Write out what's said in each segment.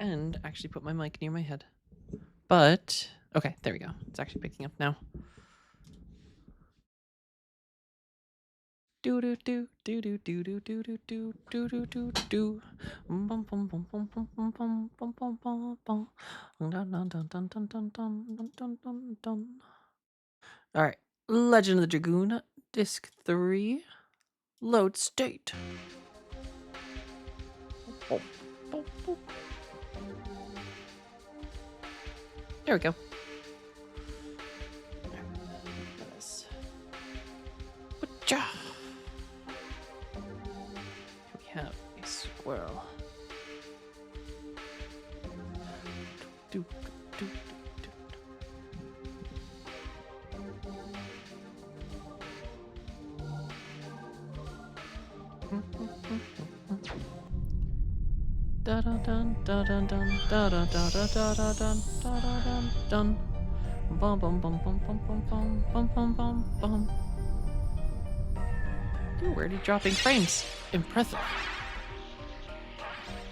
and actually put my mic near my head. But, okay, there we go. It's actually picking up now. Do do do do do do do do do do do do do do. Bum bum bum bum bum bum bum bum bum bum bum. Dun dun dun dun dun dun dun dun dun dun. All right, Legend of the Dragoon, Disc 3, Load State. There we go. We have a squirrel. Do, do, do, do. Da da dun da dun dun da da da da da da dun da da dun dun. Bum bum bum bum bum bum bum bum bum bum bum. Ooh, we're already dropping frames. Impressive.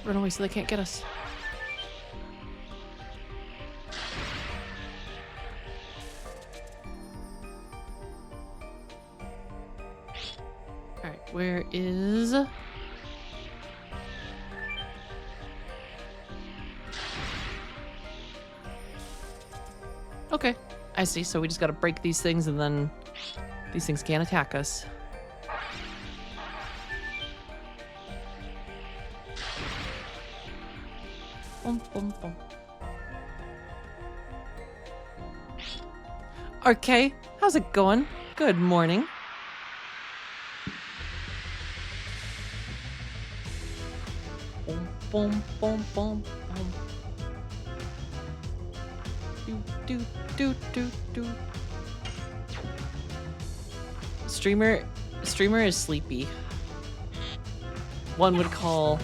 Run away so they can't get us. Alright, where is... Okay, I see. So we just gotta break these things and then these things can't attack us. Boom, boom, boom. Okay, how's it going? Good morning. Boom, boom, boom, boom, boom. Do, do, do, do. Streamer is sleepy. One would call...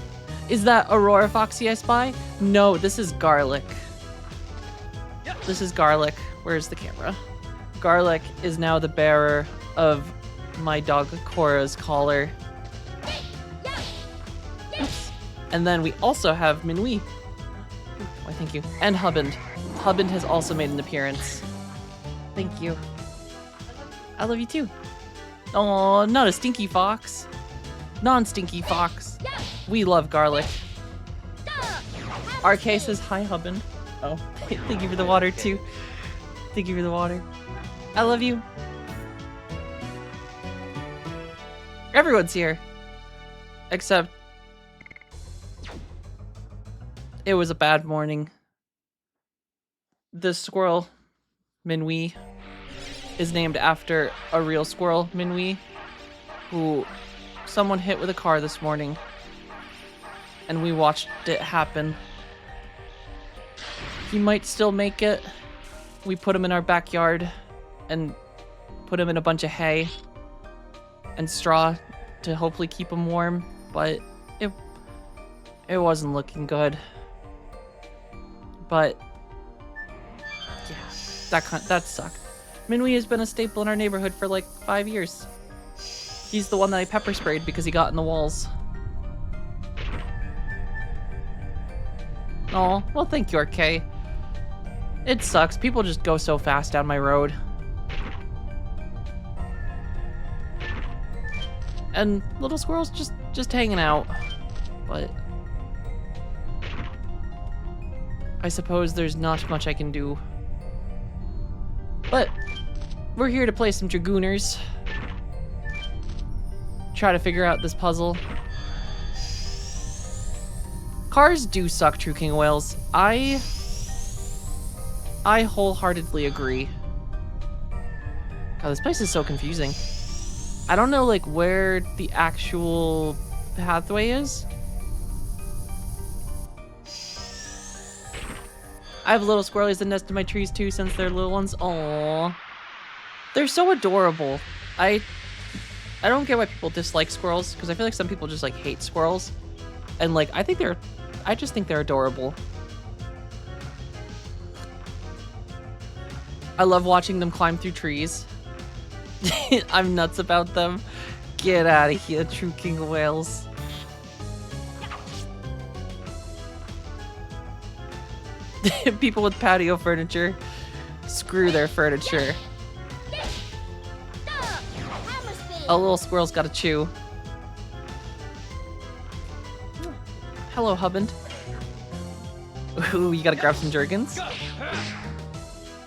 Is that Aurora Foxy I spy? No, this is Garlic. This is Garlic. Where's the camera? Garlic is now the bearer of my dog Cora's collar. Oops. And then we also have Minui. Why, thank you. And Hubband. Hubband has also made an appearance. Thank you. I love you too. Oh, not a stinky fox. Non-stinky fox. We love Garlic. RK says hi, Hubband. Oh, thank you for the water too. Thank you for the water. I love you. Everyone's here. Except... it was a bad morning. The squirrel, Minui, is named after a real squirrel, Minui, who someone hit with a car this morning. And we watched it happen. He might still make it. We put him in our backyard and put him in a bunch of hay and straw to hopefully keep him warm, but it wasn't looking good. But yeah, that sucked. Minui has been a staple in our neighborhood for like 5 years. He's the one that I pepper sprayed because he got in the walls. Oh, well, thank you, RK. It sucks. People just go so fast down my road. And little squirrels just hanging out. But I suppose there's not much I can do. But we're here to play some Dragooners. Try to figure out this puzzle. Cars do suck, True King of Wales. I wholeheartedly agree. God, this place is so confusing. I don't know, like, where the actual pathway is. I have little squirrelies that nest in my trees too since they're little ones. Aww. They're so adorable. I don't get why people dislike squirrels, because I feel like some people just, like, hate squirrels. And, like, I just think they're adorable. I love watching them climb through trees. I'm nuts about them. Get out of here, True King of Wales. People with patio furniture, screw their furniture. A little squirrel's got to chew. Hello, Hubband. Ooh, you gotta grab some Jergens.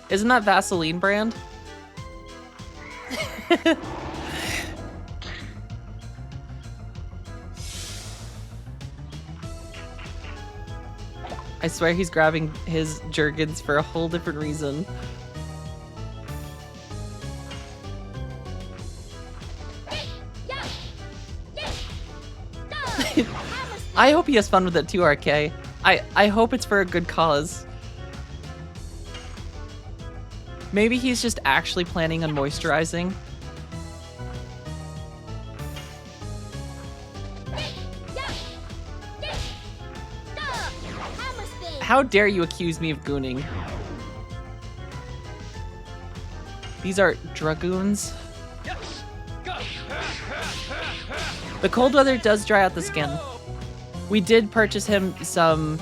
Isn't that Vaseline brand? I swear he's grabbing his Jergens for a whole different reason. I hope he has fun with it too, RK. I hope it's for a good cause. Maybe he's just actually planning on moisturizing. How dare you accuse me of gooning? These are Dragoons. The cold weather does dry out the skin. We did purchase him some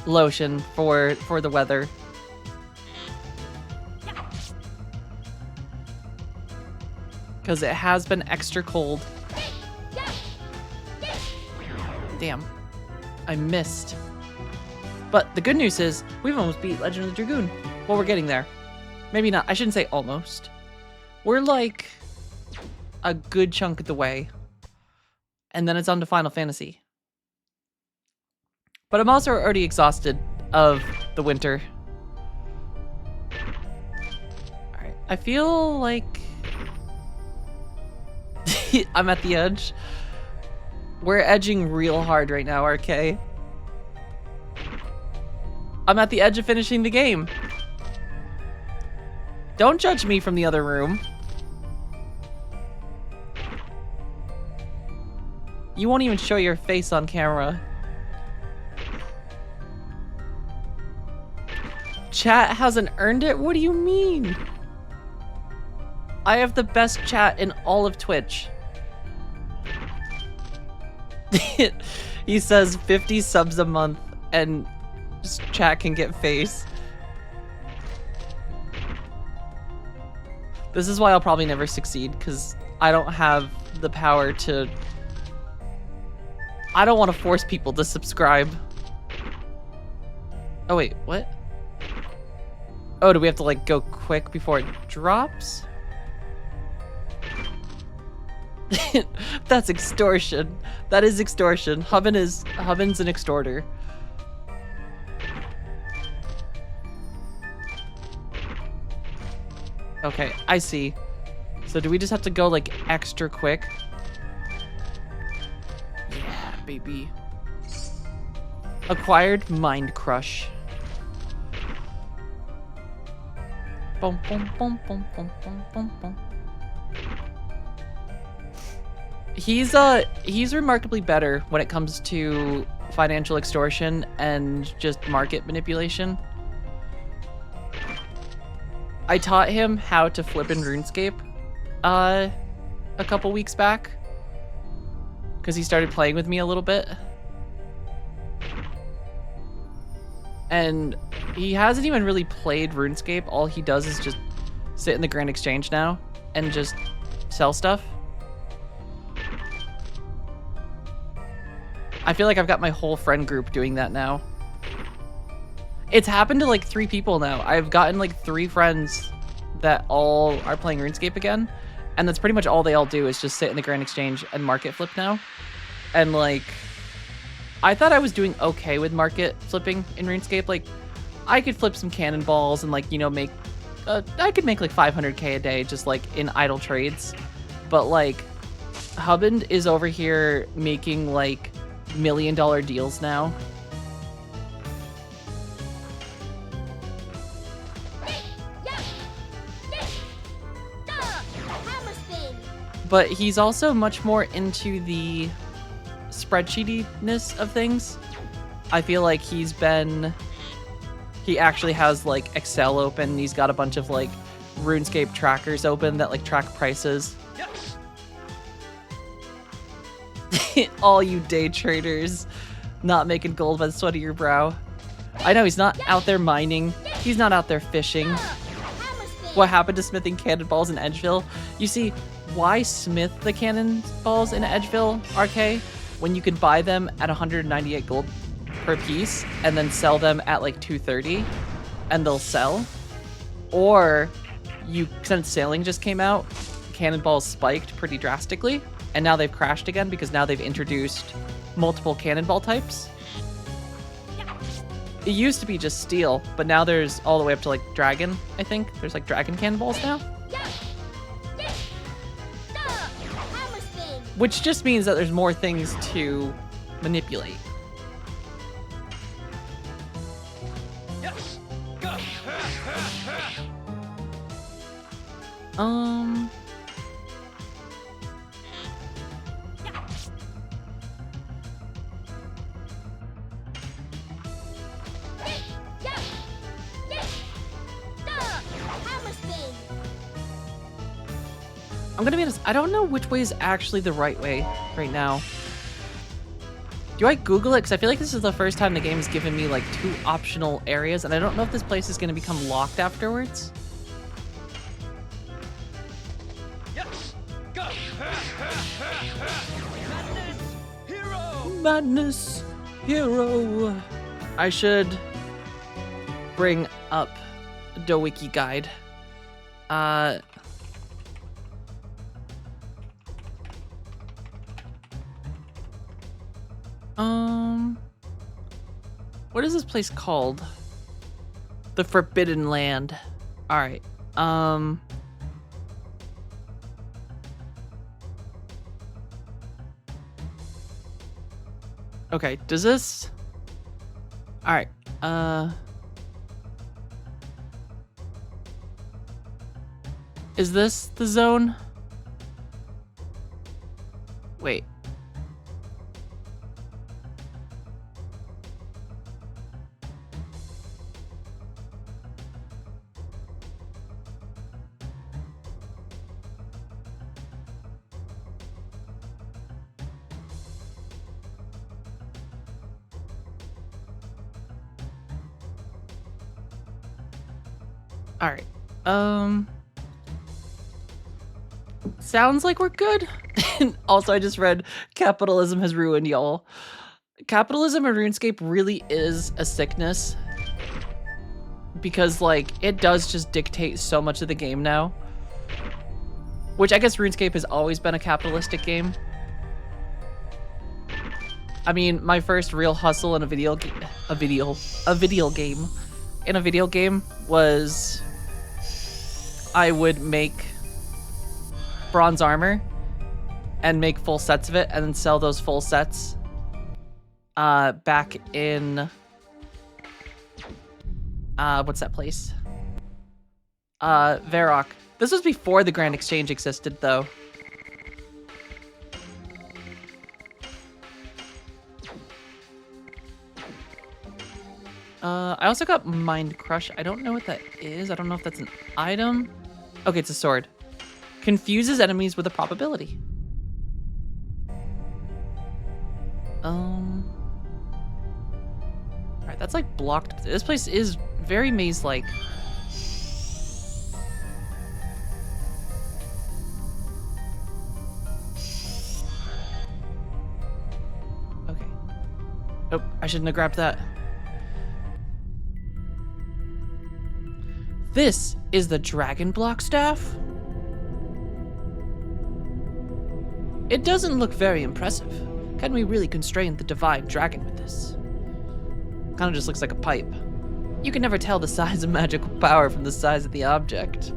lotion for the weather. Because it has been extra cold. Damn. I missed. But the good news is, we've almost beat Legend of the Dragoon. Well, we're getting there. Maybe not. I shouldn't say almost. We're like a good chunk of the way. And then it's on to Final Fantasy. But I'm also already exhausted of the winter. Alright, I feel like I'm at the edge. We're edging real hard right now, RK. I'm at the edge of finishing the game. Don't judge me from the other room. You won't even show your face on camera. Chat hasn't earned it? What do you mean? I have the best chat in all of Twitch. He says 50 subs a month and just chat can get face. This is why I'll probably never succeed, because I don't have the power to... I don't want to force people to subscribe. Oh wait, what? Oh, do we have to like go quick before it drops? That's extortion. That is extortion. Hubben's an extorter. Okay, I see. So do we just have to go like extra quick? Yeah, baby. Acquired Mind Crush. Bum, bum, bum, bum, bum, bum, bum, bum. He's remarkably better when it comes to financial extortion and just market manipulation. I taught him how to flip in RuneScape a couple weeks back because he started playing with me a little bit. And he hasn't even really played RuneScape. All he does is just sit in the Grand Exchange now and just sell stuff. I feel like I've got my whole friend group doing that now. It's happened to like 3 people now. I've gotten like 3 friends that all are playing RuneScape again. And that's pretty much all they all do is just sit in the Grand Exchange and market flip now. And like, I thought I was doing okay with market flipping in RuneScape. Like, I could flip some cannonballs and like, you know, make, I could make like 500k a day just like in idle trades. But like, Hubband is over here making like $1 million deals now. But he's also much more into the spreadsheetiness of things. I feel like he actually has like Excel open. He's got a bunch of like RuneScape trackers open that like track prices. All you day traders. Not making gold by the sweat of your brow. I know he's not out there mining. He's not out there fishing. What happened to smithing cannonballs in Edgeville? You see, why smith the cannonballs in Edgeville, RK, when you can buy them at 198 gold per piece and then sell them at like 230 and they'll sell? Or since sailing just came out, cannonballs spiked pretty drastically and now they've crashed again because now they've introduced multiple cannonball types. It used to be just steel, but now there's all the way up to like dragon, I think. There's like dragon cannonballs now. Which just means that there's more things to manipulate. I'm gonna be honest, I don't know which way is actually the right way right now. Do I Google it? Because I feel like this is the first time the game's given me like 2 optional areas, and I don't know if this place is gonna become locked afterwards. Yes. Go. Madness, hero. Madness, hero. I should bring up the wiki guide. What is this place called? The Forbidden Land. All right. Okay, does this... All right. Is this the zone? Wait. All right. Sounds like we're good. And also, I just read capitalism has ruined y'all. Capitalism in RuneScape really is a sickness because, like, it does just dictate so much of the game now. Which I guess RuneScape has always been a capitalistic game. I mean, my first real hustle in a video game was I would make bronze armor and make full sets of it and then sell those full sets back in what's that place? Varrock. This was before the Grand Exchange existed though. I also got Mind Crush. I don't know what that is. I don't know if that's an item. Okay, it's a sword. Confuses enemies with a probability. Alright, that's like blocked. This place is very maze-like. Okay. Oh, I shouldn't have grabbed that. This is the Dragon Block staff? It doesn't look very impressive. Can we really constrain the divine dragon with this? Kinda just looks like a pipe. You can never tell the size of magical power from the size of the object.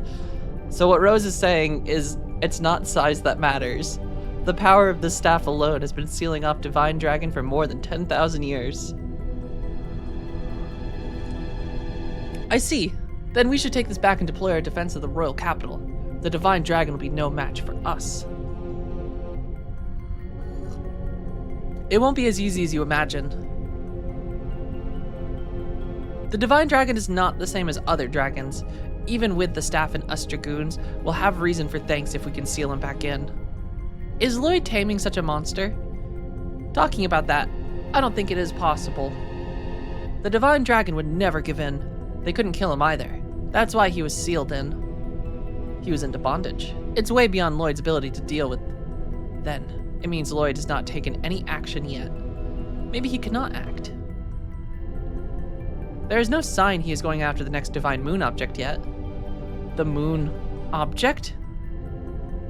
So what Rose is saying is it's not size that matters. The power of this staff alone has been sealing off divine dragon for more than 10,000 years. I see. Then we should take this back and deploy our defense of the royal capital. The divine dragon will be no match for us. It won't be as easy as you imagine. The divine dragon is not the same as other dragons. Even with the staff and us dragoons, we'll have reason for thanks if we can seal him back in. Is Lloyd taming such a monster? Talking about that, I don't think it is possible. The Divine Dragon would never give in. They couldn't kill him either. That's why he was sealed in. He was into bondage. It's way beyond Lloyd's ability to deal with. Then, it means Lloyd has not taken any action yet. Maybe he cannot act. There is no sign he is going after the next Divine Moon object yet. The Moon object?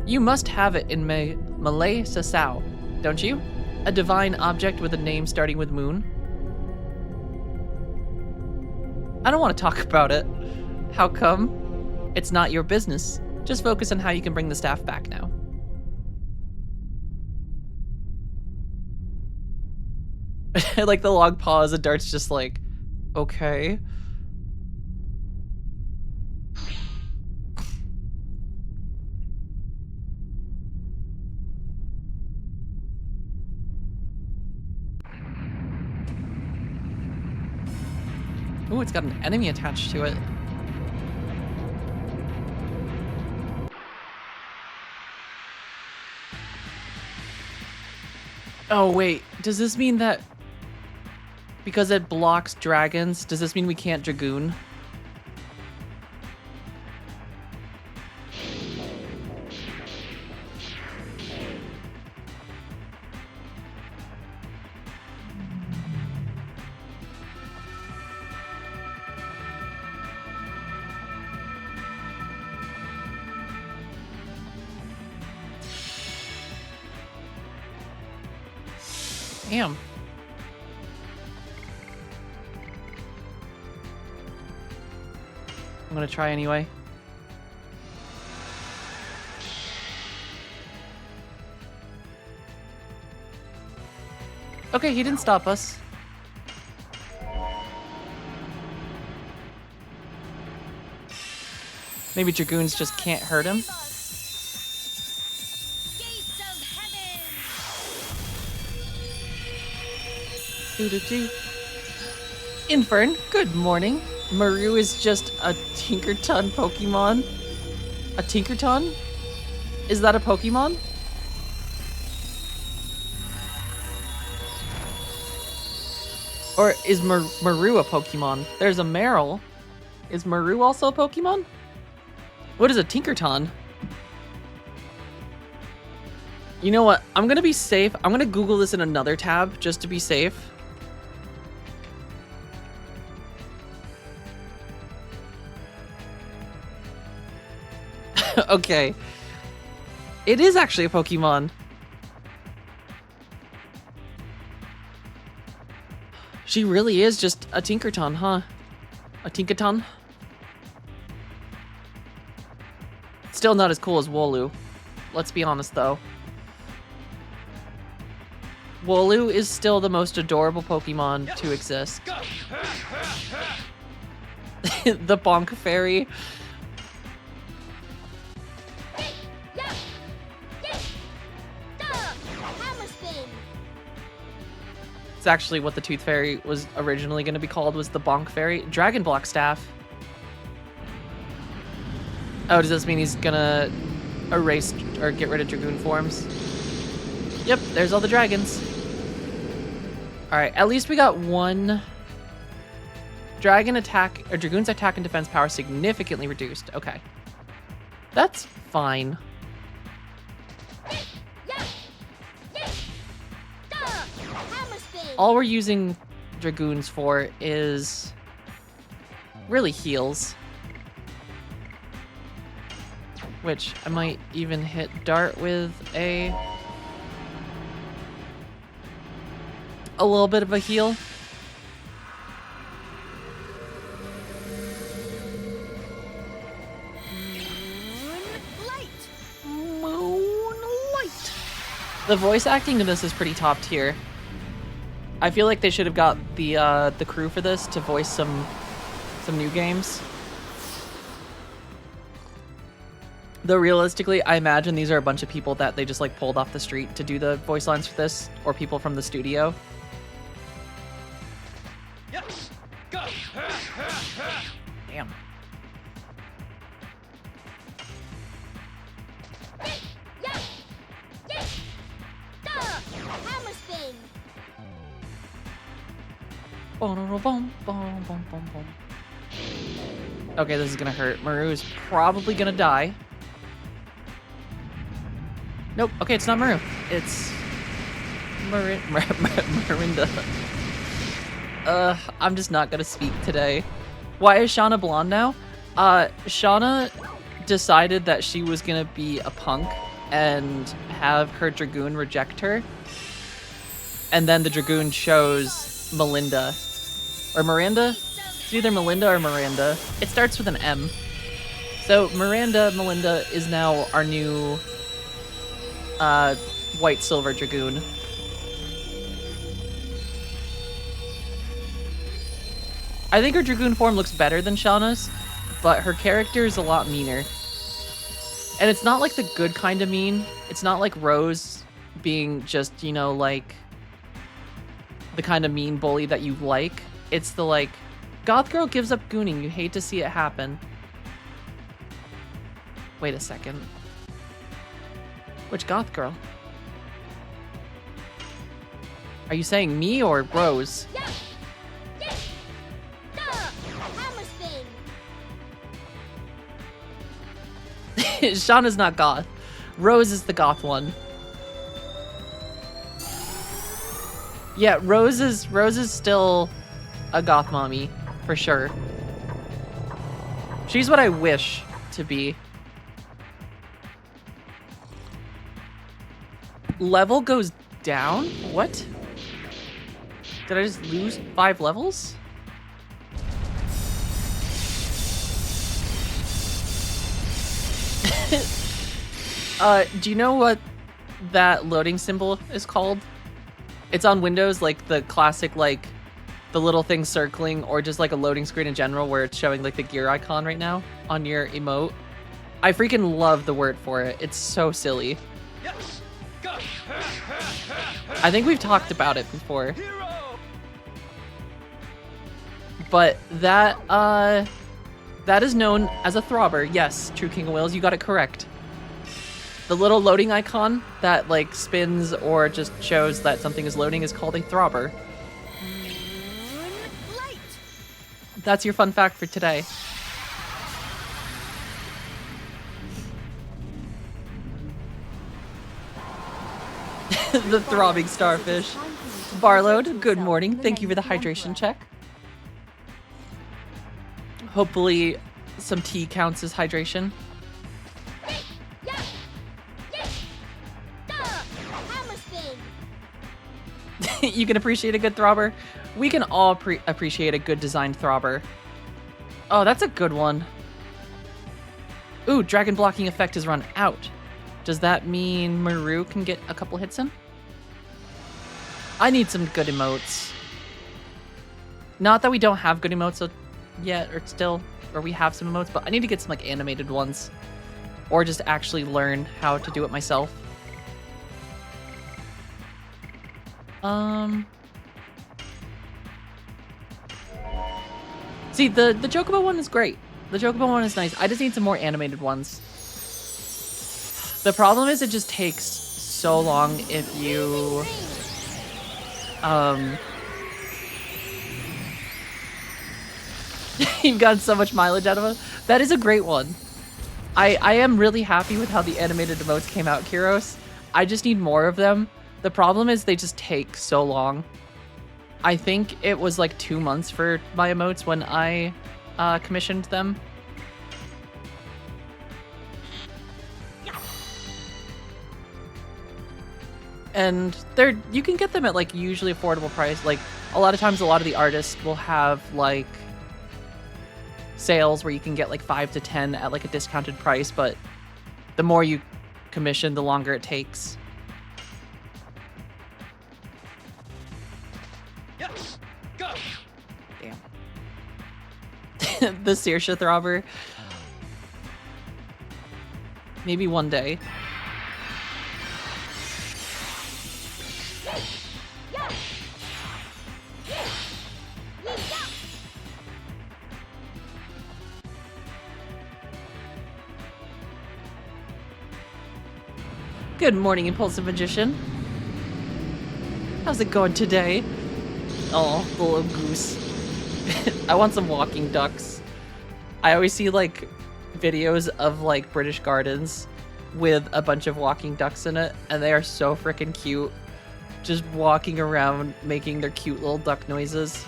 You must have it in Malay Sasau, don't you? A divine object with a name starting with Moon? I don't want to talk about it. How come? It's not your business. Just focus on how you can bring the staff back now. Like the log pause and Dart's just like, okay. Ooh, it's got an enemy attached to it. Oh, wait. Does this mean that because it blocks dragons, does this mean we can't Dragoon? Damn. I'm gonna try anyway. Okay, he didn't stop us. Maybe Dragoons just can't hurt him. Infern, good morning. Maru is just a Tinkerton Pokemon. A Tinkerton? Is that a Pokemon? Or is Maru a Pokemon? There's a Meryl. Is Maru also a Pokemon? What is a Tinkerton? You know what? I'm gonna be safe. I'm gonna Google this in another tab just to be safe. Okay. It is actually a Pokemon. She really is just a Tinkerton, huh? A Tinkerton? Still not as cool as Wooloo. Let's be honest, though. Wooloo is still the most adorable Pokemon to exist. The Bonk Fairy. It's actually what the Tooth Fairy was originally going to be called, was the Bonk Fairy. Dragon Block Staff. Oh, does this mean he's gonna erase or get rid of Dragoon forms? Yep, there's all the dragons. Alright, at least we got one. Dragon attack, or Dragoon's attack and defense power significantly reduced. Okay. That's fine. All we're using Dragoons for is really heals. Which I might even hit Dart with a little bit of a heal. Moonlight. The voice acting in this is pretty top tier. I feel like they should have got the crew for this to voice some new games. Though realistically, I imagine these are a bunch of people that they just like pulled off the street to do the voice lines for this, or people from the studio. Yes. Go. Damn. Okay, this is gonna hurt. Maru is probably gonna die. Nope. Okay, it's not Maru. It's Marinda. I'm just not gonna speak today. Why is Shauna blonde now? Shauna decided that she was gonna be a punk and have her Dragoon reject her. And then the Dragoon chose Melinda. Or Miranda? It's either Melinda or Miranda. It starts with an M. So Melinda is now our new white silver Dragoon. I think her Dragoon form looks better than Shauna's, but her character is a lot meaner. And it's not like the good kind of mean. It's not like Rose being just, you know, like the kind of mean bully that you like. It's the like, Goth girl gives up gooning. You hate to see it happen. Wait a second. Which Goth girl? Are you saying me or Rose? Shauna's not Goth. Rose is the Goth one. Yeah, Rose is still a Goth mommy, for sure. She's what I wish to be. Level goes down? What? Did I just lose 5 levels? Do you know what that loading symbol is called? It's on Windows, like the classic, like the little thing circling, or just like a loading screen in general where it's showing like the gear icon right now on your emote. I freaking love the word for it. It's so silly. Yes. Go. I think we've talked about it before. But that is known as a throbber. Yes, true King of Whales, you got it correct. The little loading icon that like spins or just shows that something is loading is called a throbber. That's your fun fact for today. The throbbing starfish. Barlowed, good morning. Thank you for the hydration check. Hopefully some tea counts as hydration. You can appreciate a good throbber. We can all appreciate a good designed throbber. Oh, that's a good one. Ooh, dragon blocking effect has run out. Does that mean Maru can get a couple hits in? I need some good emotes. Not that we don't have good emotes yet, or we have some emotes, but I need to get some like animated ones. Or just actually learn how to do it myself. See, the Chocobo one is great. The Chocobo one is nice. I just need some more animated ones. The problem is it just takes so long if you... You've gotten so much mileage out of it. That is a great one. I am really happy with how the animated emotes came out, Kyros. I just need more of them. The problem is they just take so long. I think it was like 2 months for my emotes when I commissioned them. And you can get them at like usually affordable price. Like a lot of times, a lot of the artists will have like sales where you can get like 5 to 10 at like a discounted price, but the more you commission, the longer it takes. Yes. Go. Damn. The Saoirse Throbber. Maybe one day. Good morning, Impulsive Magician. How's it going today? Oh, the little goose. I want some walking ducks. I always see like videos of like British gardens with a bunch of walking ducks in it, and they are so freaking cute. Just walking around making their cute little duck noises.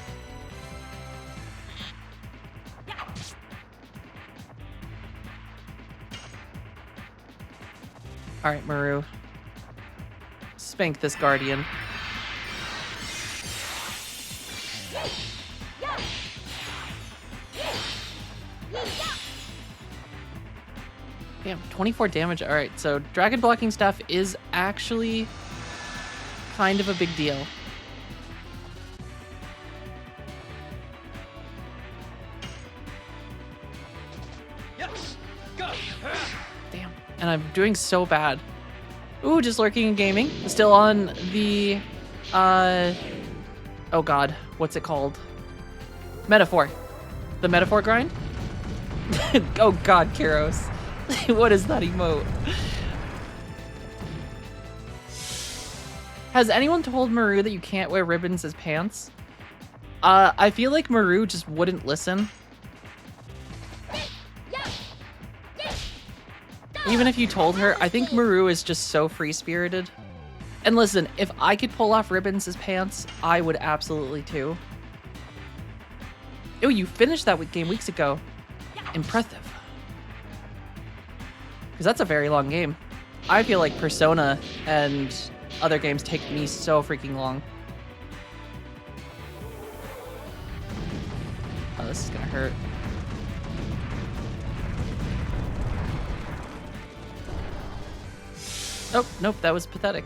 Alright, Maru. Spank this guardian. Damn, 24 damage. Alright, so dragon blocking stuff is actually kind of a big deal. Damn, and I'm doing so bad. Ooh, just lurking in gaming. Still on the, oh god, what's it called? Metaphor. The metaphor grind? Oh god, Kyros. What is that emote? Has anyone told Maru that you can't wear ribbons as pants? I feel like Maru just wouldn't listen. Even if you told her, I think Maru is just so free-spirited. And listen, if I could pull off ribbons as pants, I would absolutely too. Oh, you finished that game weeks ago. Impressive. Because that's a very long game. I feel like Persona and other games take me so freaking long. Oh, this is gonna hurt. Oh, nope, that was pathetic.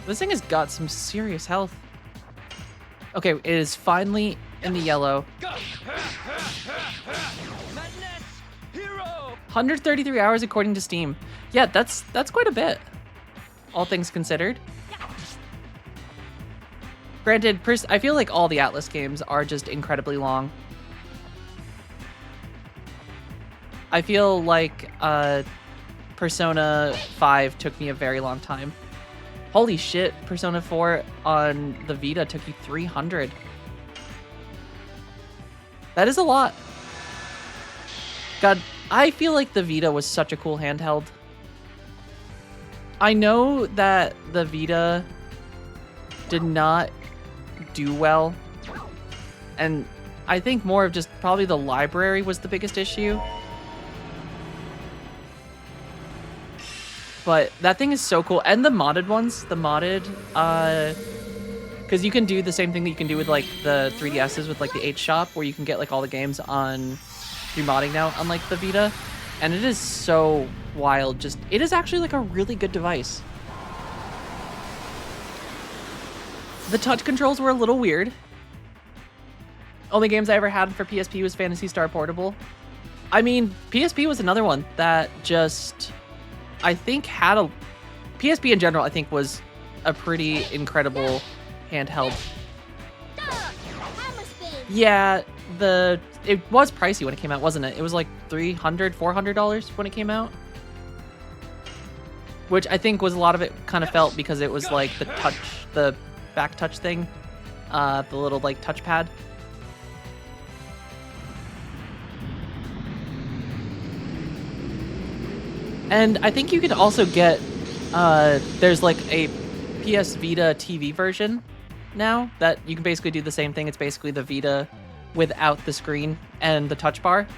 This thing has got some serious health. Okay, it is finally in the yellow. 133 hours according to Steam. Yeah, that's quite a bit, all things considered. Granted, I feel like all the Atlas games are just incredibly long. I feel like Persona 5 took me a very long time. Holy shit, Persona 4 on the Vita took you 300. That is a lot. God, I feel like the Vita was such a cool handheld. I know that the Vita did not do well, and I think more of just probably the library was the biggest issue. But that thing is so cool. And the modded ones, because you can do the same thing that you can do with like the 3DSs with like the H shop, where you can get like all the games on through modding now, unlike the Vita. And it is so wild. Just, it is actually like a really good device. The touch controls were a little weird. Only games I ever had for PSP was Phantasy Star Portable. I mean, PSP was another one that just, I think had a... PSP in general, I think, was a pretty incredible handheld. Yeah, it was pricey when it came out, wasn't it? It was like $300, $400 when it came out. Which I think was a lot of it kind of felt because it was like the back touch thing. The little like touchpad. And I think you could also get, there's like a PS Vita TV version now that you can basically do the same thing. It's basically the Vita without the screen and the touch bar.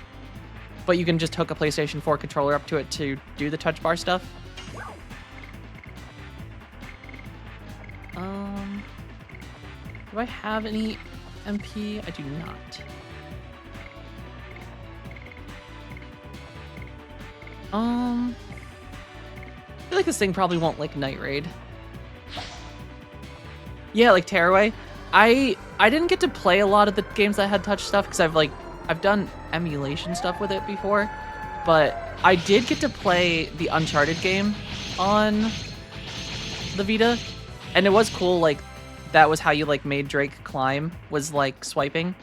But you can just hook a PlayStation 4 controller up to it to do the touch bar stuff. Do I have any MP? I do not. I feel like this thing probably won't like Night Raid. Yeah, like Tearaway. I didn't get to play a lot of the games that had touch stuff because I've done emulation stuff with it before, but I did get to play the Uncharted game on the Vita, and it was cool. Like that was how you like made Drake climb, was like swiping.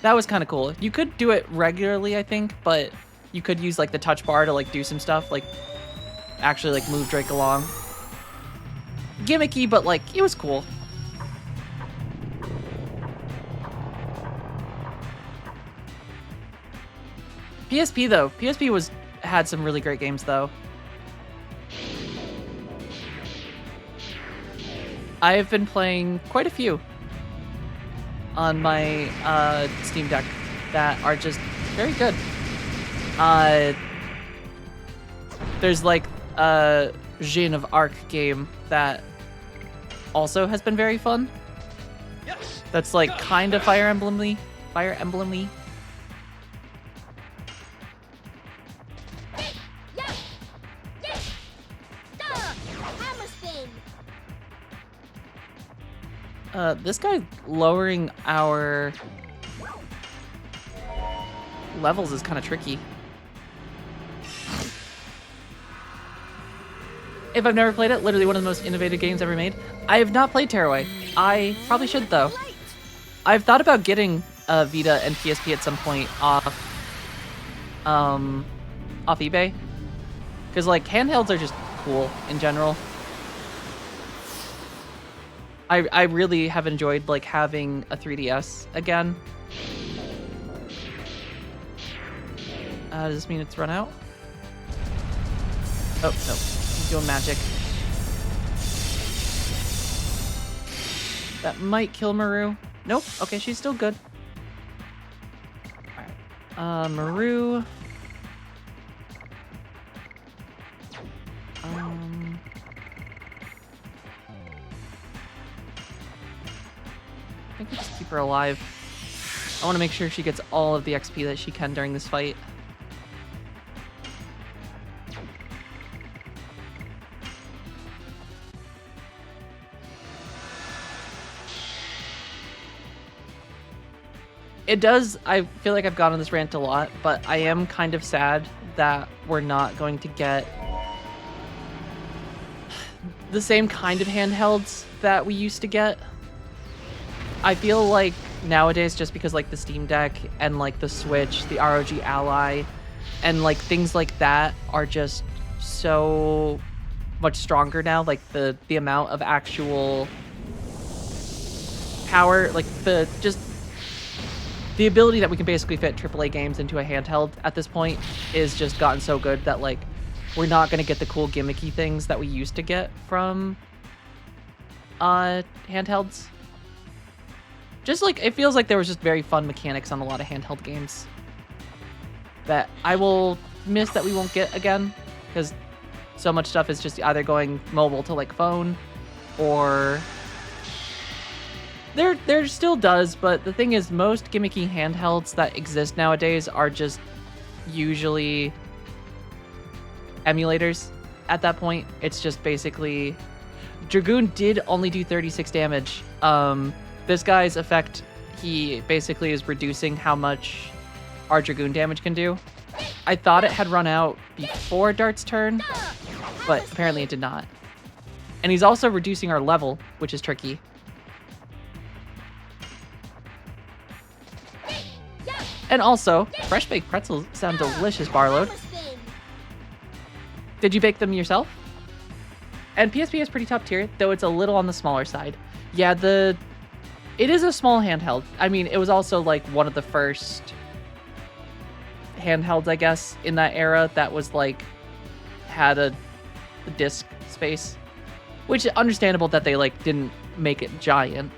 That was kind of cool. You could do it regularly, I think, but you could use like the touch bar to like do some stuff, like actually like move Drake along. Gimmicky, but like it was cool. PSP though, PSP had some really great games though. I've been playing quite a few on my Steam Deck that are just very good. There's like a Jeanne of Arc game that also has been very fun. Yes. That's like kind of Fire Emblem-y. Fire Emblem-y. This guy lowering our levels is kind of tricky. If I've never played it, literally one of the most innovative games ever made. I have not played Tearaway. I probably should though. I've thought about getting Vita and PSP at some point off eBay. Because like handhelds are just cool in general. I really have enjoyed like having a 3DS again. Does this mean it's run out? Oh, no. He's doing magic. That might kill Maru. Nope. Okay, she's still good. Alright. Maru. I think we just keep her alive. I want to make sure she gets all of the XP that she can during this fight. It does, I feel like I've gone on this rant a lot, but I am kind of sad that we're not going to get the same kind of handhelds that we used to get. I feel like nowadays, just because like the Steam Deck and like the Switch, the ROG Ally, and like things like that are just so much stronger now. Like the amount of actual power, like the ability that we can basically fit AAA games into a handheld at this point is just gotten so good that like we're not going to get the cool gimmicky things that we used to get from handhelds. Just like, it feels like there was just very fun mechanics on a lot of handheld games that I will miss that we won't get again, because so much stuff is just either going mobile to like phone, or there still does, but the thing is most gimmicky handhelds that exist nowadays are just usually emulators at that point. It's just basically, Dragoon did only do 36 damage. This guy's effect, he basically is reducing how much our Dragoon damage can do. I thought it had run out before Dart's turn, but apparently it did not. And he's also reducing our level, which is tricky. And also, fresh baked pretzels sound delicious, Barload. Did you bake them yourself? And PSP is pretty top tier, though it's a little on the smaller side. Yeah, it is a small handheld. I mean, it was also like one of the first handhelds, I guess, in that era that was like, had a disc space. Which is understandable that they like didn't make it giant,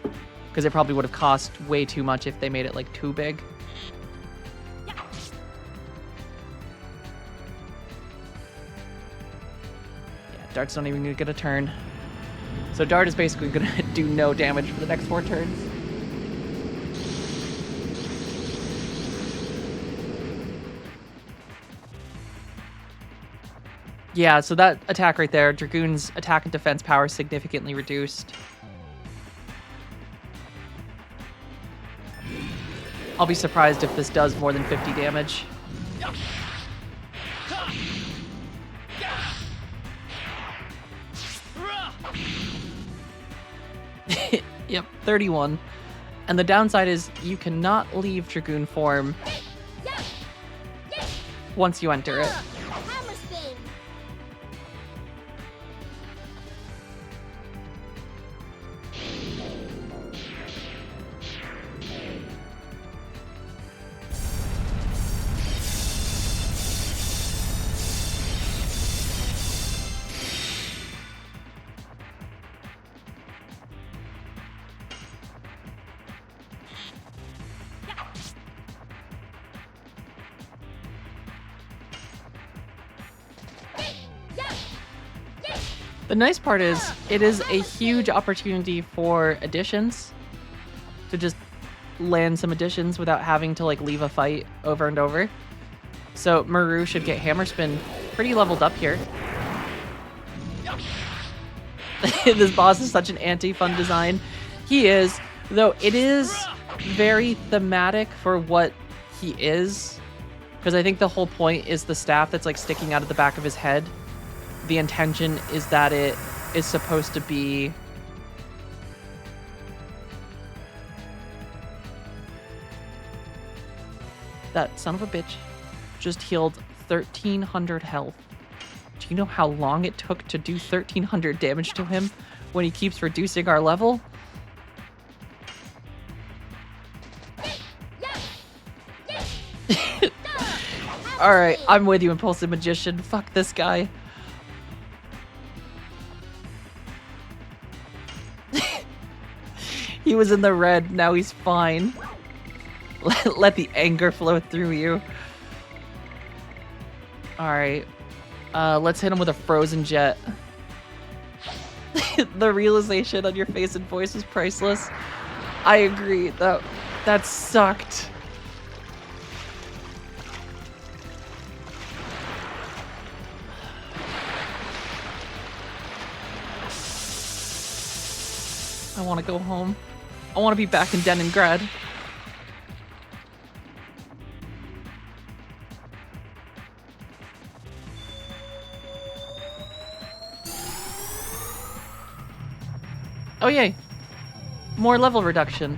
because it probably would have cost way too much if they made it like too big. Yeah, Dart's not even gonna get a turn. So Dart is basically gonna do no damage for the next 4 turns. Yeah, so that attack right there, Dragoon's attack and defense power significantly reduced. I'll be surprised if this does more than 50 damage. Yep, 31. And the downside is you cannot leave Dragoon form once you enter it. Hammer spin. The nice part is, it is a huge opportunity for additions. To just land some additions without having to like leave a fight over and over. So Maru should get Hammer Spin pretty leveled up here. This boss is such an anti-fun design. He is, though it is very thematic for what he is. Because I think the whole point is the staff that's like sticking out of the back of his head. The intention is that it is supposed to be that son of a bitch just healed 1,300 health. Do you know how long it took to do 1,300 damage to him when he keeps reducing our level? Alright, I'm with you, Impulsive Magician. Fuck this guy. He was in the red, now he's fine. Let the anger flow through you. Alright. Let's hit him with a frozen jet. The realization on your face and voice is priceless. I agree. That sucked. I want to go home. I want to be back in Leningrad. Oh yay! More level reduction.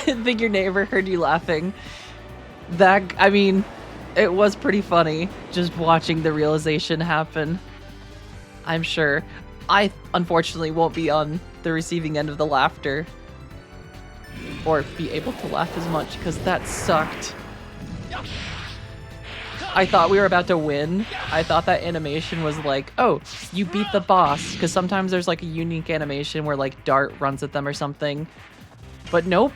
I think your neighbor heard you laughing. I mean, it was pretty funny just watching the realization happen. I'm sure. I, unfortunately, won't be on the receiving end of the laughter. Or be able to laugh as much, because that sucked. I thought we were about to win. I thought that animation was like, oh, you beat the boss. Because sometimes there's like a unique animation where like Dart runs at them or something. But nope.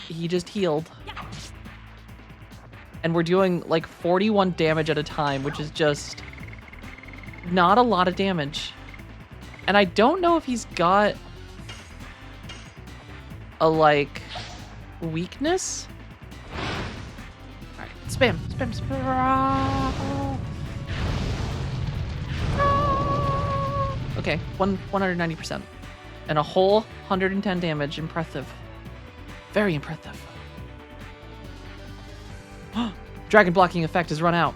He just healed. And we're doing like 41 damage at a time, which is just not a lot of damage. And I don't know if he's got a like weakness. Alright, spam. Okay, 190%. And a whole 110 damage. Impressive. Very impressive. Dragon blocking effect has run out.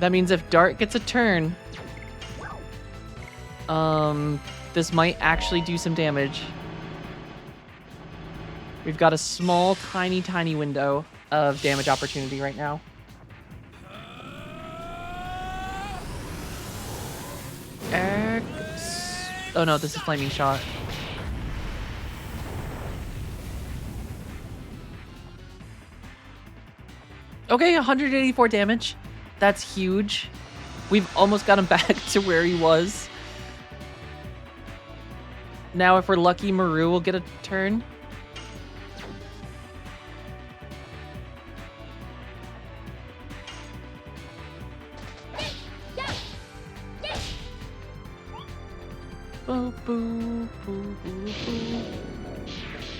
That means if Dart gets a turn, this might actually do some damage. We've got a small, tiny window of damage opportunity right now. Oh no, this is Flaming Shot. Okay, 184 damage. That's huge. We've almost got him back to where he was. Now, if we're lucky, Maru will get a turn.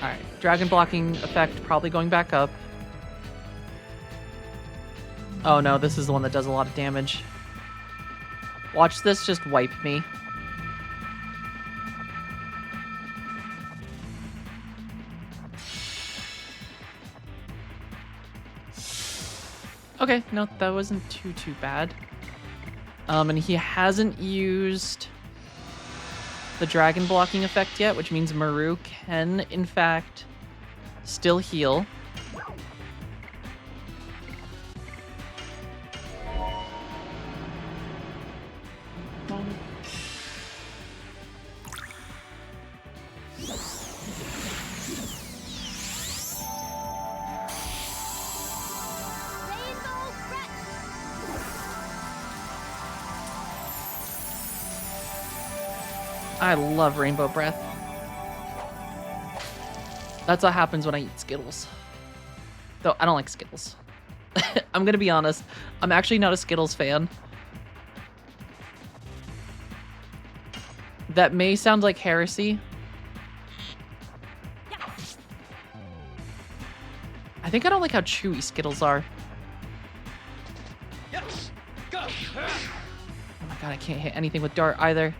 Alright, dragon blocking effect probably going back up. Oh no, this is the one that does a lot of damage. Watch this just wipe me. Okay, no, that wasn't too bad. And he hasn't used the dragon blocking effect yet, which means Maru can, in fact, still heal. I love Rainbow Breath. That's what happens when I eat Skittles. Though, I don't like Skittles. I'm gonna be honest. I'm actually not a Skittles fan. That may sound like heresy. I think I don't like how chewy Skittles are. Oh my god, I can't hit anything with Dart either.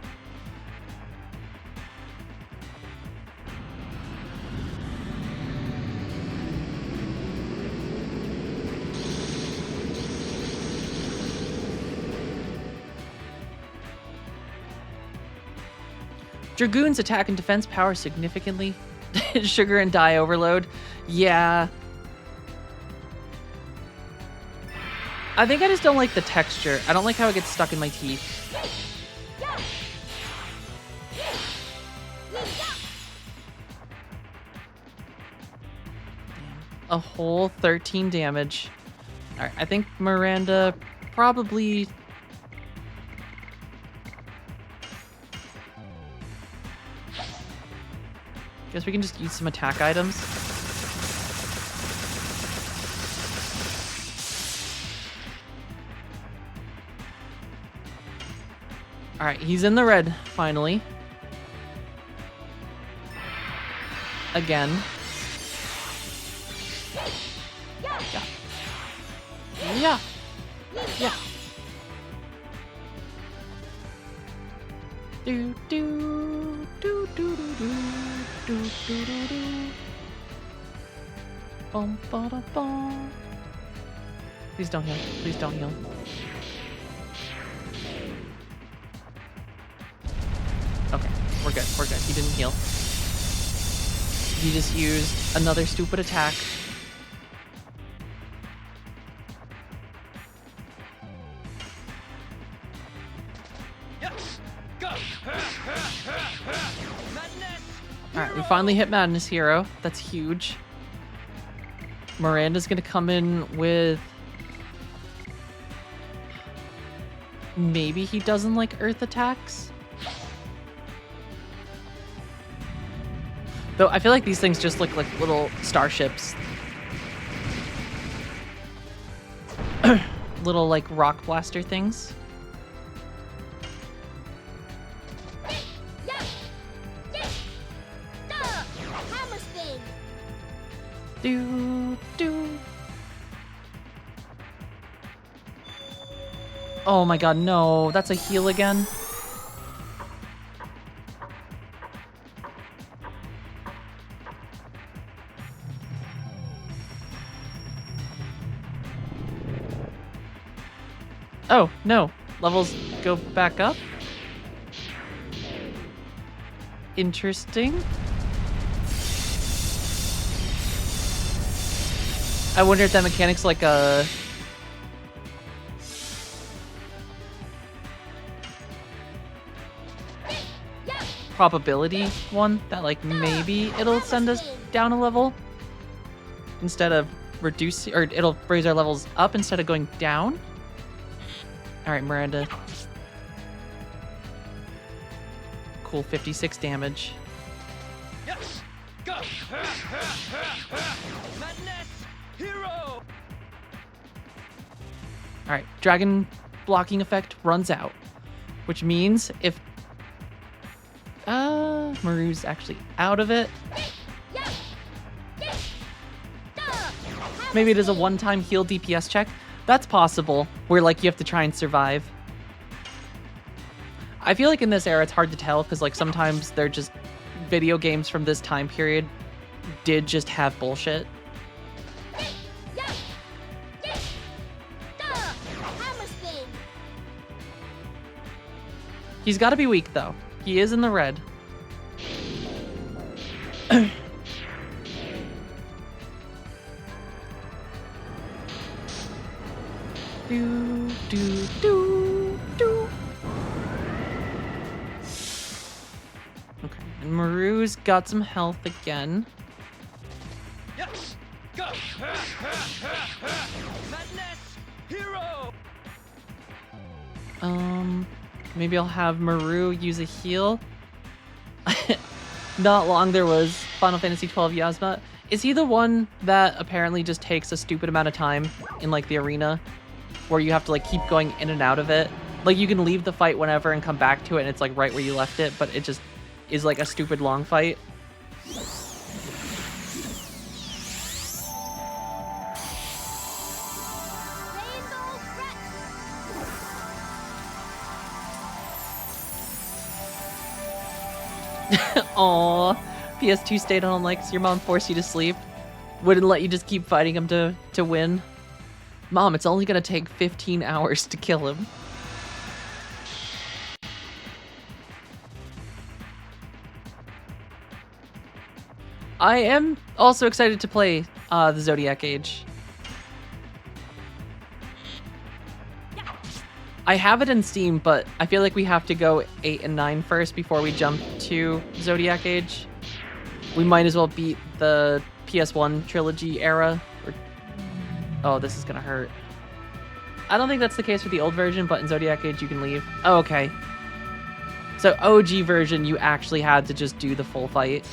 Dragoon's attack and defense power significantly. Sugar and dye overload. Yeah. I think I just don't like the texture. I don't like how it gets stuck in my teeth. A whole 13 damage. Alright, I think Miranda probably... Guess we can just use some attack items. Alright, he's in the red, finally. Again. Yeah. Yeah. Yeah. Do do do do do do do do do do. Bum ba da bum. Please don't heal. Please don't heal. Okay, we're good. We're good. He didn't heal. He just used another stupid attack. Alright, we finally hit Madness Hero. That's huge. Miranda's gonna come in with... Maybe he doesn't like earth attacks? Though I feel like these things just look like little starships. Little like rock blaster things. Do do. Oh my god, no. That's a heal again. Oh, no. Levels go back up. Interesting. I wonder if that mechanic's like a... probability one, that like maybe it'll send us down a level instead of reducing, or it'll raise our levels up instead of going down. All right, Miranda. Cool, 56 damage. Yes, go. Hero. All right, dragon blocking effect runs out, which means if Maru's actually out of it. Maybe it is a one-time heal DPS check. That's possible, where like you have to try and survive. I feel like in this era it's hard to tell because like sometimes they're just video games from this time period did just have bullshit. He's got to be weak though. He is in the red. Do, do, do, do. Okay, and Maru's got some health again. Yes! Go! Madness! Hero! Maybe I'll have Maru use a heal. Not long there was Final Fantasy XII Yasma. Is he the one that apparently just takes a stupid amount of time in like the arena? Where you have to like keep going in and out of it? Like you can leave the fight whenever and come back to it and it's like right where you left it, but it just is like a stupid long fight. Aww, PS2 stayed on like your mom forced you to sleep. Wouldn't let you just keep fighting him to win. Mom, it's only gonna take 15 hours to kill him. I am also excited to play the Zodiac Age. I have it in Steam, but I feel like we have to go 8 and 9 first before we jump to Zodiac Age. We might as well beat the PS1 trilogy era. Oh, this is gonna hurt. I don't think that's the case with the old version, but in Zodiac Age you can leave. Oh, okay. So OG version, you actually had to just do the full fight.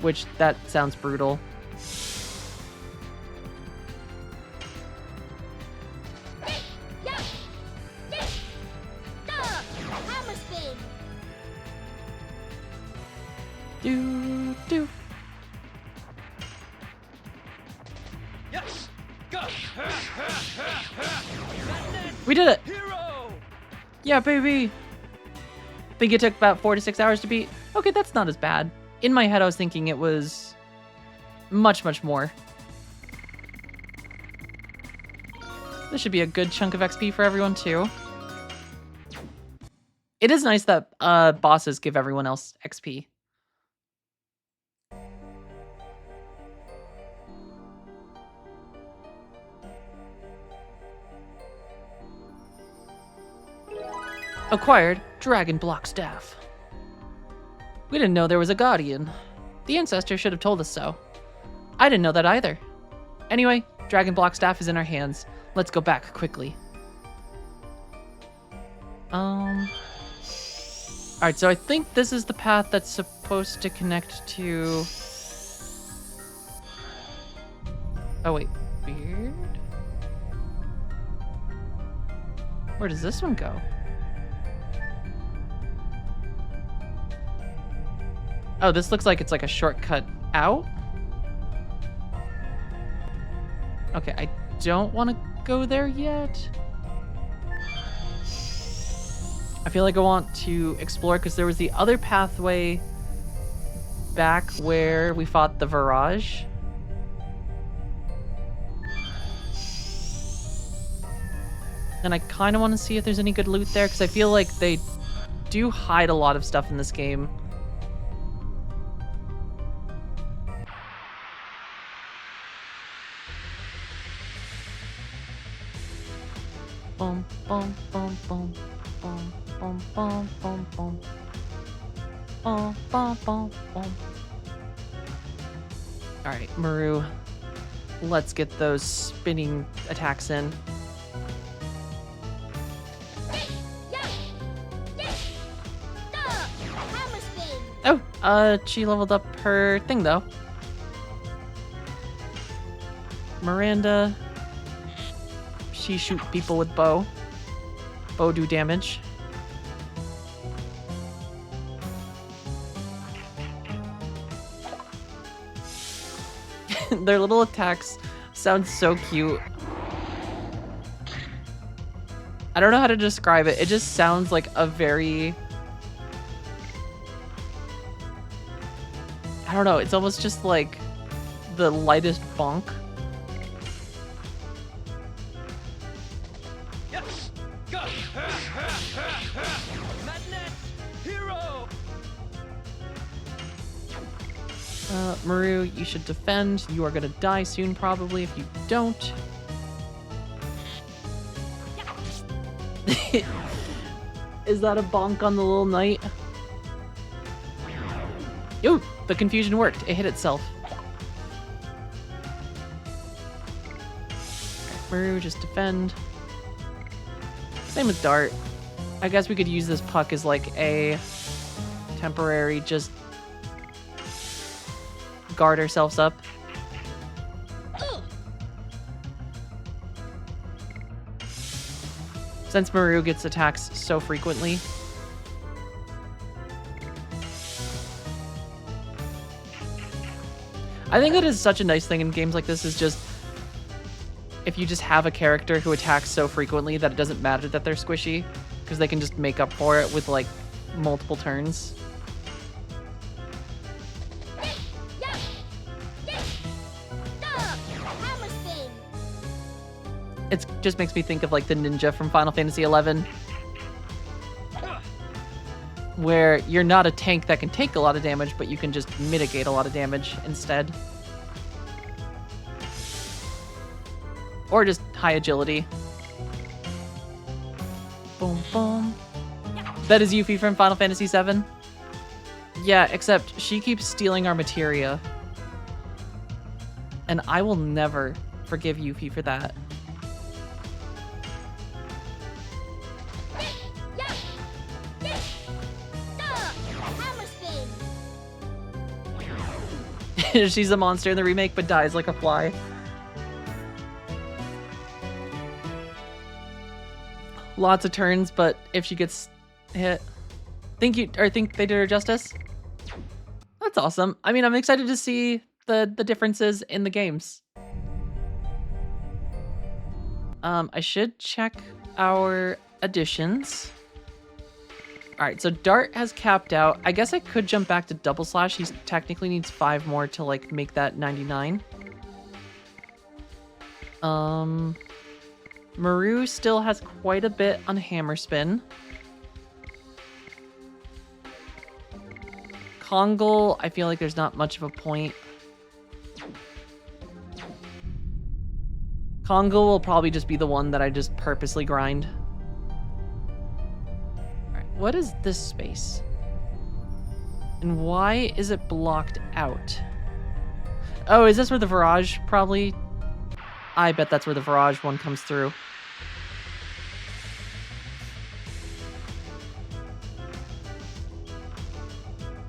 Which, that sounds brutal. Do. Yes! Go! We did it! Hero! Yeah, baby! Think it took about 4 to 6 hours to beat? Okay, that's not as bad. In my head, I was thinking it was much, much more. This should be a good chunk of XP for everyone, too. It is nice that bosses give everyone else XP. Acquired Dragon Block Staff. We didn't know there was a Guardian. The ancestor should have told us so. I didn't know that either. Anyway, Dragon Block Staff is in our hands. Let's go back quickly. Alright, so I think this is the path that's supposed to connect to... Oh wait, weird? Where does this one go? Oh, this looks like it's like a shortcut out. Okay, I don't want to go there yet. I feel like I want to explore because there was the other pathway back where we fought the Virage. And I kind of want to see if there's any good loot there because I feel like they do hide a lot of stuff in this game. Bum, bum, bum, bum, bum, bum, bum, bum, bum. Bum, bum, bum, bum. Alright, Maru. Let's get those spinning attacks in. Oh, she leveled up her thing though. Miranda. She shoot people with bow. Bow do damage. Their little attacks sound so cute. I don't know how to describe it. It just sounds like a very... I don't know. It's almost just like the lightest bonk. Yes! Go! Madness! Hero! Maru, you should defend. You are gonna die soon, probably, if you don't. Is that a bonk on the little knight? Ooh, the confusion worked. It hit itself. Maru, just defend. Same with Dart. I guess we could use this puck as like a temporary just guard ourselves up. Since Maru gets attacks so frequently. I think that is such a nice thing in games like this, is just if you just have a character who attacks so frequently that it doesn't matter that they're squishy, because they can just make up for it with like multiple turns. It just makes me think of like the ninja from Final Fantasy XI, where you're not a tank that can take a lot of damage, but you can just mitigate a lot of damage instead. Or just high agility. Boom, boom. That is Yuffie from Final Fantasy VII. Yeah, except she keeps stealing our materia. And I will never forgive Yuffie for that. She's a monster in the remake, but dies like a fly. Lots of turns, but if she gets hit, think they did her justice. That's awesome. I mean, I'm excited to see the differences in the games. I should check our additions. All right, so Dart has capped out. I guess I could jump back to Double Slash. He technically needs 5 more to like make that 99. Maru still has quite a bit on Hammer Spin. Kongle, I feel like there's not much of a point. Kongle will probably just be the one that I just purposely grind. What is this space? And why is it blocked out? Oh, is this where the Virage probably... I bet that's where the Virage one comes through.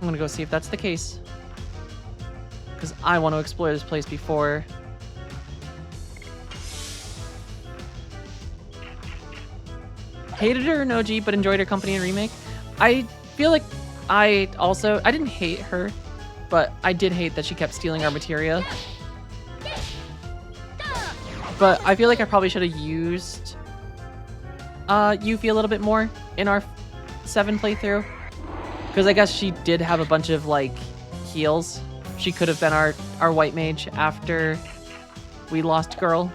I'm gonna go see if that's the case. Because I want to explore this place before... Hated her in OG, but enjoyed her company in Remake. I feel like I didn't hate her, but I did hate that she kept stealing our materia. But I feel like I probably should have used Yuffie a little bit more in our 7 playthrough. Because I guess she did have a bunch of, like, heals. She could have been our white mage after we lost Girl.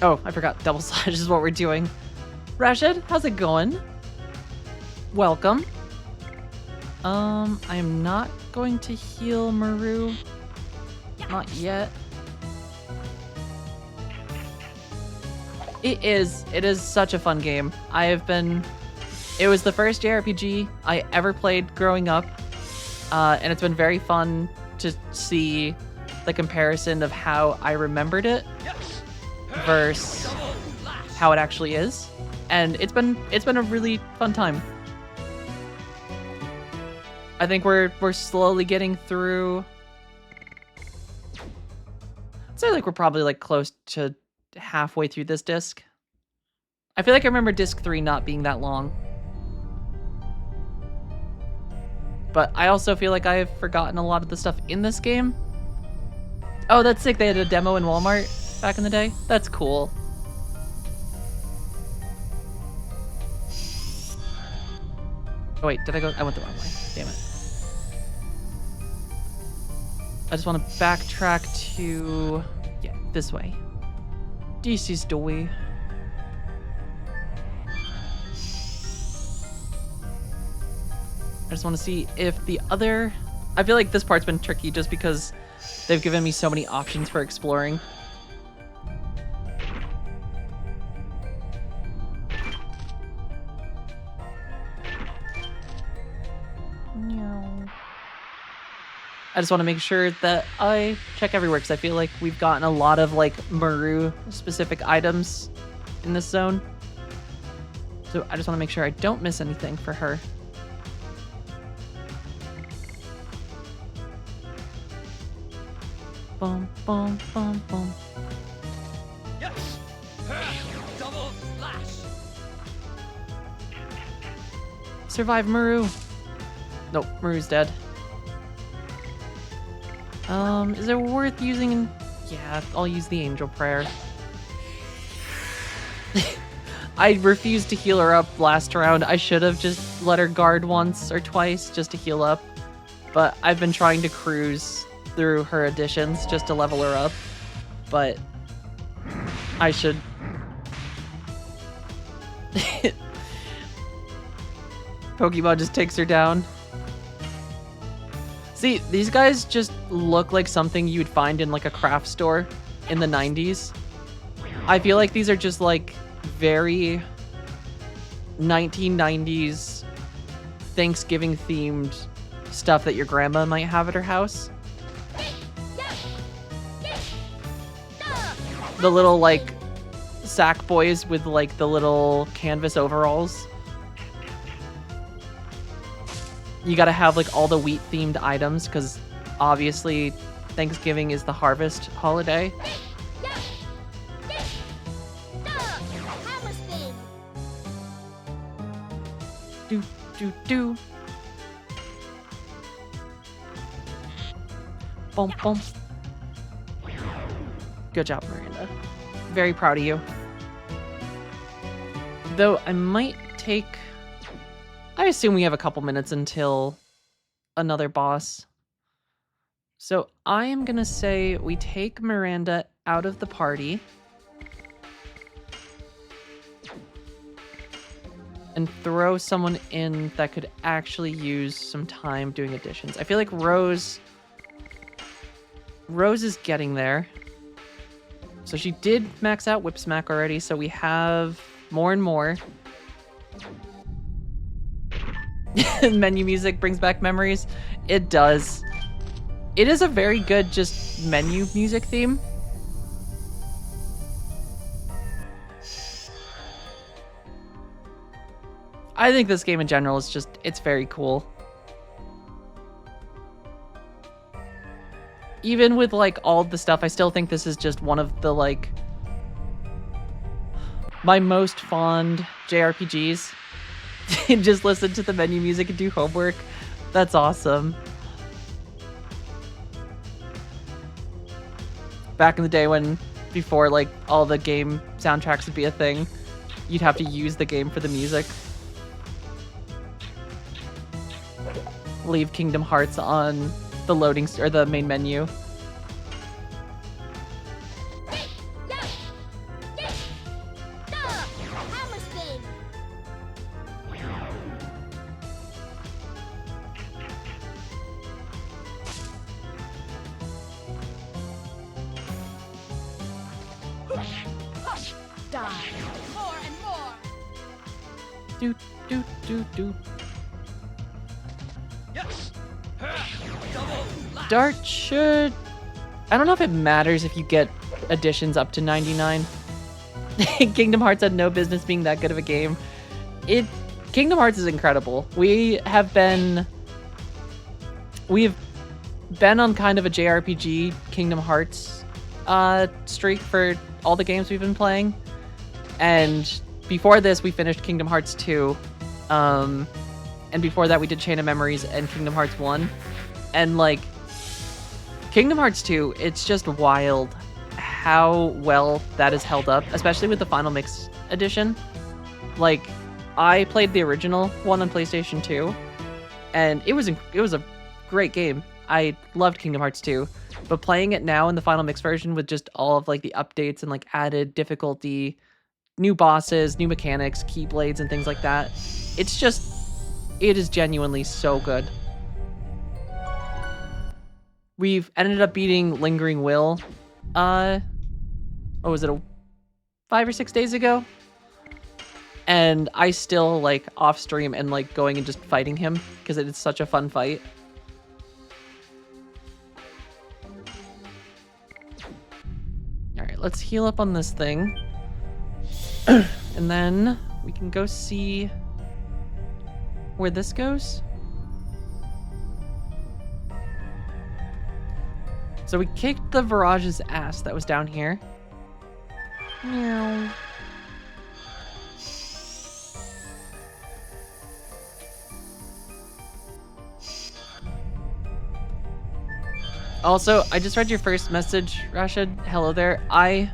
Oh, I forgot. Double Slash is what we're doing. Rashid, how's it going? Welcome. I am not going to heal Maru. Not yet. It is such a fun game. It was the first JRPG I ever played growing up. And it's been very fun to see the comparison of how I remembered it versus how it actually is, and it's been a really fun time. I think we're slowly getting through say like we're probably like close to halfway through this disc. I feel like I remember disc 3 not being that long. But I also feel like I've forgotten a lot of the stuff in this game. Oh, that's sick. They had a demo in Walmart back in the day. That's cool. Oh wait, did I go? I went the wrong way. Damn it. I just want to backtrack to, yeah, this way. This is the way. I just want to see if the other... I feel like this part's been tricky just because they've given me so many options for exploring. I just want to make sure that I check everywhere because I feel like we've gotten a lot of like Maru specific items in this zone. So I just want to make sure I don't miss anything for her. Boom, boom, boom, boom. Yes! Double slash! Survive Maru. Nope, Maru's dead. Is it worth using? Yeah, I'll use the angel prayer. I refused to heal her up last round. I should have just let her guard once or twice just to heal up. But I've been trying to cruise through her additions just to level her up. But I should... Pokemon just takes her down. See, these guys just look like something you'd find in like a craft store in the 90s. I feel like these are just like very 1990s Thanksgiving themed stuff that your grandma might have at her house. The little like sack boys with like the little canvas overalls. You gotta have like all the wheat themed items because obviously Thanksgiving is the harvest holiday. Do, do, do. Boom, boom. Good job, Miranda. Very proud of you. Though I might take... I assume we have a couple minutes until another boss. So I am gonna say we take Miranda out of the party. And throw someone in that could actually use some time doing additions. I feel like Rose is getting there. So she did max out Whip Smack already, so we have more and more. Menu music brings back memories. It does. It is a very good just menu music theme. I think this game in general is just, it's very cool. Even with like all the stuff, I still think this is just one of the like my most fond JRPGs. Just listen to the menu music and do homework. That's awesome. Back in the day when, before like all the game soundtracks would be a thing, you'd have to use the game for the music. Leave Kingdom Hearts on the loading or the main menu. Do do do do. Yes! Double slash! Dart should... I don't know if it matters if you get additions up to 99. Kingdom Hearts had no business being that good of a game. Kingdom Hearts is incredible. We've been on kind of a JRPG Kingdom Hearts streak for all the games we've been playing. And before this, we finished Kingdom Hearts 2. And before that, we did Chain of Memories and Kingdom Hearts 1. And, like, Kingdom Hearts 2, it's just wild how well that is held up, especially with the Final Mix edition. Like, I played the original one on PlayStation 2, and it was a great game. I loved Kingdom Hearts 2, but playing it now in the Final Mix version with just all of, like, the updates and, like, added difficulty, new bosses, new mechanics, keyblades, and things like that, it is genuinely so good. We've ended up beating Lingering Will, what was it, 5 or 6 days ago? And I still, like, off stream and, like, going and just fighting him, because it is such a fun fight. Alright, let's heal up on this thing. And then we can go see where this goes. So we kicked the Virage's ass that was down here. Meow. Also, I just read your first message, Rashid. Hello there. I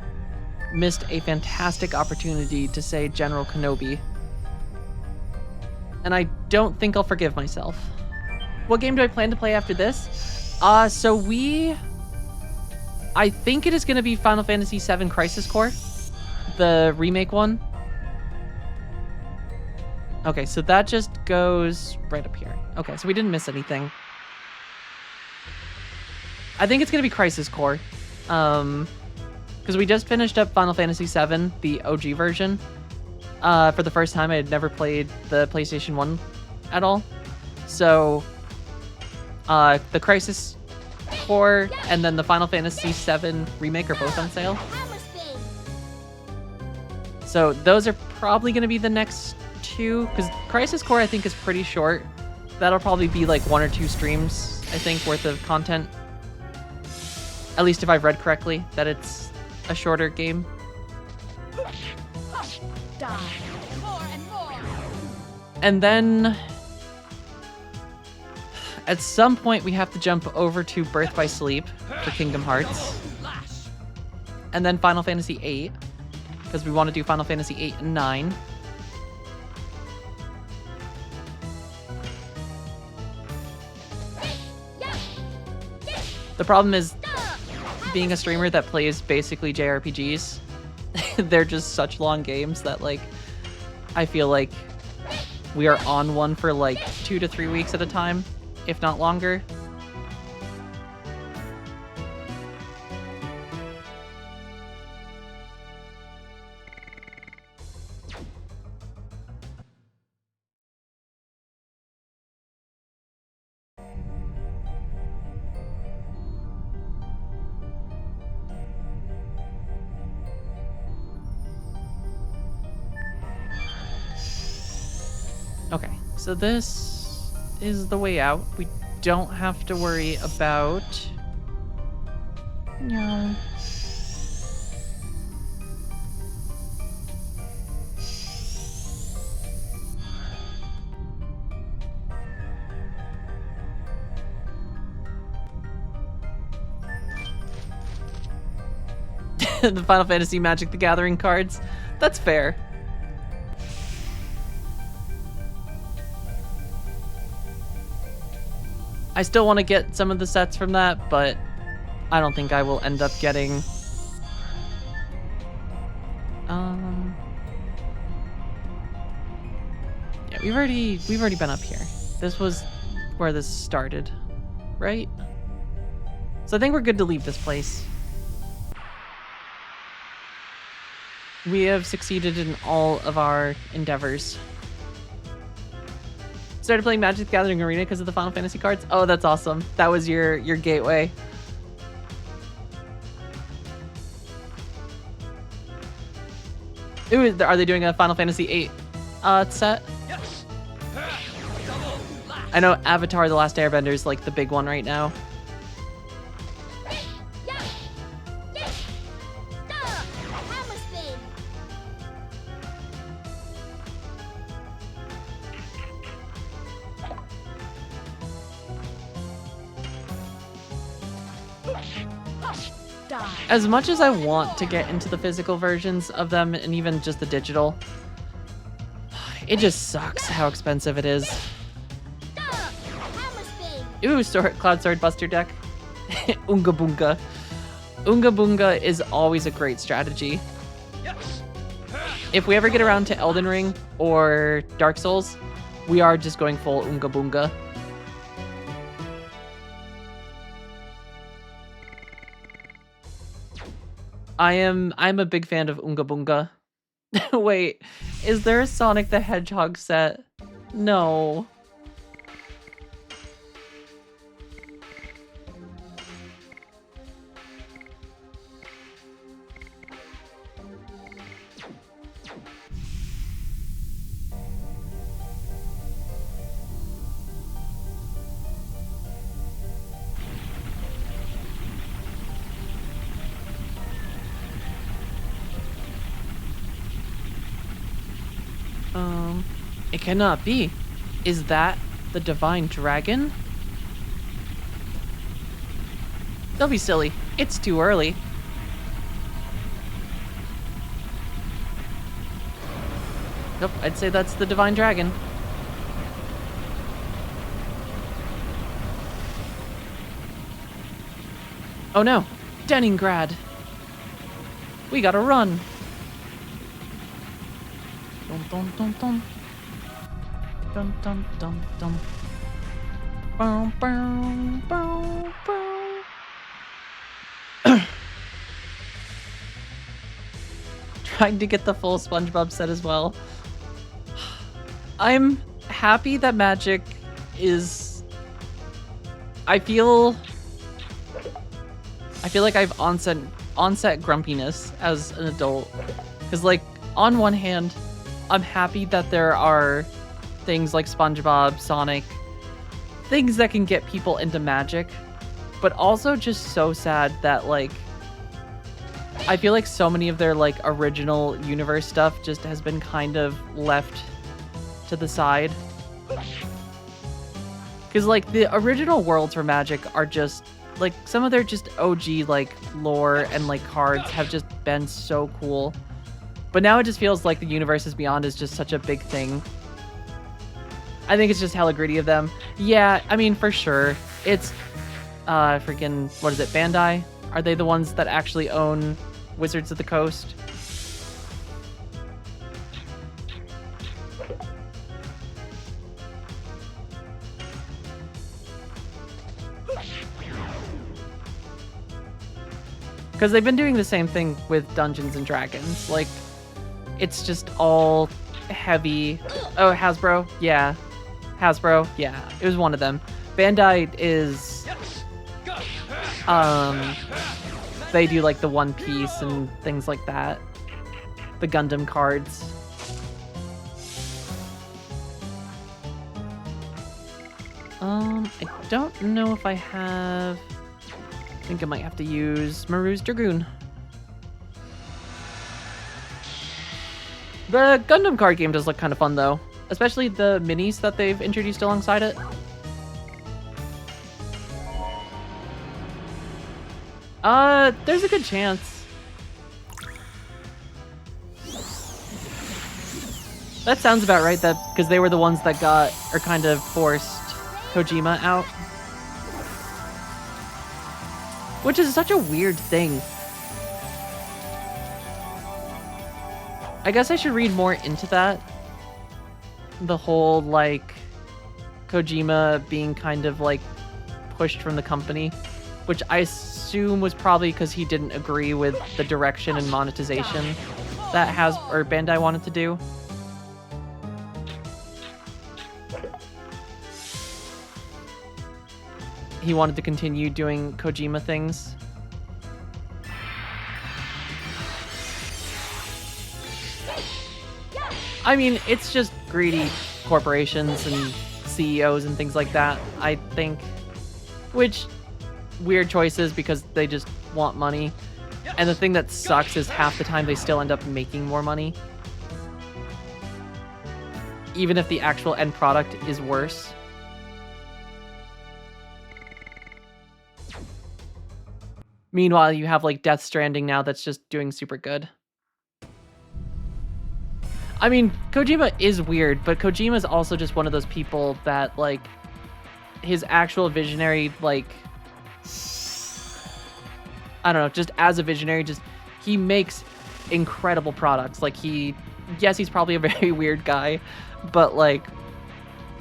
missed a fantastic opportunity to say General Kenobi. And I don't think I'll forgive myself. What game do I plan to play after this? I think it is going to be Final Fantasy VII Crisis Core, the remake one. Okay, so that just goes right up here. Okay, so we didn't miss anything. I think it's going to be Crisis Core, because we just finished up Final Fantasy VII, the OG version. For the first time, I had never played the PlayStation 1 at all. So, the Crisis Core and then the Final Fantasy VII Remake are both on sale. So those are probably going to be the next two, because Crisis Core I think is pretty short. That'll probably be like 1 or 2 streams, I think, worth of content. At least if I've read correctly, that it's a shorter game. And then at some point we have to jump over to Birth by Sleep for Kingdom Hearts. And then Final Fantasy VIII, because we want to do Final Fantasy VIII and 9. The problem is, being a streamer that plays basically JRPGs, they're just such long games that, like, I feel like we are on one for like 2 to 3 weeks at a time, if not longer. Okay, so this is the way out. We don't have to worry about... No. The Final Fantasy Magic the Gathering cards. That's fair. I still want to get some of the sets from that, but I don't think I will end up getting... Yeah, we've already been up here. This was where this started, right? So I think we're good to leave this place. We have succeeded in all of our endeavors. Started playing Magic the Gathering Arena because of the Final Fantasy cards. Oh, that's awesome. That was your gateway. Ooh, are they doing a Final Fantasy VIII set? I know Avatar: The Last Airbender is like the big one right now. As much as I want to get into the physical versions of them and even just the digital, it just sucks how expensive it is. Ooh, Cloud Sword Buster deck. Unga Boonga. Unga Boonga is always a great strategy. If we ever get around to Elden Ring or Dark Souls, we are just going full Unga Boonga. I'm a big fan of Unga Boonga. Wait, is there a Sonic the Hedgehog set? No. It cannot be. Is that the Divine Dragon? Don't be silly. It's too early. Nope, I'd say that's the Divine Dragon. Oh no, Leningrad. We gotta run. Dun dun dun dun. Dun dun dun dun. Bow, bow, bow, bow. Trying to get the full SpongeBob set as well. I'm happy that Magic is... I feel like I've onset grumpiness as an adult. Because, like, on one hand, I'm happy that there are things like SpongeBob, Sonic, things that can get people into Magic, but also just so sad that, like, I feel like so many of their, like, original universe stuff just has been kind of left to the side. Because, like, the original worlds for Magic are just, like, some of their just OG, like, lore and, like, cards have just been so cool. But now it just feels like the Universes Beyond is just such a big thing. I think it's just hella greedy of them. Yeah, I mean, for sure. It's, freaking, what is it, Bandai? Are they the ones that actually own Wizards of the Coast? Because they've been doing the same thing with Dungeons and Dragons. Like, it's just all heavy. Oh, Hasbro? Yeah. Hasbro? Yeah. It was one of them. Bandai is... They do, like, the One Piece and things like that. The Gundam cards. I don't know if I have... I think I might have to use Maru's Dragoon. The Gundam card game does look kind of fun, though. Especially the minis that they've introduced alongside it. There's a good chance. That sounds about right, that because they were the ones that got, or kind of forced Kojima out. Which is such a weird thing. I guess I should read more into that. The whole, like, Kojima being kind of, like, pushed from the company. Which I assume was probably because he didn't agree with the direction and monetization that Bandai wanted to do. He wanted to continue doing Kojima things. I mean, it's just greedy corporations and CEOs and things like that, I think. Which, weird choices because they just want money. And the thing that sucks is half the time they still end up making more money. Even if the actual end product is worse. Meanwhile, you have like Death Stranding now that's just doing super good. I mean, Kojima is weird, but Kojima is also just one of those people that like his actual visionary, like, I don't know, just as a visionary, just he makes incredible products. Like yes, he's probably a very weird guy, but like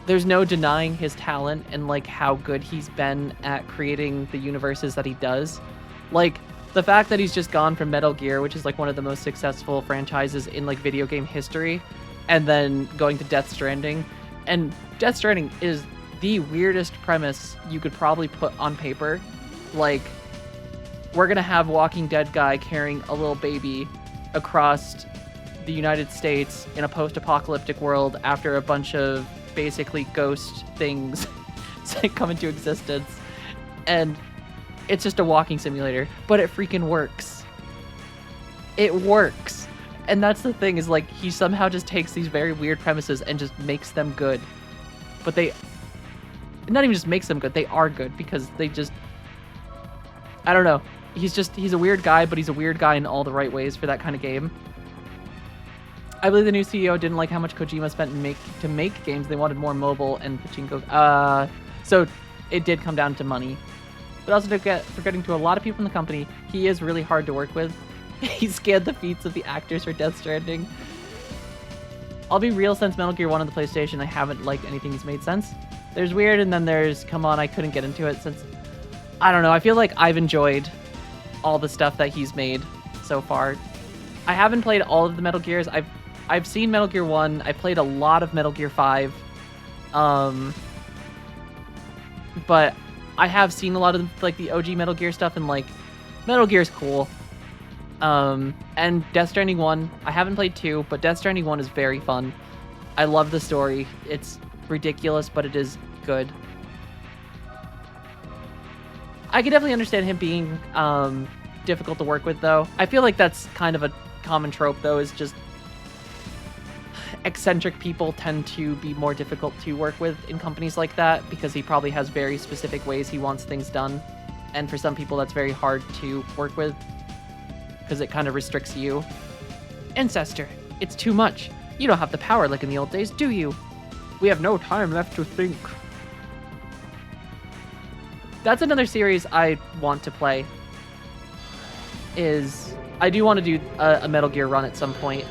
there's no denying his talent and like how good he's been at creating the universes that he does. Like the fact that he's just gone from Metal Gear, which is like one of the most successful franchises in like video game history, and then going to Death Stranding. And Death Stranding is the weirdest premise you could probably put on paper. Like, we're gonna have Walking Dead guy carrying a little baby across the United States in a post-apocalyptic world after a bunch of basically ghost things come into existence. And it's just a walking simulator, but it freaking works. It works. And that's the thing, is like he somehow just takes these very weird premises and just makes them good. But they not even just makes them good, they are good because they just, I don't know. He's a weird guy, but he's a weird guy in all the right ways for that kind of game. I believe the new CEO didn't like how much Kojima spent to make games. They wanted more mobile and pachinko. So it did come down to money. But also forgetting to a lot of people in the company, he is really hard to work with. He scanned the feats of the actors for Death Stranding. I'll be real, since Metal Gear 1 on the PlayStation, I haven't liked anything that's made sense. There's weird, and then there's, come on, I couldn't get into it since, I don't know, I feel like I've enjoyed all the stuff that he's made so far. I haven't played all of the Metal Gears. I've seen Metal Gear 1. I played a lot of Metal Gear 5. But I have seen a lot of like the OG Metal Gear stuff, and like Metal Gear's cool. And Death Stranding 1, I haven't played 2, but Death Stranding 1 is very fun. I love the story. It's ridiculous, but it is good. I can definitely understand him being difficult to work with, though. I feel like that's kind of a common trope, though, is just eccentric people tend to be more difficult to work with in companies like that, because he probably has very specific ways he wants things done. And for some people, that's very hard to work with, because it kind of restricts you. Ancestor, it's too much. You don't have the power like in the old days, do you? We have no time left to think. That's another series I want to play. I do want to do a Metal Gear run at some point.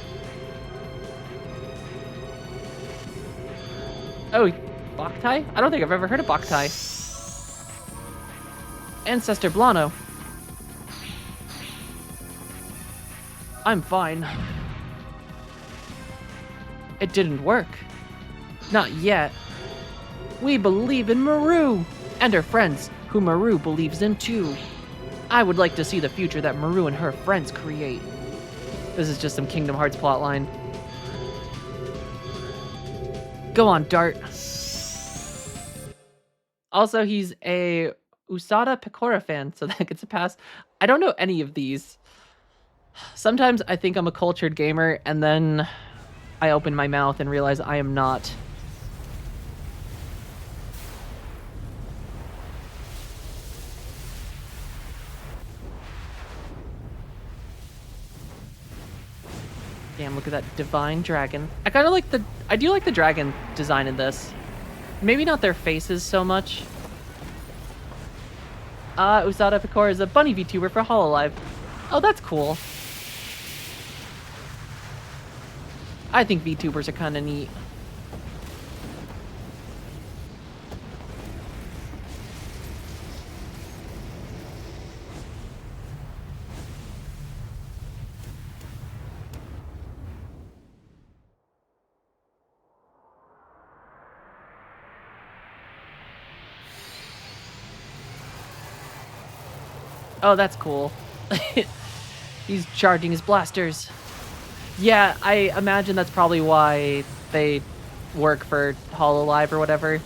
Oh, Boktai? I don't think I've ever heard of Boktai. Ancestor Blano. I'm fine. It didn't work. Not yet. We believe in Maru and her friends, who Maru believes in too. I would like to see the future that Maru and her friends create. This is just some Kingdom Hearts plotline. Go on, Dart. Also, he's a Usada Pecora fan, so that gets a pass. I don't know any of these. Sometimes I think I'm a cultured gamer, and then I open my mouth and realize I am not. Damn, look at that divine dragon. I kind of like I do like the dragon design in this. Maybe not their faces so much. Usada Pecora is a bunny VTuber for Hololive. Oh, that's cool. I think VTubers are kind of neat. Oh, that's cool. He's charging his blasters. Yeah, I imagine that's probably why they work for Hololive or whatever.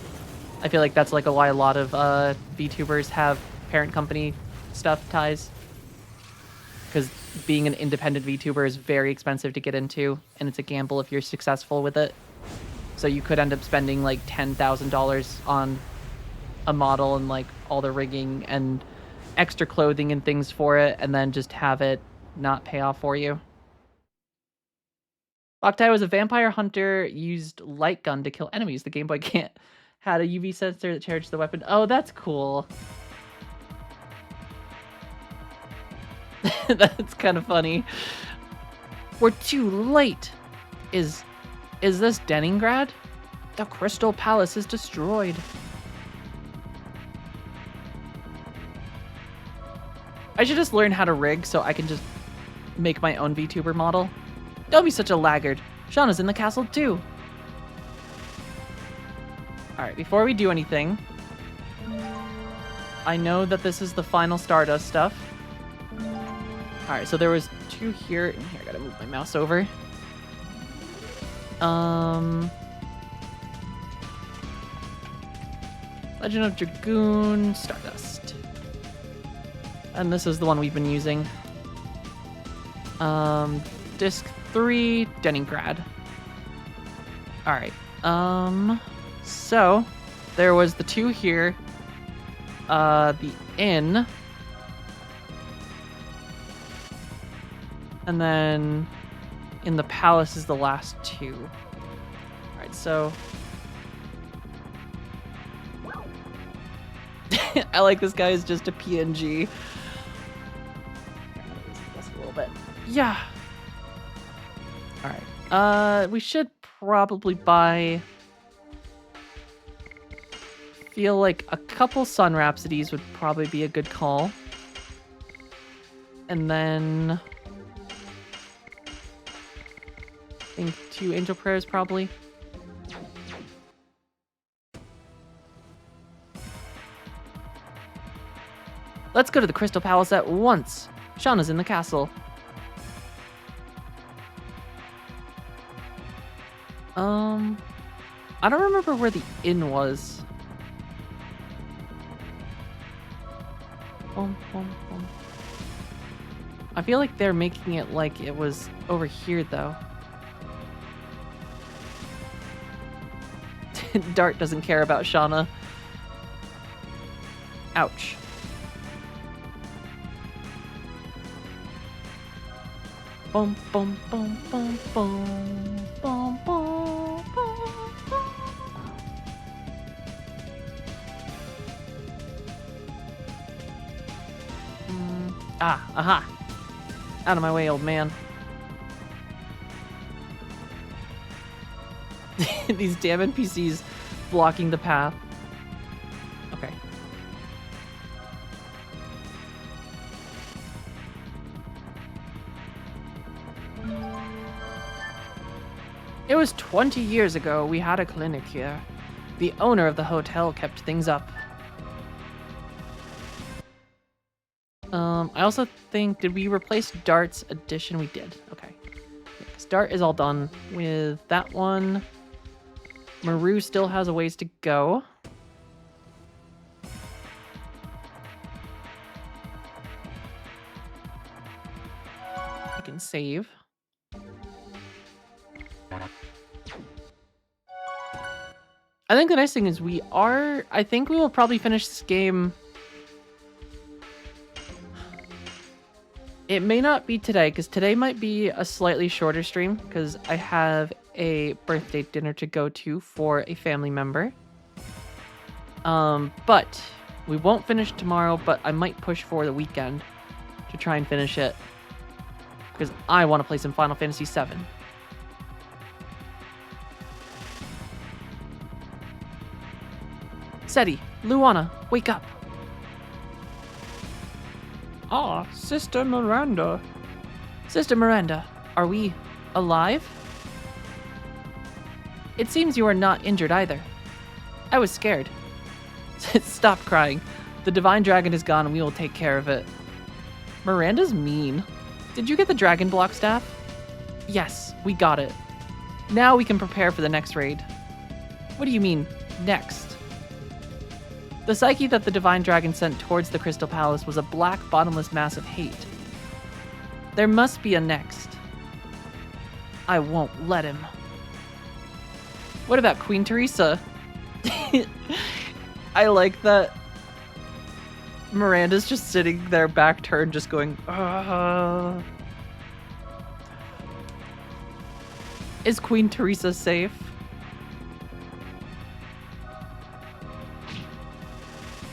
I feel like that's like why a lot of VTubers have parent company stuff ties. Because being an independent VTuber is very expensive to get into, and it's a gamble if you're successful with it. So you could end up spending like $10,000 on a model and like all the rigging and extra clothing and things for it, and then just have it not pay off for you. Boktai was a vampire hunter, used light gun to kill enemies. The Game Boy can't had a UV sensor that charged the weapon. Oh, that's cool. That's kind of funny. We're too late. Is this Leningrad? The Crystal Palace is destroyed. I should just learn how to rig so I can just make my own VTuber model. Don't be such a laggard. Shauna's in the castle too. Alright, before we do anything, I know that this is the final Stardust stuff. Alright, so there was 2 here. And here, I gotta move my mouse over. Legend of Dragoon, Stardust. And this is the one we've been using. Disc 3, Leningrad. Alright, so there was the 2 here. The inn. And then in the palace is the last 2. Alright, so I like this guy is just a PNG. Just a little bit. Yeah. Alright. We should probably buy... Feel like a couple Sun Rhapsodies would probably be a good call. And then... I think 2 Angel Prayers probably. Let's go to the Crystal Palace at once. Shauna's in the castle. I don't remember where the inn was. I feel like they're making it like it was over here, though. Dart doesn't care about Shauna. Ouch. Boom, boom, boom, boom, boom, boom, boom, boom. Aha. Out of my way, old man. These damn NPCs blocking the path. Okay. It was 20 years ago we had a clinic here. The owner of the hotel kept things up. I also think, did we replace Dart's addition? We did. Okay. Yeah, Dart is all done with that one. Maru still has a ways to go. I can save. I think the nice thing is I think we will probably finish this game. It may not be today, because today might be a slightly shorter stream, because I have a birthday dinner to go to for a family member. But we won't finish tomorrow, but I might push for the weekend to try and finish it, because I want to play some Final Fantasy VII. Seti, Luana, wake up. Ah, Sister Miranda. Sister Miranda, are we alive? It seems you are not injured either. I was scared. Stop crying. The Divine Dragon is gone and we will take care of it. Miranda's mean. Did you get the Dragon Block staff? Yes, we got it. Now we can prepare for the next raid. What do you mean, next? The psyche that the Divine Dragon sent towards the Crystal Palace was a black, bottomless mass of hate. There must be a next. I won't let him. What about Queen Teresa? I like that Miranda's just sitting there, back turned, just going, Is Queen Teresa safe?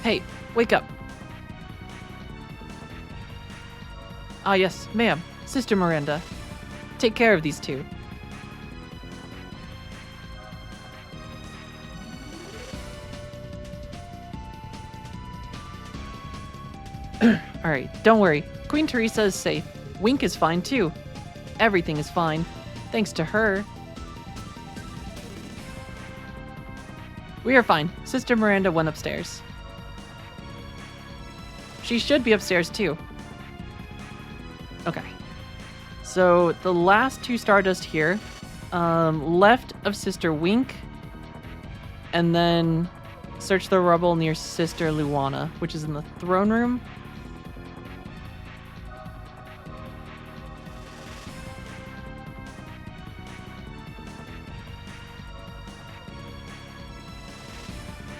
Hey, wake up. Ah, yes, ma'am. Sister Miranda. Take care of these two. Alright, don't worry. Queen Teresa is safe. Wink is fine too. Everything is fine. Thanks to her. We are fine. Sister Miranda went upstairs. She should be upstairs too. Okay. So the last two Stardust here, left of Sister Wink, and then search the rubble near Sister Luana, which is in the throne room.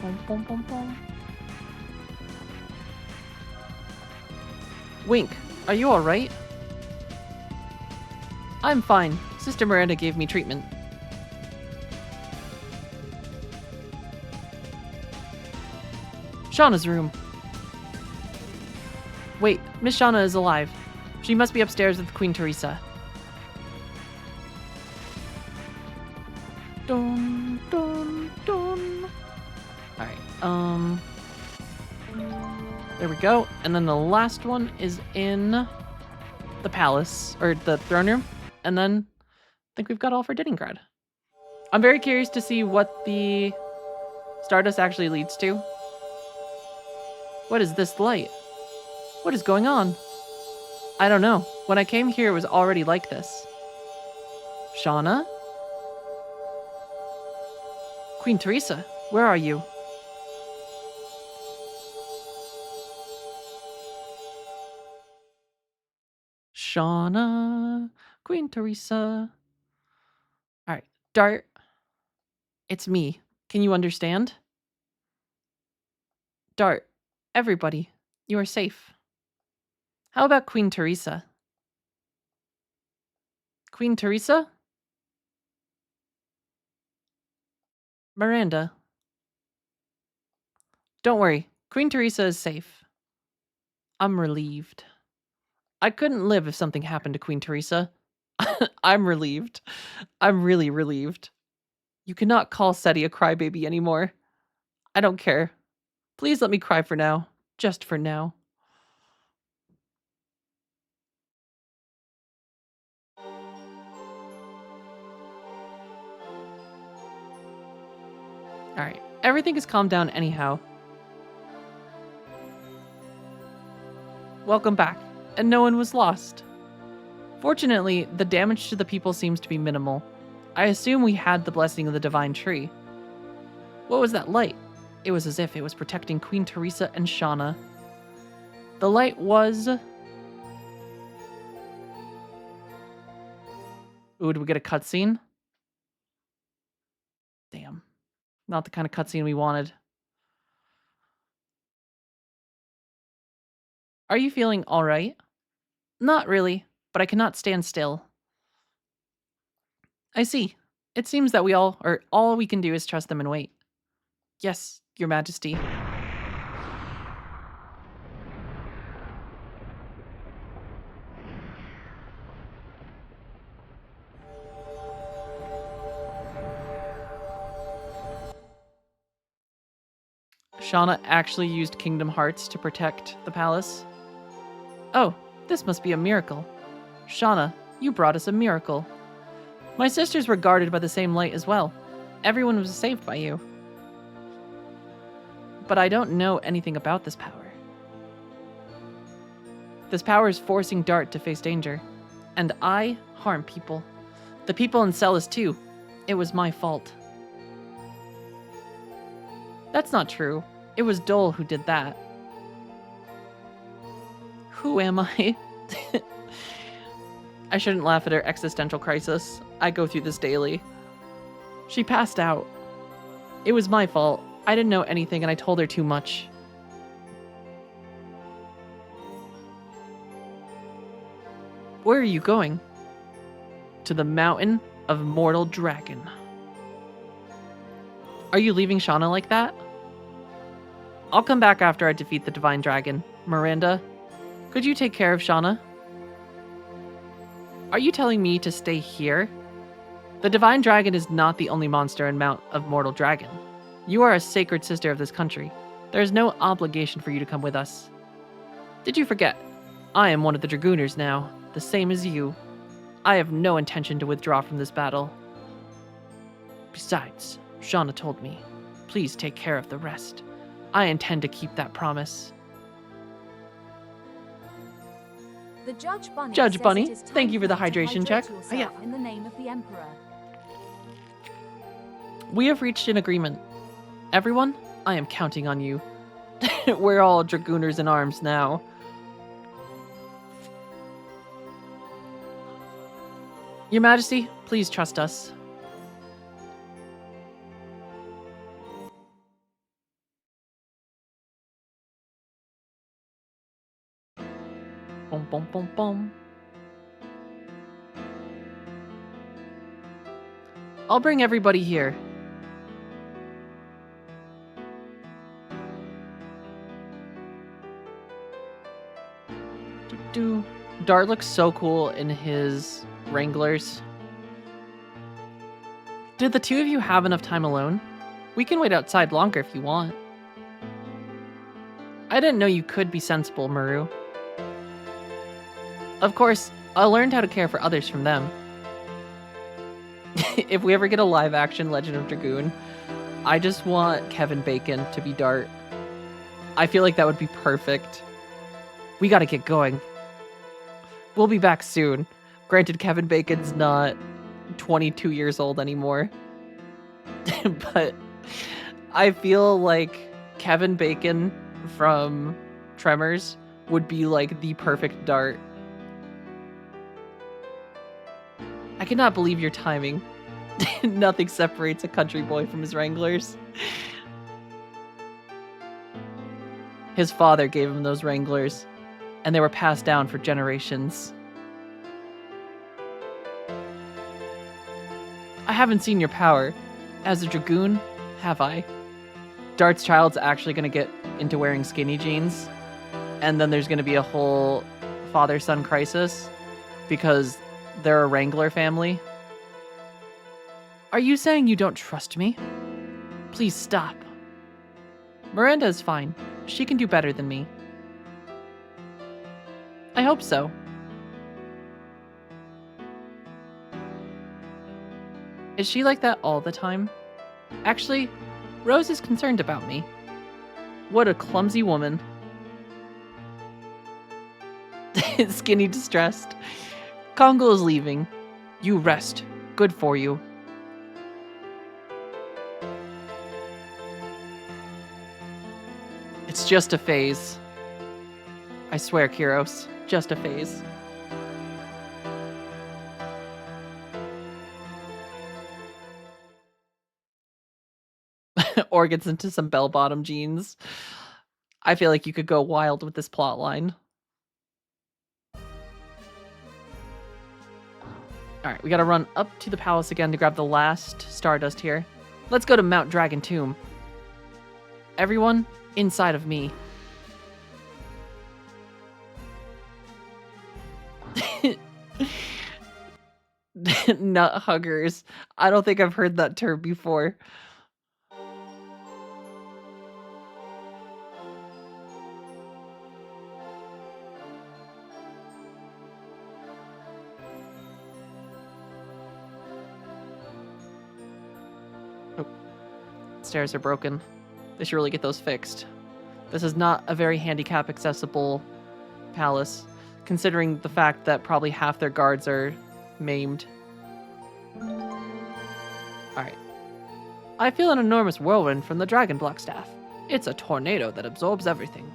Boom, boom, boom, boom. Wink, are you alright? I'm fine. Sister Miranda gave me treatment. Shauna's room. Wait, Miss Shauna is alive. She must be upstairs with Queen Teresa. Dun, dun, dun. Alright, there we go. And then the last one is in the palace, or the throne room. And then I think we've got all for Diningrad. I'm very curious to see what the Stardust actually leads to. What is this light? What is going on? I don't know. When I came here, it was already like this. Shauna? Queen Teresa, where are you? Shauna, Queen Teresa. All right, Dart. It's me. Can you understand? Dart, everybody, you are safe. How about Queen Teresa? Queen Teresa? Miranda. Don't worry, Queen Teresa is safe. I'm relieved. I couldn't live if something happened to Queen Teresa. I'm relieved. I'm really relieved. You cannot call Seti a crybaby anymore. I don't care. Please let me cry for now. Just for now. Alright, everything has calmed down anyhow. Welcome back, and no one was lost. Fortunately, the damage to the people seems to be minimal. I assume we had the blessing of the divine tree. What was that light? It was as if it was protecting Queen Teresa and Shauna. The light was... Ooh, did we get a cutscene? Damn. Not the kind of cutscene we wanted. Are you feeling alright? Not really, but I cannot stand still. I see. It seems that all we can do is trust them and wait. Yes, Your Majesty. Shauna actually used Kingdom Hearts to protect the palace. Oh, this must be a miracle. Shauna, you brought us a miracle. My sisters were guarded by the same light as well. Everyone was saved by you. But I don't know anything about this power. This power is forcing Dart to face danger. And I harm people. The people in Celis too. It was my fault. That's not true. It was Dole who did that. Who am I? I shouldn't laugh at her existential crisis. I go through this daily. She passed out. It was my fault. I didn't know anything and I told her too much. Where are you going? To the mountain of mortal dragon. Are you leaving Shauna like that? I'll come back after I defeat the divine dragon. Miranda, could you take care of Shauna? Are you telling me to stay here? The divine dragon is not the only monster in Mount of Mortal Dragon. You are a sacred sister of this country. There is no obligation for you to come with us. Did you forget? I am one of the Dragooners now, the same as you. I have no intention to withdraw from this battle. Besides, Shauna told me, please take care of the rest. I intend to keep that promise. The Judge Bunny, Judge Bunny, it is time thank you for the you to hydration check. hydrate Yeah. yourself in the name of the Emperor. We have reached an agreement. Everyone, I am counting on you. We're all Dragooners in arms now. Your Majesty, please trust us. Boom, boom, boom, boom. I'll bring everybody here. Dart looks so cool in his Wranglers. Did the two of you have enough time alone? We can wait outside longer if you want. I didn't know you could be sensible, Maru. Of course, I learned how to care for others from them. If we ever get a live-action Legend of Dragoon, I just want Kevin Bacon to be Dart. I feel like that would be perfect. We gotta get going. We'll be back soon. Granted, Kevin Bacon's not 22 years old anymore. But I feel like Kevin Bacon from Tremors would be like the perfect Dart. I cannot believe your timing. Nothing separates a country boy from his Wranglers. His father gave him those Wranglers, and they were passed down for generations. I haven't seen your power. As a Dragoon, have I? Dart's child's actually going to get into wearing skinny jeans, and then there's going to be a whole father-son crisis because they're a Wrangler family. Are you saying you don't trust me? Please stop. Miranda is fine. She can do better than me. I hope so. Is she like that all the time? Actually, Rose is concerned about me. What a clumsy woman. Skinny distressed. Congo is leaving. You rest. Good for you. It's just a phase. I swear, Kyros. Just a phase. Or gets into some bell-bottom jeans. I feel like you could go wild with this plot line. Alright, we gotta run up to the palace again to grab the last Stardust here. Let's go to Mount Dragon Tomb. Everyone, inside of me. Nut huggers. I don't think I've heard that term before. Oh. Stairs are broken. They should really get those fixed. This is not a very handicap accessible palace, considering the fact that probably half their guards are maimed. Alright. I feel an enormous whirlwind from the Dragon Block staff. It's a tornado that absorbs everything.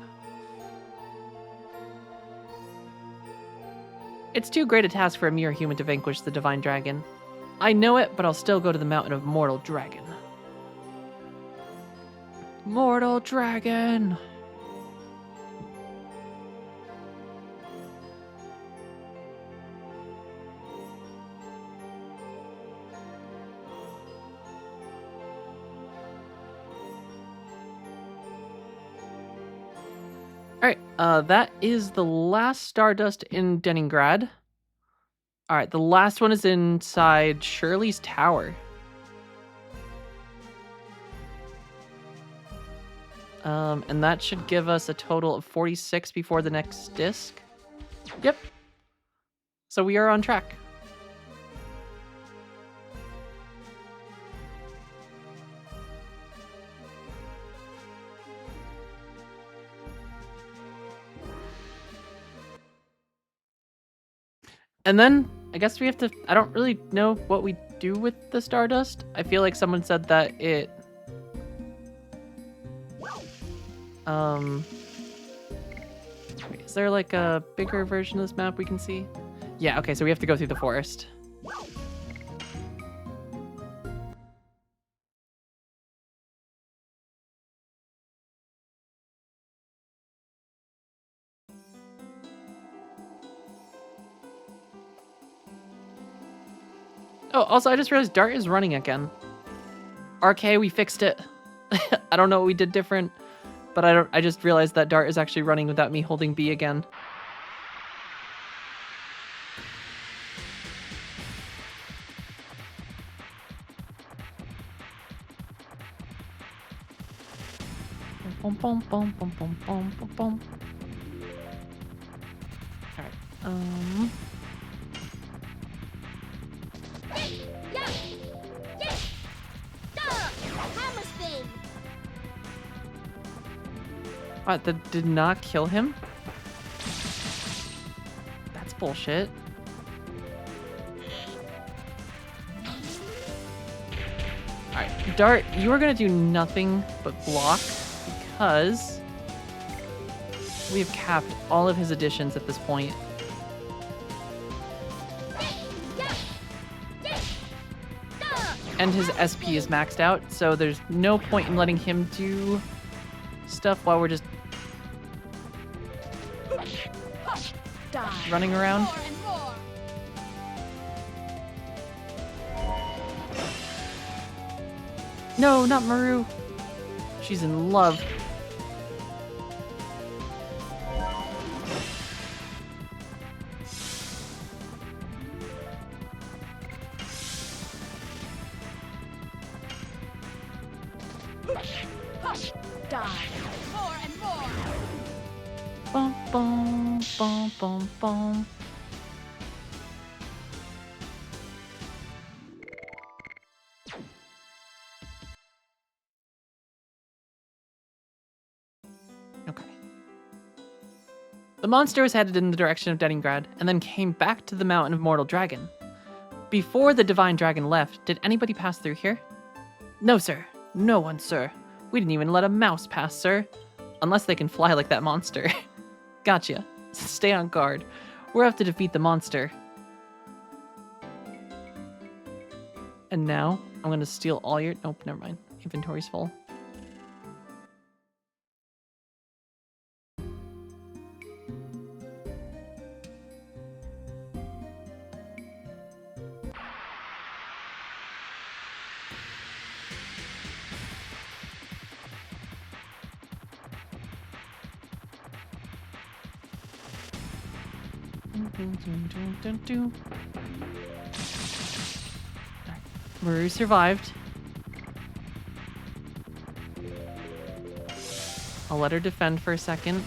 It's too great a task for a mere human to vanquish the Divine Dragon. I know it, but I'll still go to the Mountain of Mortal Dragon. Mortal Dragon! Alright, that is the last Stardust in Leningrad. Alright, the last one is inside Shirley's tower. And that should give us a total of 46 before the next disc. Yep. So we are on track. And then, I guess we have to... I don't really know what we do with the Stardust. I feel like someone said that it... Wait, is there like a bigger version of this map we can see? Yeah, okay, so we have to go through the forest. Oh, also, I just realized Dart is running again. RK, we fixed it. I don't know what we did different, but I just realized that Dart is actually running without me holding B again. Bum, bum, bum, bum, bum, bum, bum, bum. Alright, Hammer spin. What, that did not kill him? That's bullshit. Alright, Dart, you are gonna do nothing but block because we have capped all of his additions at this point. And his SP is maxed out, so there's no point in letting him do stuff while we're just running around. More and more. No, not Maru. She's in love. More and more. Bum, bum, bum, bum, bum. Okay. The monster was headed in the direction of Leningrad and then came back to the mountain of Mortal Dragon. Before the Divine Dragon left, did anybody pass through here? No, sir. No one, sir. We didn't even let a mouse pass, sir. Unless they can fly like that monster. Gotcha. Stay on guard. We're off to defeat the monster. And now, I'm gonna steal all your... Nope, never mind. Inventory's full. Maru survived. I'll let her defend for a second.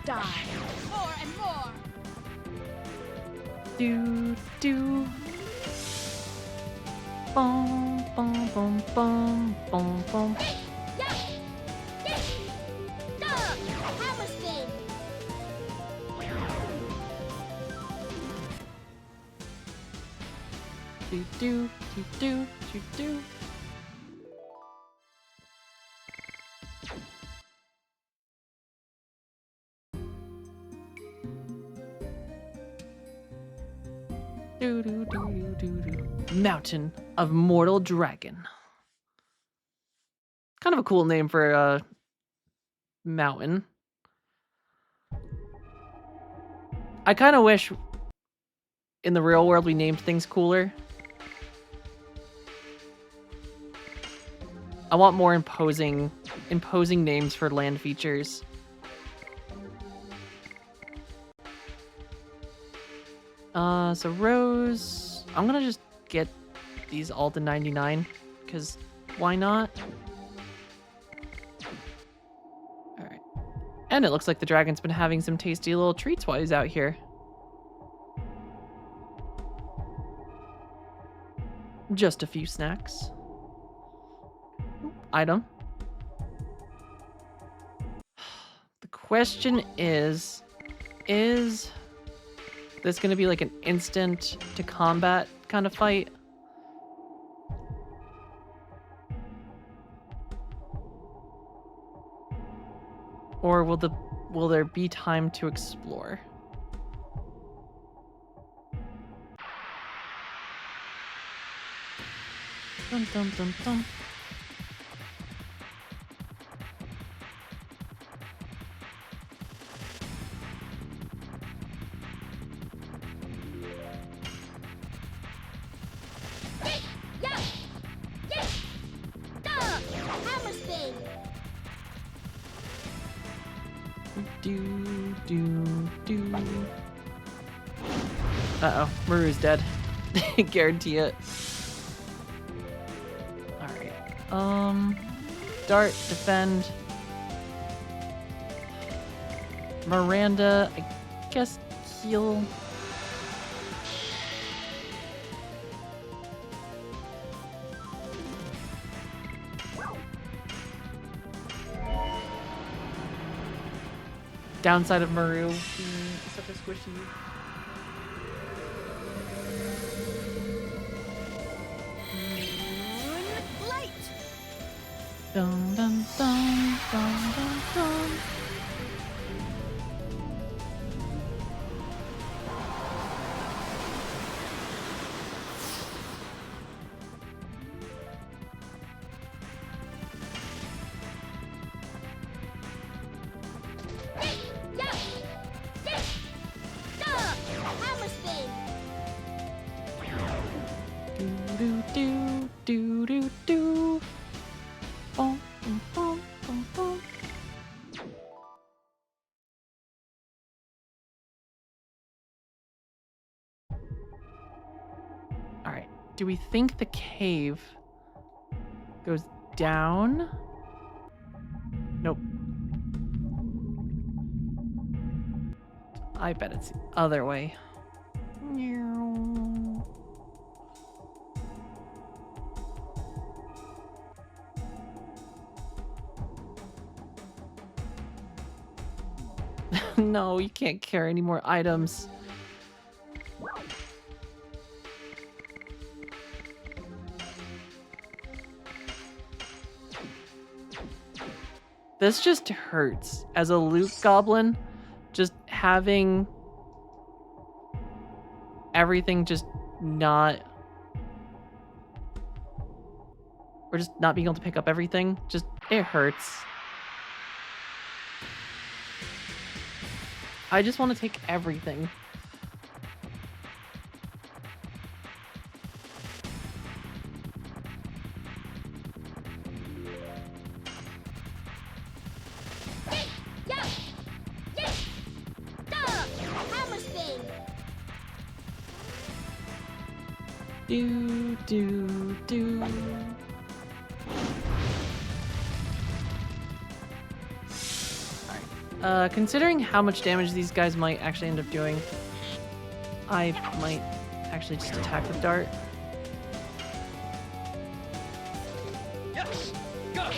More and more. Do. Bum, bum, bum, bum, bum, bum. Hammer spin. Do. Mountain of Mortal Dragon. Kind of a cool name for a mountain. I kind of wish in the real world we named things cooler. I want more imposing names for land features. So Rose, I'm gonna just get these all to 99, because why not? Alright. And it looks like the dragon's been having some tasty little treats while he's out here. Just a few snacks. Oop, item. The question is this gonna be like an instant to combat kind of fight? Or will there be time to explore? Dun dun dun dun. Yeah! Yeah! Hammer spin! Do. Uh-oh, Maru's dead. Guarantee it. Alright. Dart, defend. Miranda, I guess heal. Downside of Maru being such a squishy. Light! Dun dun dun dun dun dun. Hammer spin! Do. Bum, bum, bum, bum, bum. All right. Do we think the cave goes down? Nope. I bet it's the other way. No, you can't carry any more items. This just hurts. As a loot goblin, just having everything just not... Or just not being able to pick up everything, just, it hurts. I just want to take everything. Hammer spin! Do. Alright. Considering how much damage these guys might actually end up doing, I might actually just attack with dart. Yes! Go!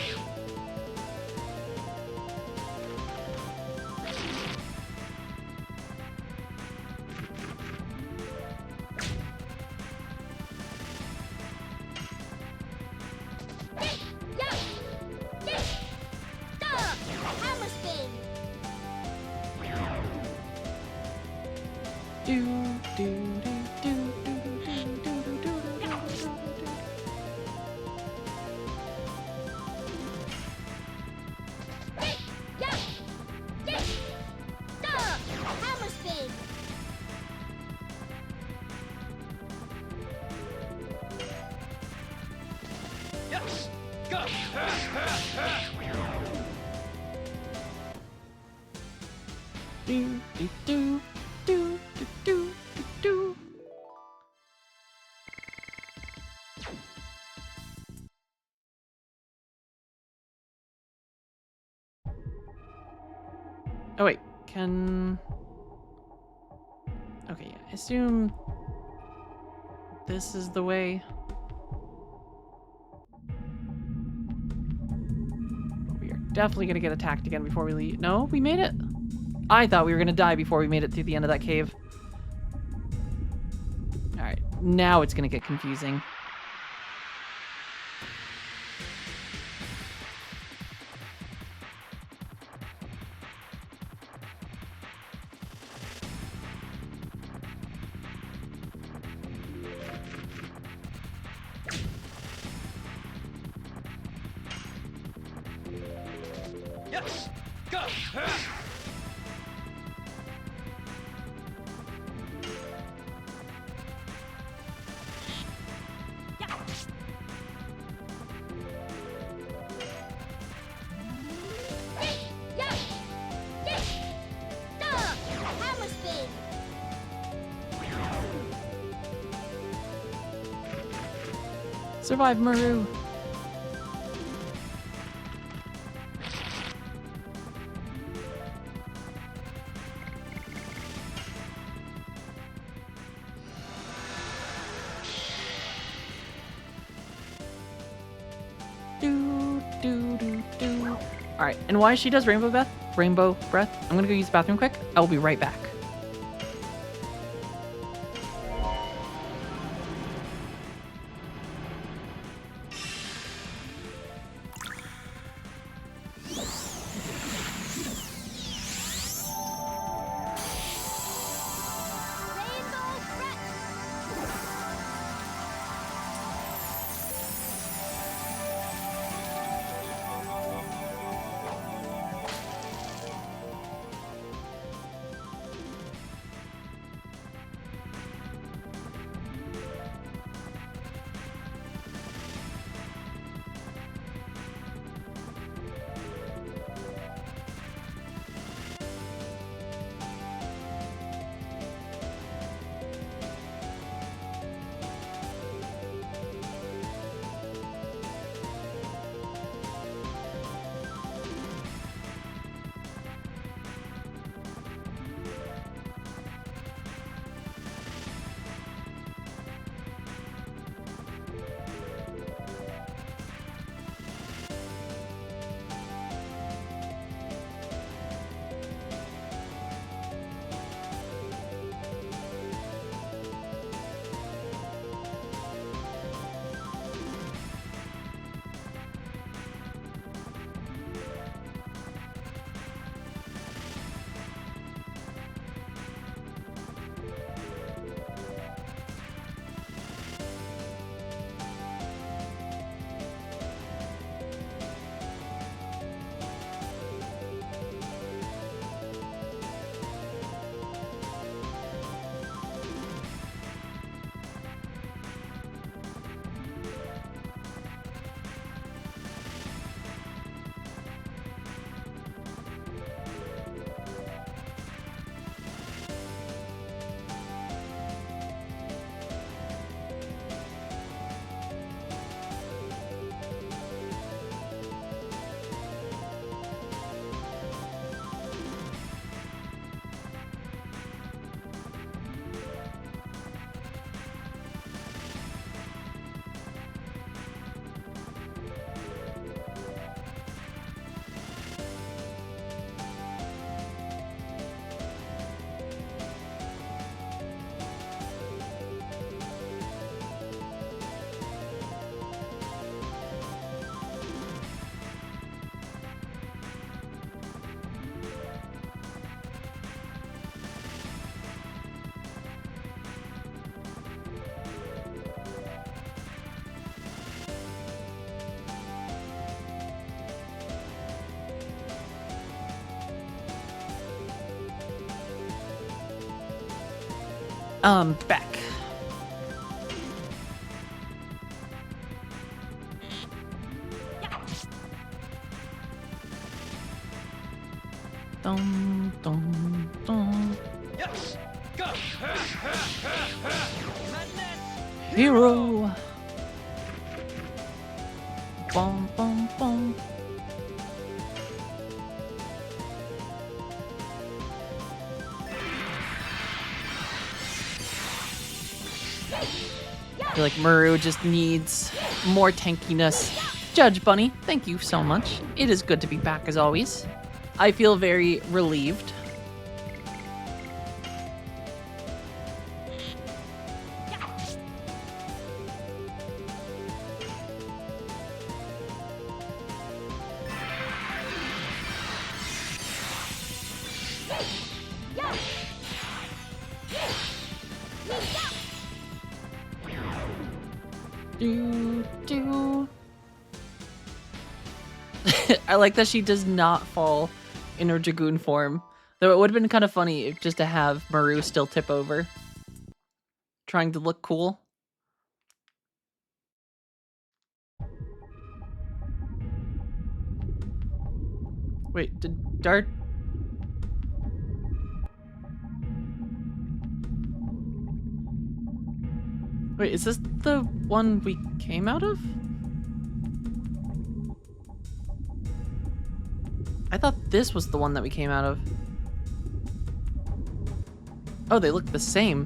Hammer spin! Hammer spin! Yes! Go! do do do do do do do. Oh wait, can... Okay, I assume this is the way. We are definitely gonna get attacked again before we leave. No, we made it. I thought we were gonna die before we made it to the end of that cave. All right, now it's gonna get confusing. Yes! Go! Yeah! Yeah! Hammer spin! Survive, Maru. Do do do do. All right, and while she does rainbow breath, I'm gonna go use the bathroom quick. I will be right back. Rainbow breath! Back. Dum, dum, dum. Yes! Go! Madness! Hero. Bum, bum, bum. I feel like Maru just needs more tankiness. Judge Bunny, thank you so much. It is good to be back as always. I feel very relieved. Do, do. I like that she does not fall in her Dragoon form. Though it would have been kind of funny if just to have Maru still tip over. Trying to look cool. Wait, did Dart... Wait, is this the one we came out of? I thought this was the one that we came out of. Oh, they look the same.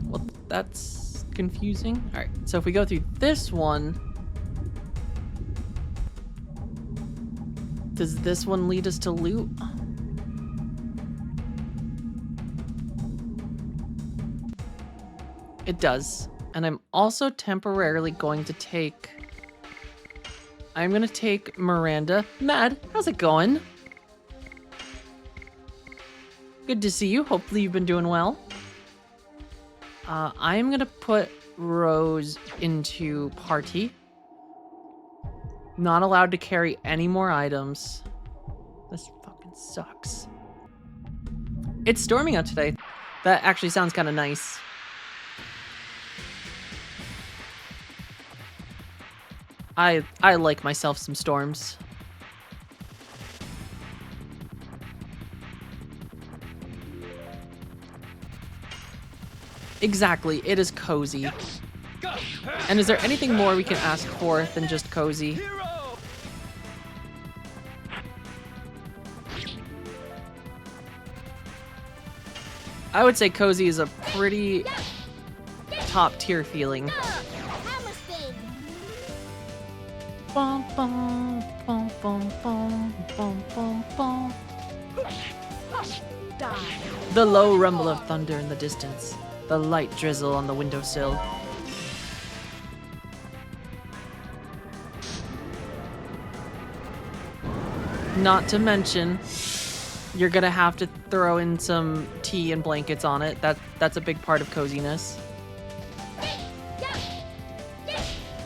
Well, that's confusing. All right, so if we go through this one, does this one lead us to loot? It does. And I'm also temporarily going to take... I'm gonna take Miranda. Mad, how's it going? Good to see you. Hopefully you've been doing well. I'm gonna put Rose into party. Not allowed to carry any more items. This fucking sucks. It's storming out today. That actually sounds kind of nice. I like myself some storms. Exactly, it is cozy. Go! And is there anything more we can ask for than just cozy? Hero! I would say cozy is a pretty top tier feeling. Hammer spin. Bum, bum, bum, bum, bum, bum, bum, bum. Die. The low rumble of thunder in the distance. The light drizzle on the windowsill. Not to mention, you're gonna have to throw in some tea and blankets on it. That's a big part of coziness.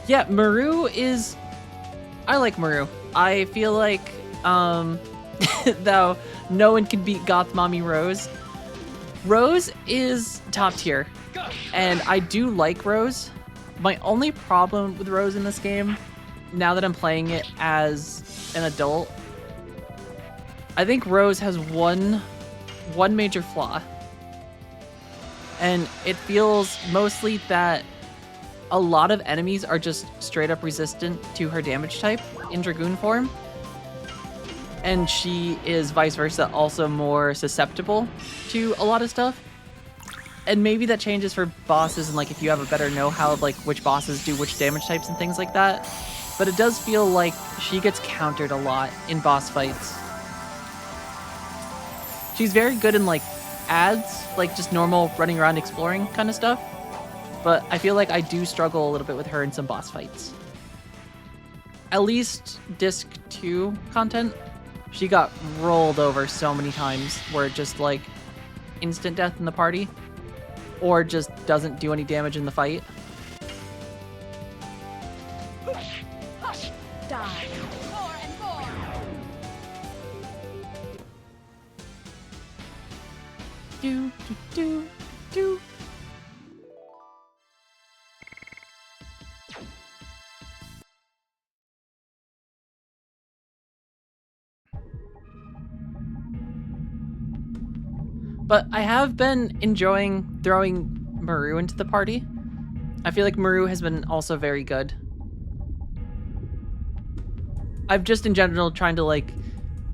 Yeah, Maru is... I like Maru. I feel like, though no one can beat Goth Mommy Rose. Rose is top tier, and I do like Rose. My only problem with Rose in this game, now that I'm playing it as an adult, I think Rose has one major flaw. And it feels mostly that a lot of enemies are just straight up resistant to her damage type in Dragoon form. And she is vice versa, also more susceptible to a lot of stuff. And maybe that changes for bosses and like if you have a better know-how of like which bosses do which damage types and things like that. But it does feel like she gets countered a lot in boss fights. She's very good in like ads, like just normal running around exploring kind of stuff. But I feel like I do struggle a little bit with her in some boss fights. At least Disc 2 content, she got rolled over so many times where it just like instant death in the party or just doesn't do any damage in the fight. Die. More and more. Do, do, do, do. But I have been enjoying throwing Maru into the party. I feel like Maru has been also very good. I've just in general trying to like,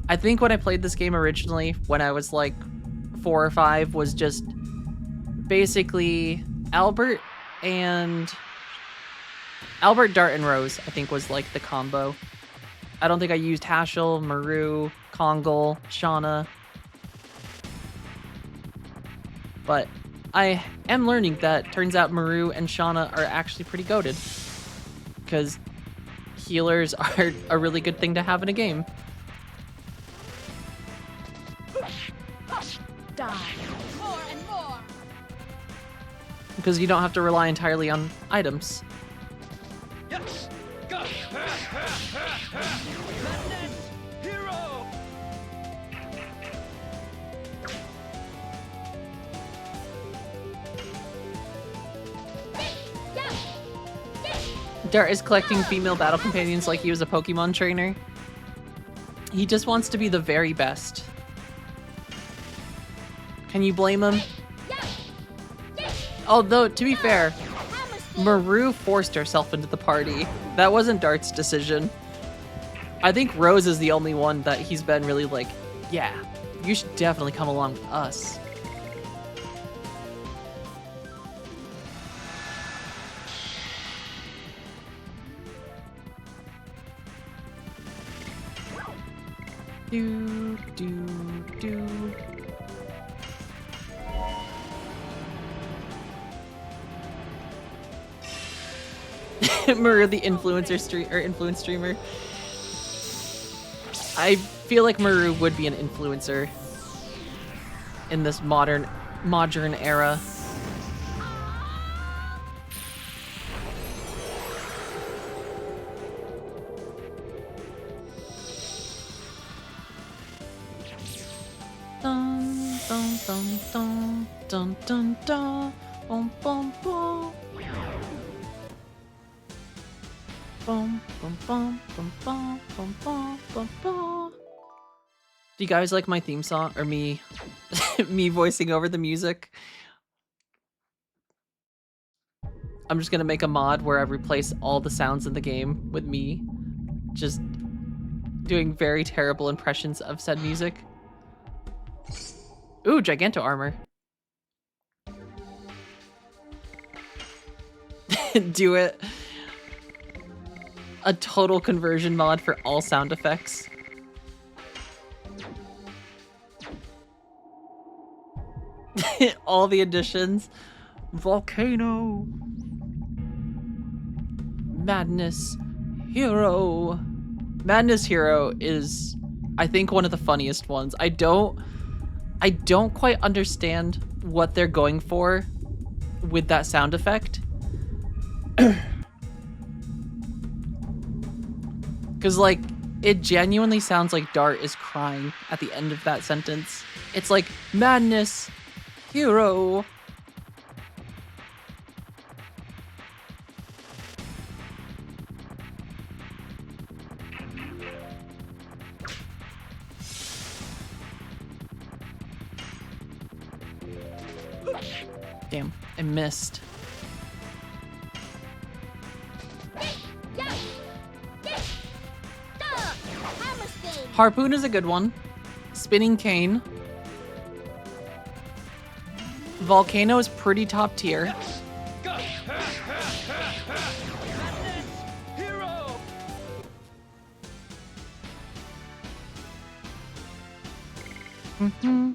I think when I played this game originally, when I was like 4 or 5, was just basically Albert, Dart, and Rose, I think was like the combo. I don't think I used Hashel, Maru, Kongal, Shauna. But I am learning that turns out Maru and Shauna are actually pretty goated. Because healers are a really good thing to have in a game. Die. More and more. Because you don't have to rely entirely on items. Yes. Go. Madness. Hero. Dart is collecting female battle companions like he was a Pokemon trainer. He just wants to be the very best. Can you blame him? Although, to be fair, Maru forced herself into the party. That wasn't Dart's decision. I think Rose is the only one that he's been really like, yeah, you should definitely come along with us. Do, do, do. Maru, the influencer influence streamer. I feel like Maru would be an influencer in this modern era. Dun dun dun dun dun dun dun bum bum bum. Bum bum bum bum bum bum bum bum bum. Do you guys like my theme song or me me voicing over the music? I'm just gonna make a mod where I replace all the sounds in the game with me just doing very terrible impressions of said music. Ooh, Giganto armor. Do it. A total conversion mod for all sound effects. All the additions. Volcano. Madness Hero. Madness Hero is, I think, one of the funniest ones. I don't quite understand what they're going for with that sound effect. Because, like, it genuinely sounds like Dart is crying at the end of that sentence. It's like, Madness Hero. Damn, I missed. Harpoon is a good one. Spinning Cane. Volcano is pretty top tier. Go. Madness. Hero. Mm-hmm.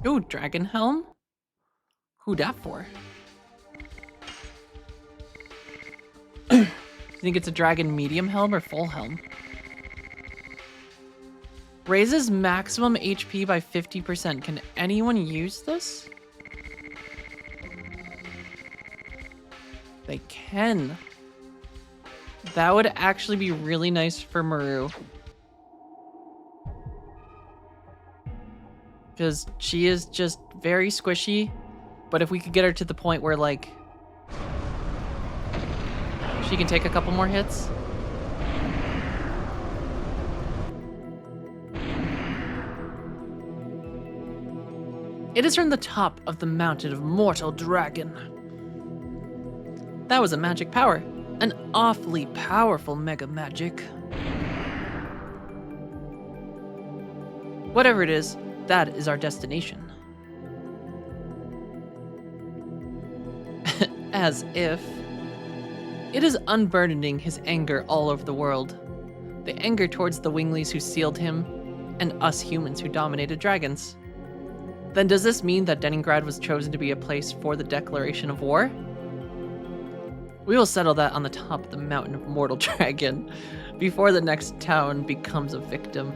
Ooh, Dragon Helm? Who dat for? You think it's a Dragon Medium Helm or Full Helm? Raises maximum HP by 50%. Can anyone use this? They can. That would actually be really nice for Maru. Because she is just very squishy. But if we could get her to the point where, like, she can take a couple more hits. It is from the top of the mountain of mortal dragon. That was a magic power. An awfully powerful mega magic. Whatever it is, that is our destination. As if. It is unburdening his anger all over the world. The anger towards the winglies who sealed him, and us humans who dominated dragons. Then does this mean that Leningrad was chosen to be a place for the declaration of war? We will settle that on the top of the mountain of mortal dragon, before the next town becomes a victim.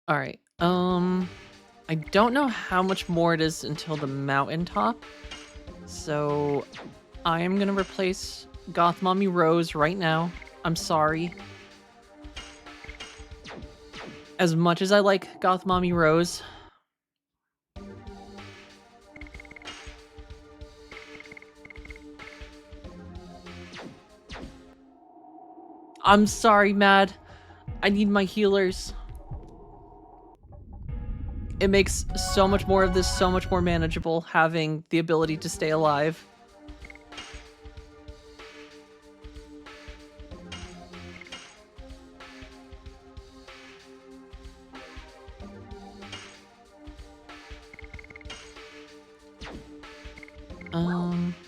Alright, I don't know how much more it is until the mountaintop, so I am gonna replace Goth Mommy Rose right now. I'm sorry. As much as I like Goth Mommy Rose, I'm sorry, Mad. I need my healers. It makes so much more of this so much more manageable, having the ability to stay alive.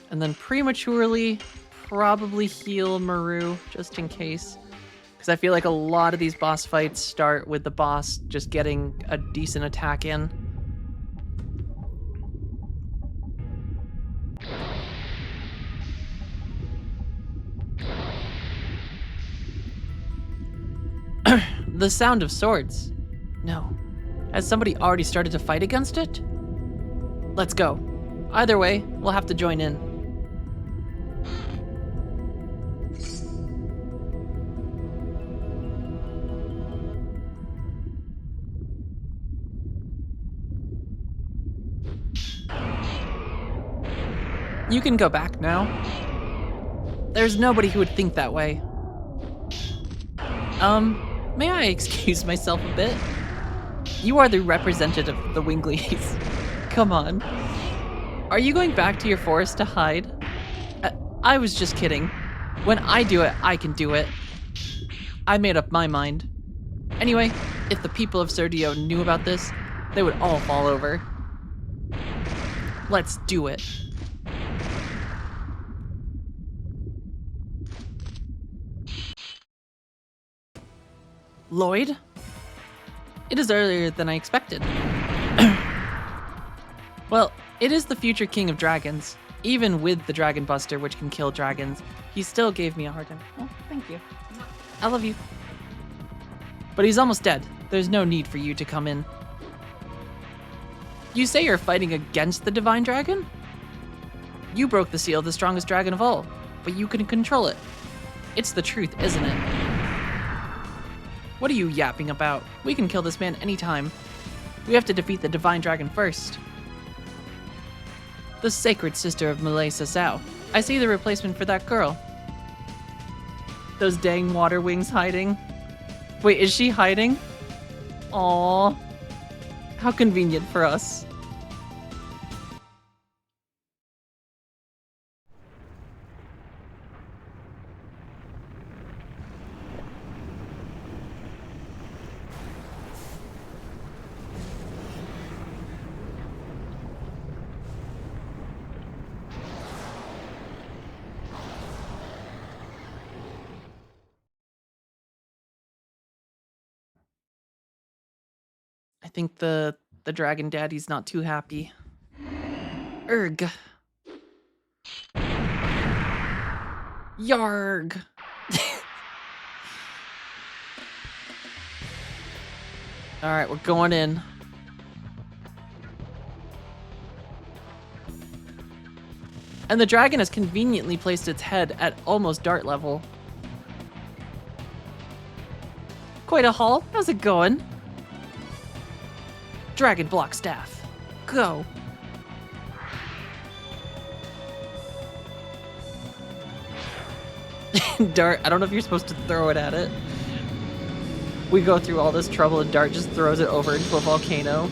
And then prematurely probably heal Maru just in case. Because I feel like a lot of these boss fights start with the boss just getting a decent attack in. The sound of swords. No. Has somebody already started to fight against it? Let's go. Either way, we'll have to join in. You can go back now. There's nobody who would think that way. May I excuse myself a bit? You are the representative of the Winglies. Come on. Are you going back to your forest to hide? I was just kidding. When I do it, I can do it. I made up my mind. Anyway, if the people of Serdio knew about this, they would all fall over. Let's do it. Lloyd? It is earlier than I expected. Well, it is the future king of dragons. Even with the Dragon Buster, which can kill dragons, he still gave me a hard time. Oh, thank you. I love you. But he's almost dead. There's no need for you to come in. You say you're fighting against the Divine Dragon? You broke the seal of the strongest dragon of all, but you can control it. It's the truth, isn't it? What are you yapping about? We can kill this man anytime. We have to defeat the Divine Dragon first. The sacred sister of Malay Sasao. I see the replacement for that girl. Those dang water wings hiding. Wait, is she hiding? Aww. How convenient for us. I think the dragon daddy's not too happy. Erg. Yarg. Alright, we're going in. And the dragon has conveniently placed its head at almost dart level. Quite a haul. How's it going? Dragon block staff. Go. Dart, I don't know if you're supposed to throw it at it. We go through all this trouble and Dart just throws it over into a volcano.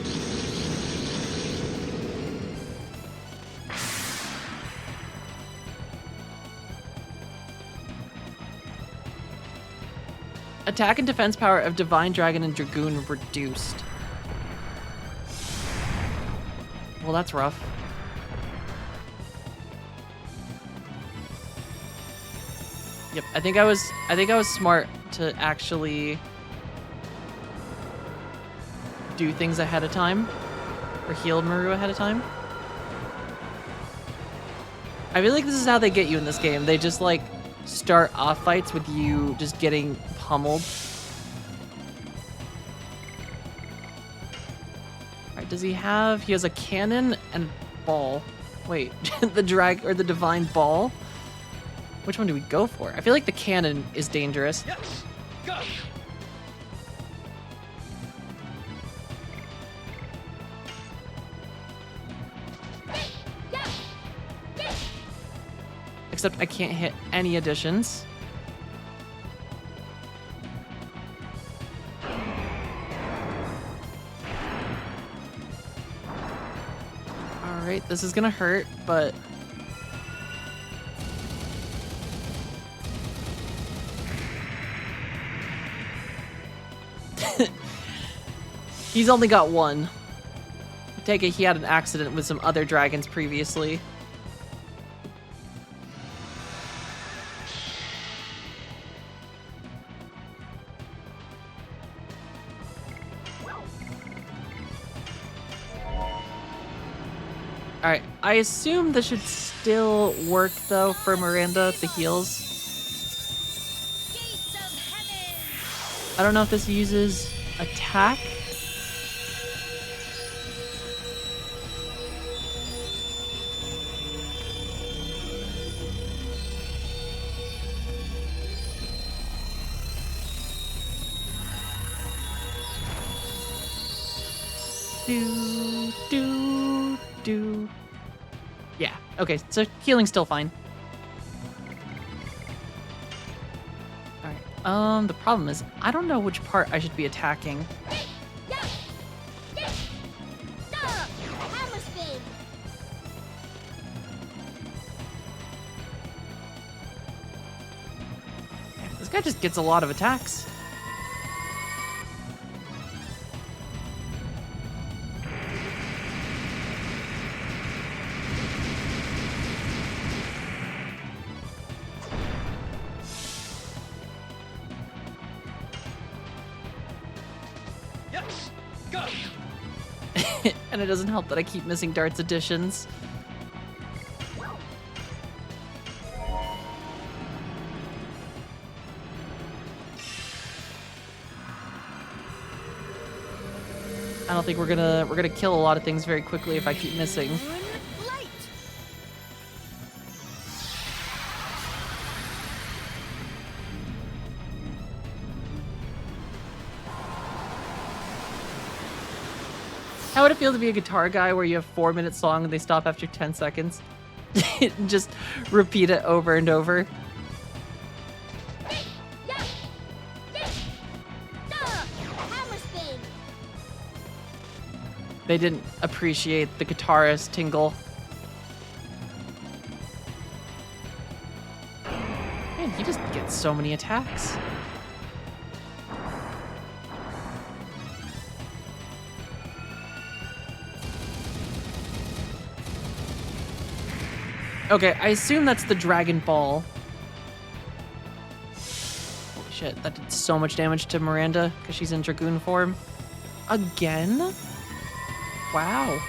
Attack and defense power of Divine Dragon and Dragoon reduced. Well, that's rough. Yep, I think I was smart to actually do things ahead of time, or healed Maru ahead of time. I feel like this is how they get you in this game. They just like start off fights with you just getting pummeled. Alright, does he has a cannon and ball. Wait, the divine ball? Which one do we go for? I feel like the cannon is dangerous. Yes! Go! Except I can't hit any additions. Alright, this is gonna hurt, but... He's only got one. I take it he had an accident with some other dragons previously. Alright, I assume this should still work though for Miranda, the heals. Gates of heaven. I don't know if this uses attack. Do. Yeah, okay, so healing's still fine. Alright, the problem is, I don't know which part I should be attacking. Hammer spin. This guy just gets a lot of attacks. Yes! Go! And it doesn't help that I keep missing Dart's additions. I don't think we're gonna kill a lot of things very quickly if I keep missing. Light. How would it feel to be a guitar guy where you have 4-minute song and they stop after 10 seconds? Just repeat it over and over. Hammer spin. They didn't appreciate the guitarist tingle. Man, he just gets so many attacks. Okay, I assume that's the Dragon Ball. Holy shit, that did so much damage to Miranda because she's in Dragoon form. Again? Wow.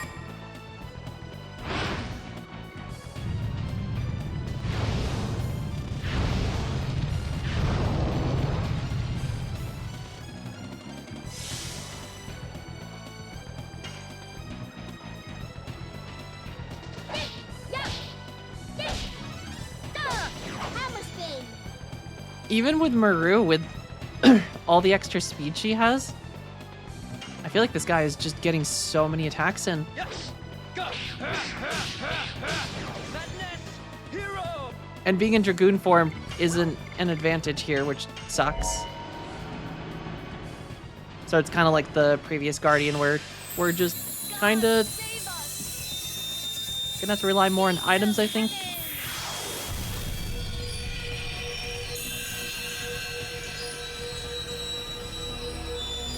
Even with Maru, with all the extra speed she has, I feel like this guy is just getting so many attacks in. Yes! Go! Madness! Hero! And being in Dragoon form isn't an advantage here, which sucks. So it's kind of like the previous Guardian where we're just kind of gonna have to rely more on items, I think.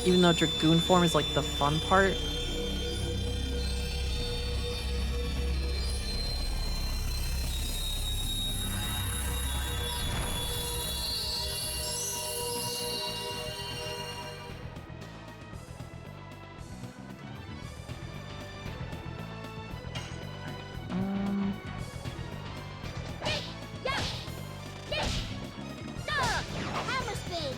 Even though Dragoon form is like the fun part. Hammer spin.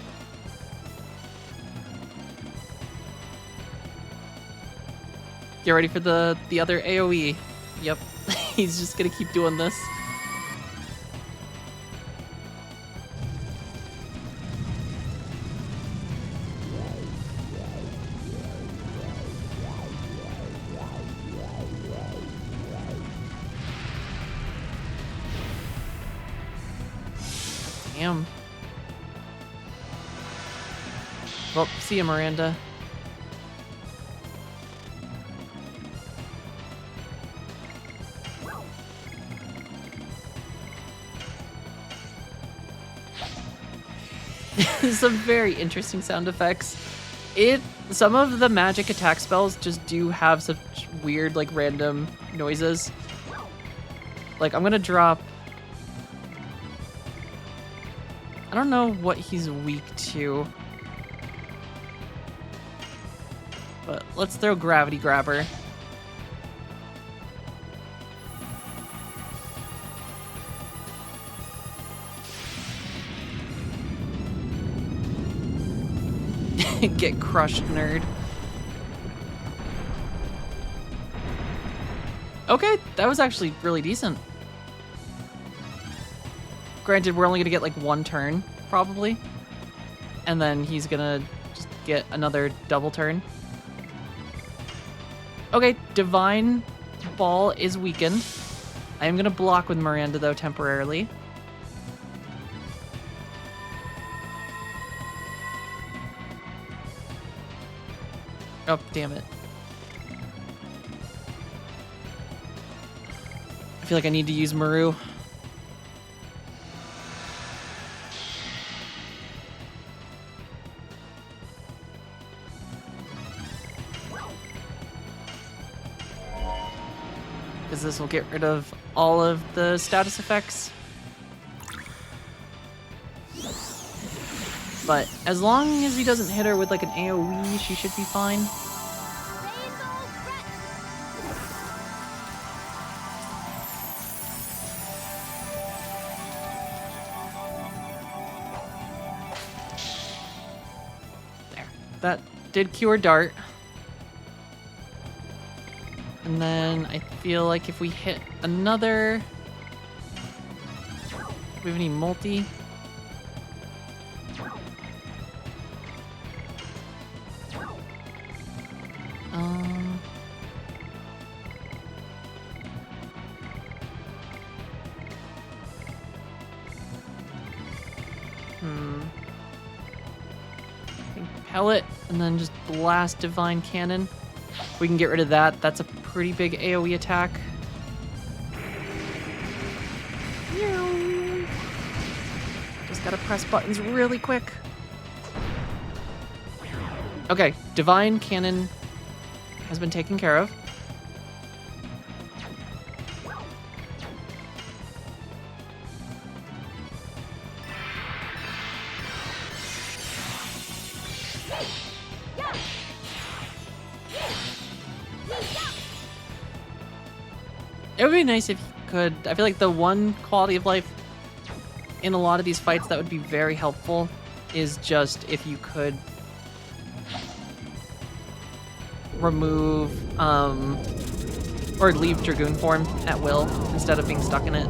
Get ready for the other AoE. Yep, he's just gonna keep doing this. Damn. Well, see ya, Miranda. Some very interesting sound effects. Some of the magic attack spells just do have such weird, like, random noises. Like, I'm gonna drop... I don't know what he's weak to. But let's throw Gravity Grabber. Get crushed, nerd. Okay, that was actually really decent. Granted, we're only gonna get like one turn, probably. And then he's gonna just get another double turn. Okay, Divine Ball is weakened. I am gonna block with Miranda, though, temporarily. Oh, damn it. I feel like I need to use Maru. Because this will get rid of all of the status effects. But as long as he doesn't hit her with like an AoE, she should be fine. There. That did cure Dart. And then I feel like if we hit another... Do we have any multi? Pellet, and then just blast Divine Cannon. We can get rid of that. That's a pretty big AoE attack. Just gotta press buttons really quick. Okay, Divine Cannon has been taken care of. It would be nice if you could... I feel like the one quality of life in a lot of these fights that would be very helpful is just if you could remove or leave Dragoon form at will instead of being stuck in it.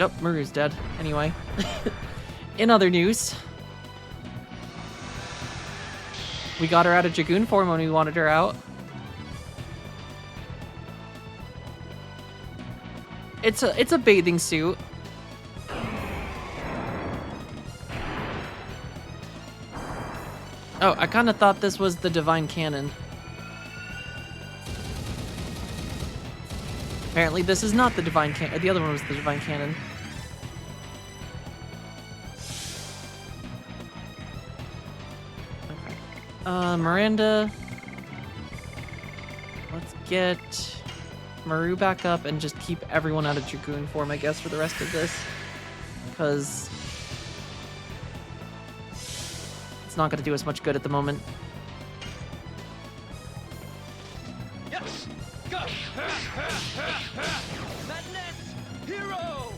Nope, Maru's dead. Anyway. In other news, we got her out of Dragoon form when we wanted her out. It's a bathing suit. Oh, I kind of thought this was the Divine Cannon. Apparently this is not the Divine Cannon. The other one was the Divine Cannon. Okay. Miranda. Let's get Maru back up and just keep everyone out of Dragoon form, I guess, for the rest of this. Because it's not going to do us much good at the moment. Yes! Go! Madness! Hero!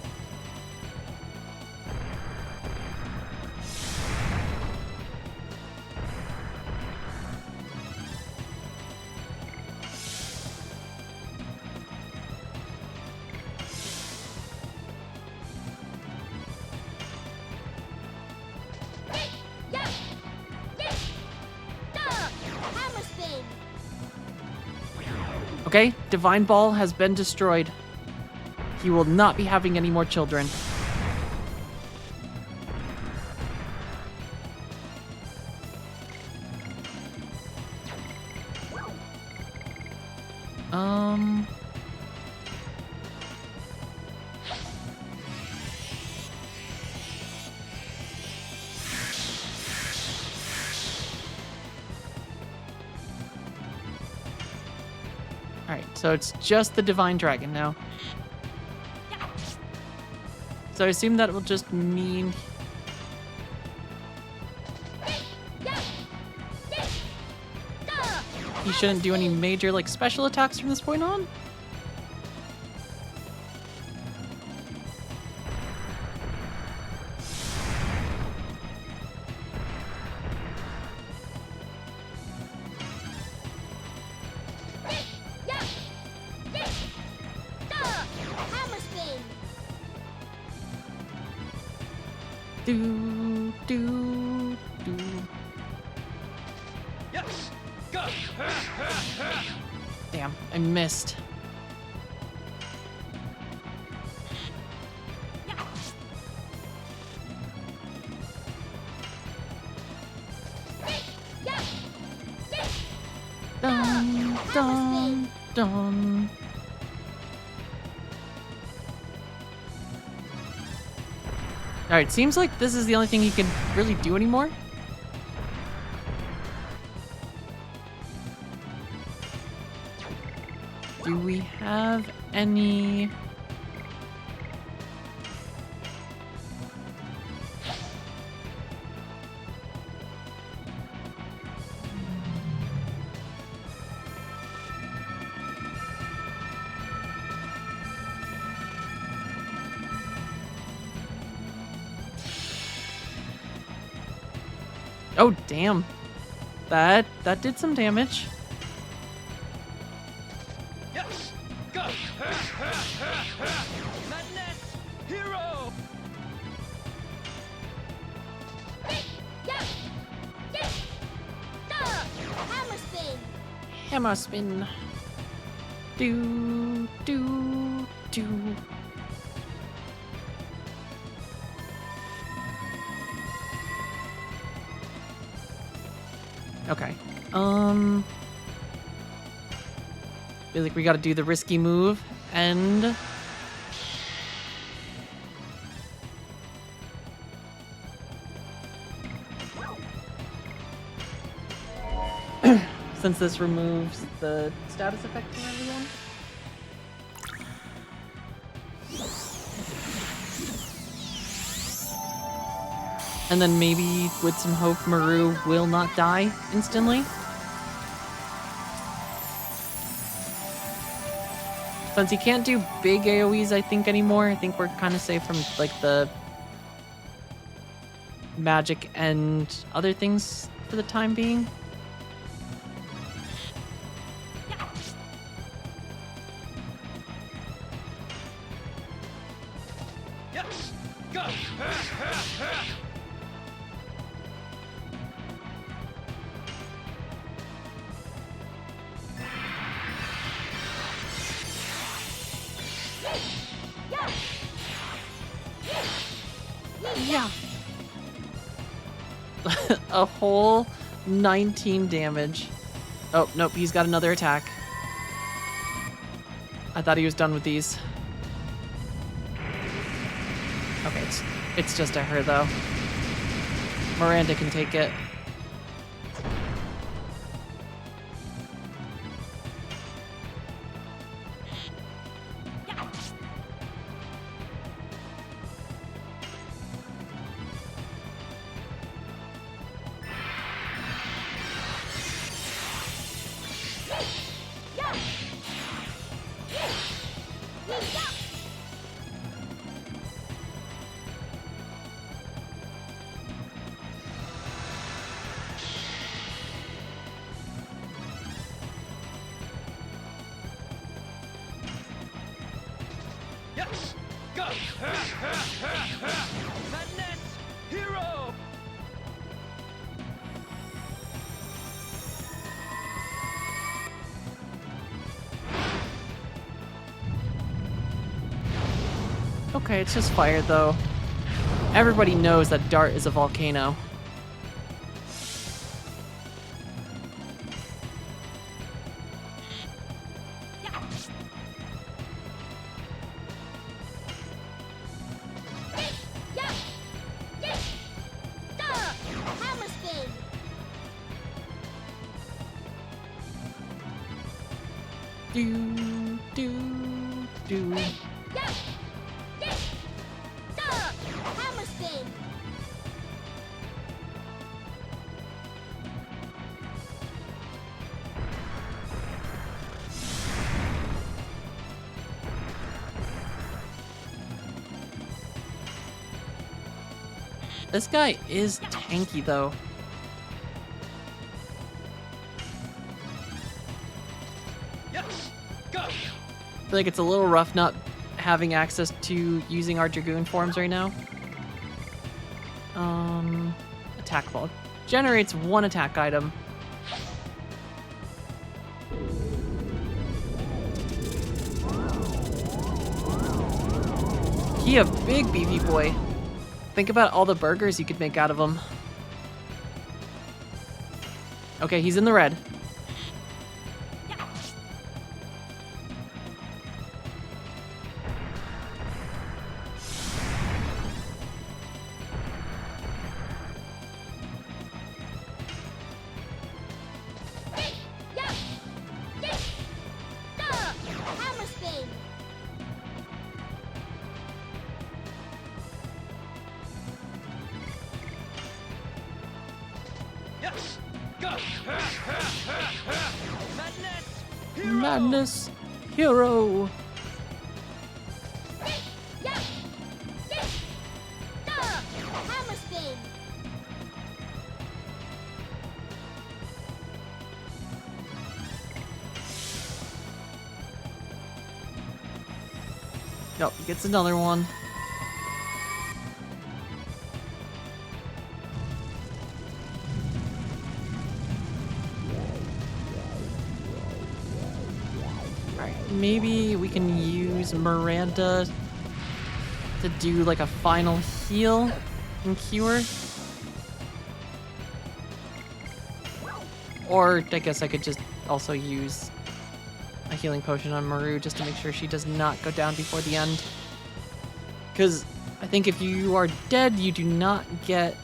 Yeah! Yeah! Duh! Hammer spin! Okay, Divine Ball has been destroyed. He will not be having any more children. Alright, so it's just the Divine Dragon now. So I assume that will just mean he shouldn't do any major, like, special attacks from this point on? Hammer spin! Do, do, do. Yes! Go! Damn, I missed. Dun, dun, dun. Alright, seems like this is the only thing he can really do anymore. Do we have any... Oh, damn. That did some damage. Yes! Go! Madness! Hero! Hammer spin! Hammer spin. Do, do, do. Okay. Feel like we gotta do the risky move and since this removes the status effect from everyone. And then maybe, with some hope, Maru will not die instantly. Since he can't do big AoEs, I think, anymore, I think we're kind of safe from, like, the magic and other things for the time being. Yes! A whole 19 damage. Oh, nope, he's got another attack. I thought he was done with these. Okay, it's just a her, though. Miranda can take it. Yes! Go! Madness! Hero! Okay, it's just fire, though. Everybody knows that Dart is a volcano. Hammer spin. Do, do, do. Hammer spin. This guy is tanky, though. Yes! Go! I feel like it's a little rough not having access to using our Dragoon forms right now. Attack ball. Generates one attack item. He a big beefy boy. Think about all the burgers you could make out of him. Okay, he's in the red. Hammer spin. Yes! Go! Madness! Hero! Madness hero. Hammer spin. Nope, he gets another one. Alright, maybe we can use Miranda to do like a final heal and cure. Or I guess I could just also use a healing potion on Maru just to make sure she does not go down before the end. Because I think if you are dead, you do not get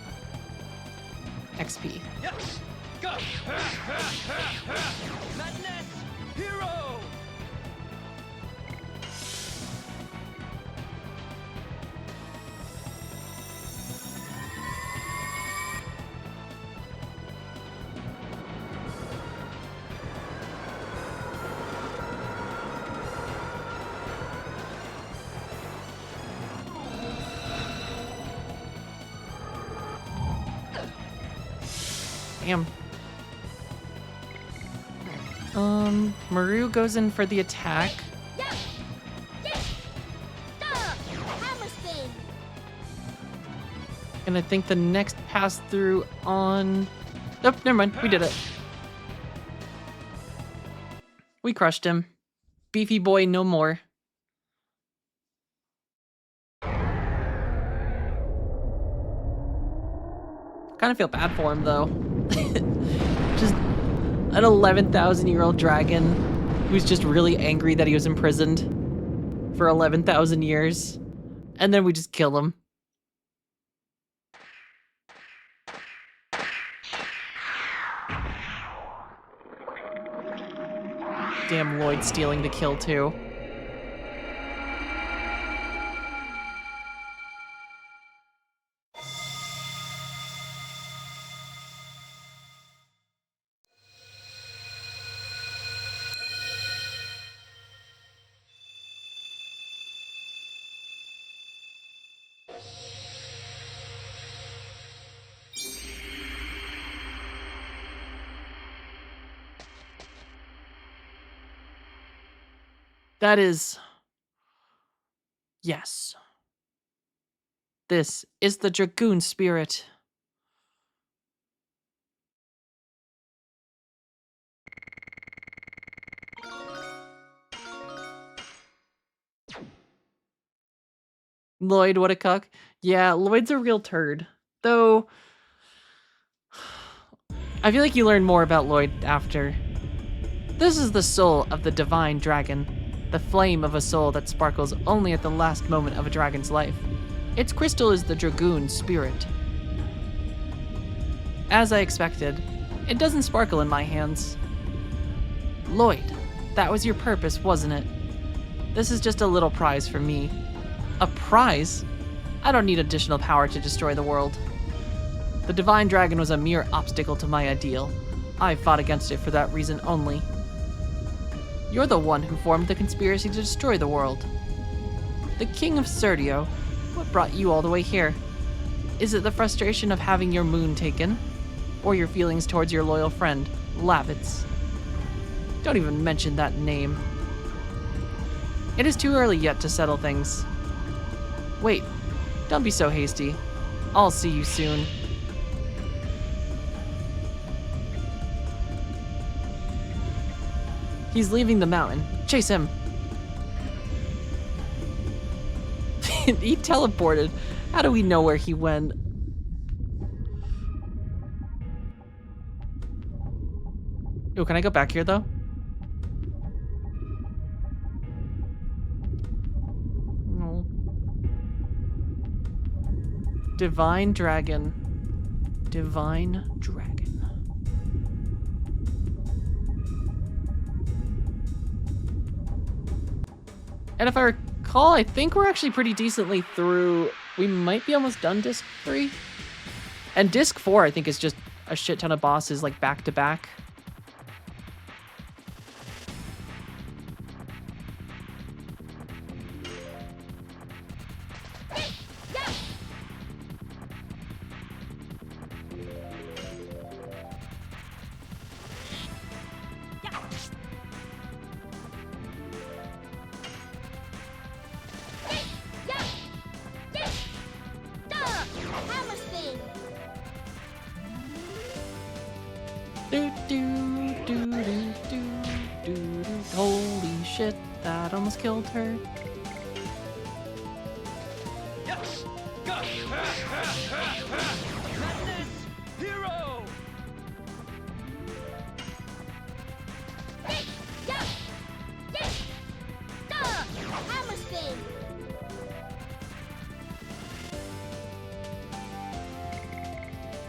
XP. Yes! Go! Madness! Hero! Damn. Maru goes in for the attack. Hammer spin. And I think the next pass through on... Nope, never mind. We did it. We crushed him. Beefy boy no more. Kind of feel bad for him though. Just an 11,000-year-old dragon who's just really angry that he was imprisoned for 11,000 years. And then we just kill him. Damn, Lloyd stealing the kill too. That is... Yes. This is the Dragoon spirit. Lloyd, what a cuck. Yeah, Lloyd's a real turd. Though... I feel like you learn more about Lloyd after. This is the soul of the divine dragon. The flame of a soul that sparkles only at the last moment of a dragon's life. Its crystal is the Dragoon spirit. As I expected, it doesn't sparkle in my hands. Lloyd, that was your purpose, wasn't it? This is just a little prize for me. A prize? I don't need additional power to destroy the world. The divine dragon was a mere obstacle to my ideal. I fought against it for that reason only. You're the one who formed the conspiracy to destroy the world. The King of Serdio. What brought you all the way here? Is it the frustration of having your moon taken? Or your feelings towards your loyal friend, Lavitz? Don't even mention that name. It is too early yet to settle things. Wait, don't be so hasty. I'll see you soon. He's leaving the mountain. Chase him. He teleported. How do we know where he went? Ooh, can I go back here though? No. Divine dragon. Divine dragon. And if I recall, I think we're actually pretty decently through. We might be almost done disc 3. And disc 4, I think, is just a shit ton of bosses, like, back to back. Holy shit, that almost killed her. Yes! Go! Madness! Hero! Hammer spin!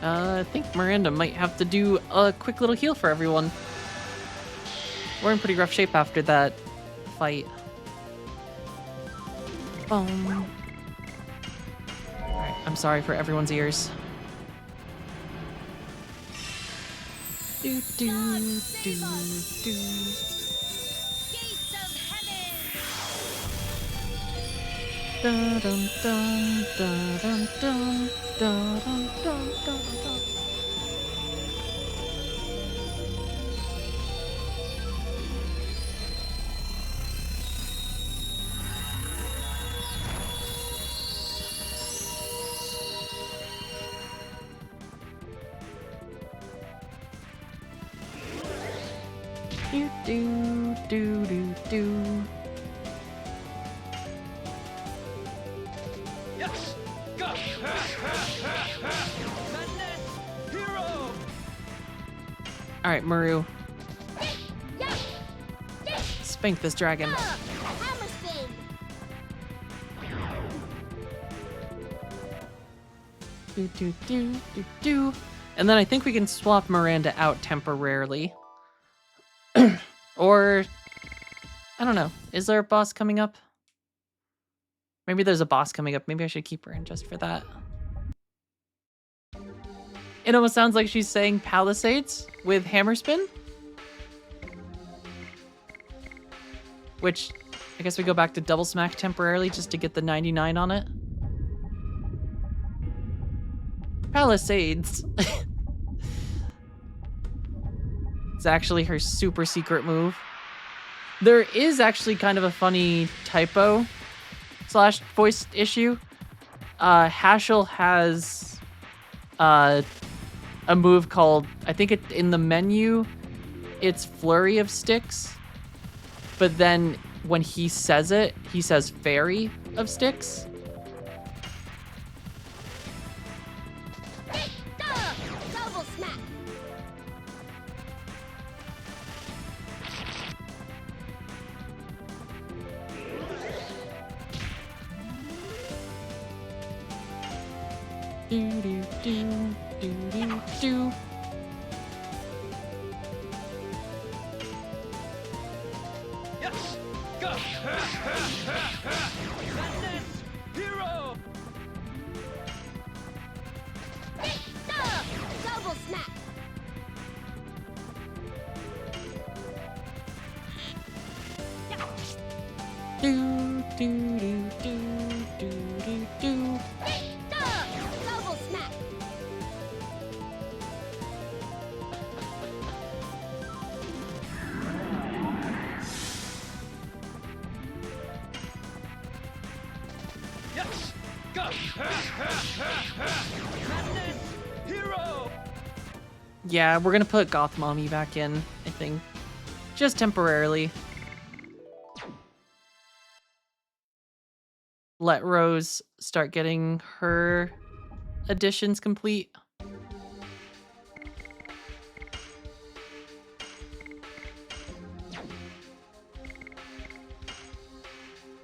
I think Miranda might have to do a quick little heal for everyone. We're in pretty rough shape after that fight. Alright, I'm sorry for everyone's ears. Do do do do. Gates of heaven! Dun dun dun dun dun dun dun dun dun dun. Do do do do do. Yes! Go! Madness! Alright, Maru. Spank this dragon. Hammer spin. Do, do, do, do, do. And then I think we can swap Miranda out temporarily. Or, I don't know. Is there a boss coming up? Maybe there's a boss coming up. Maybe I should keep her in just for that. It almost sounds like she's saying Palisades with Hammer Spin. Which, I guess we go back to Double Smack temporarily just to get the 99 on it. Palisades. It's actually her super secret move. There is actually kind of a funny typo / voice issue. Hashel has a move called, I think in the menu, it's Flurry of Sticks. But then when he says it, he says Fairy of Sticks. Double smack. Do do do do do do. Yes! Go! Madness! Hero! Double smack. Do do do do do do do. Double smack. Yes! Go! Madness! Hero! Yeah, we're gonna put Goth Mommy back in, I think. Just temporarily. Let Rose start getting her additions complete.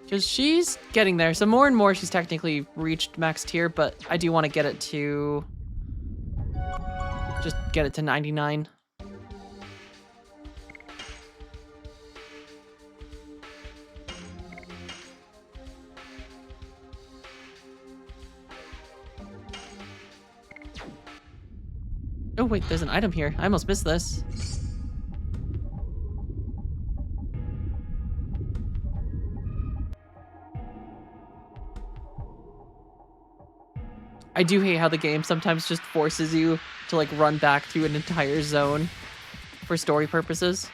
Because she's getting there. So more and more she's technically reached max tier, but I do want to get it to... just get it to 99. Oh wait, there's an item here. I almost missed this. I do hate how the game sometimes just forces you to like run back through an entire zone for story purposes.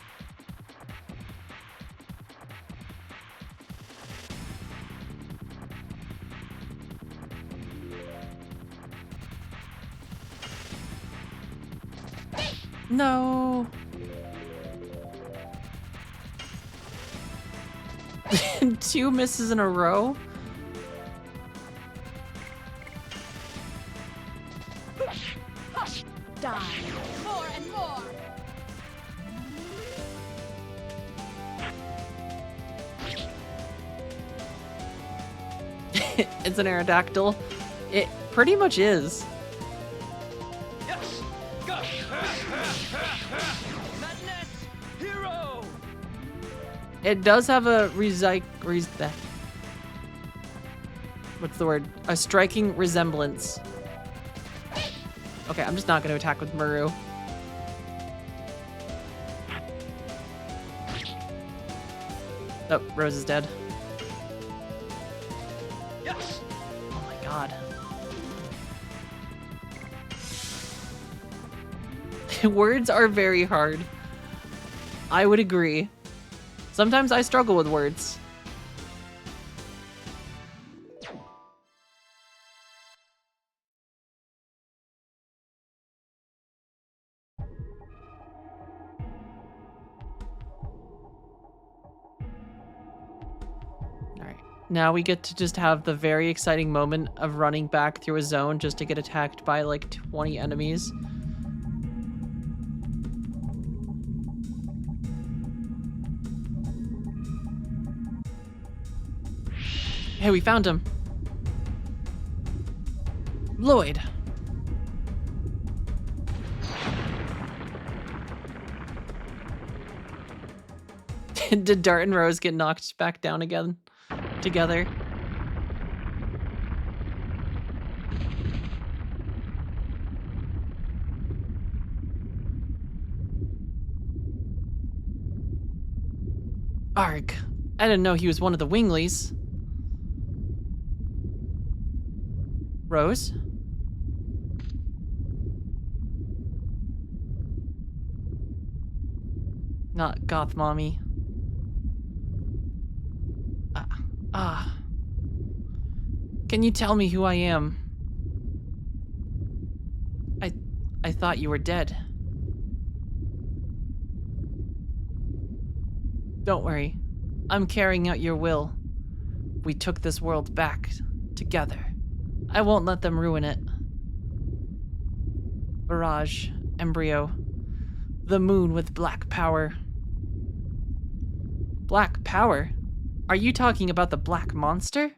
No. 2 misses in a row? Die. More and more. It's an Aerodactyl. It pretty much is. Yes! Go! Madness! Hero! It does have a what's the word? A striking resemblance. Okay, I'm just not going to attack with Muru. Oh, Rose is dead. Yes! Oh my god. Words are very hard. I would agree. Sometimes I struggle with words. Alright. Now we get to just have the very exciting moment of running back through a zone just to get attacked by like 20 enemies. Hey, we found him. Lloyd. Did Dart and Rose get knocked back down again? Together? Arg. I didn't know he was one of the Wingleys. Rose? Not Goth Mommy. Can you tell me who I am? I thought you were dead. Don't worry. I'm carrying out your will. We took this world back together. I won't let them ruin it. Barrage, embryo, the moon with black power. Black power? Are you talking about the black monster?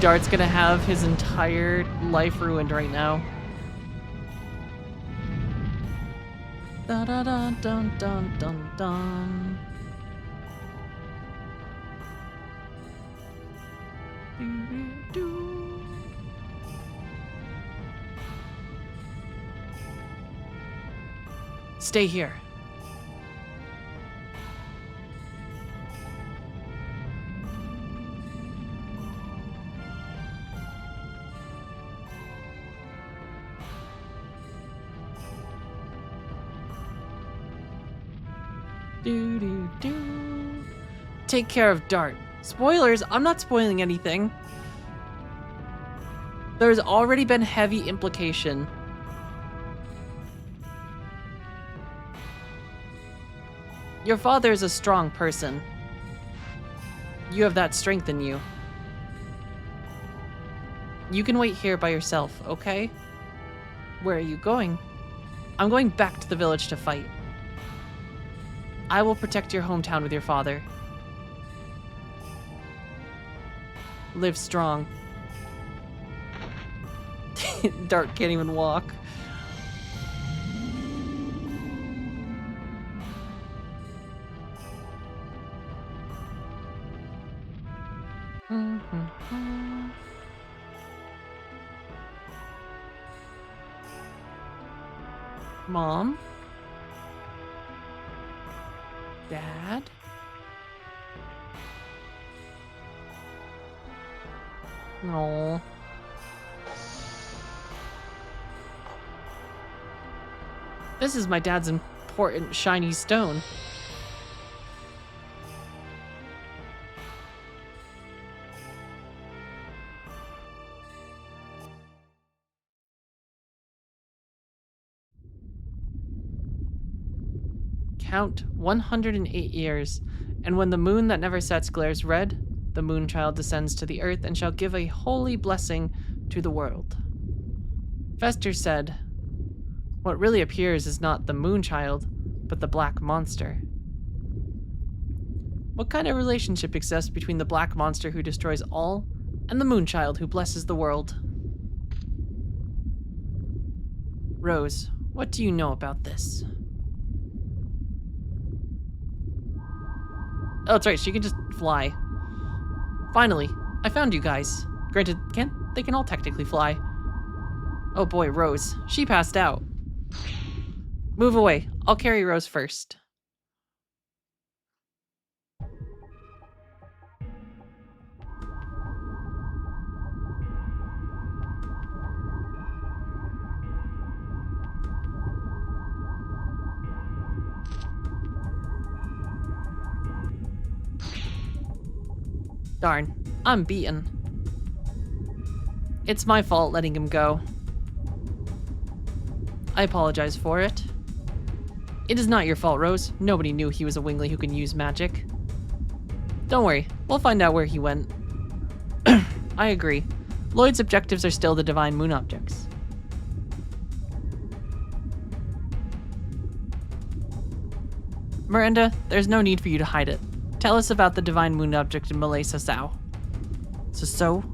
Dart's gonna have his entire life ruined right now. Da da da dun dun dun dun. Do. Stay here. Do do do. Take care of Dart. Spoilers, I'm not spoiling anything. There's already been heavy implication. Your father is a strong person. You have that strength in you. You can wait here by yourself, okay? Where are you going? I'm going back to the village to fight. I will protect your hometown with your father. Live strong. Dart can't even walk. Mom? Dad? No. This is my dad's important shiny stone. Count 108 years, and when the moon that never sets glares red, the moonchild descends to the earth and shall give a holy blessing to the world. Fester said, what really appears is not the moonchild, but the black monster. What kind of relationship exists between the black monster who destroys all and the moonchild who blesses the world? Rose, what do you know about this? Oh, that's right, she can just fly. Finally, I found you guys. Granted, they can all technically fly. Oh boy, Rose. She passed out. Move away. I'll carry Rose first. Darn, I'm beaten. It's my fault letting him go. I apologize for it. It is not your fault, Rose. Nobody knew he was a Wingley who can use magic. Don't worry, we'll find out where he went. I agree. Lloyd's objectives are still the divine moon objects. Miranda, there's no need for you to hide it. Tell us about the divine moon object in Malay Sasau. Sasau?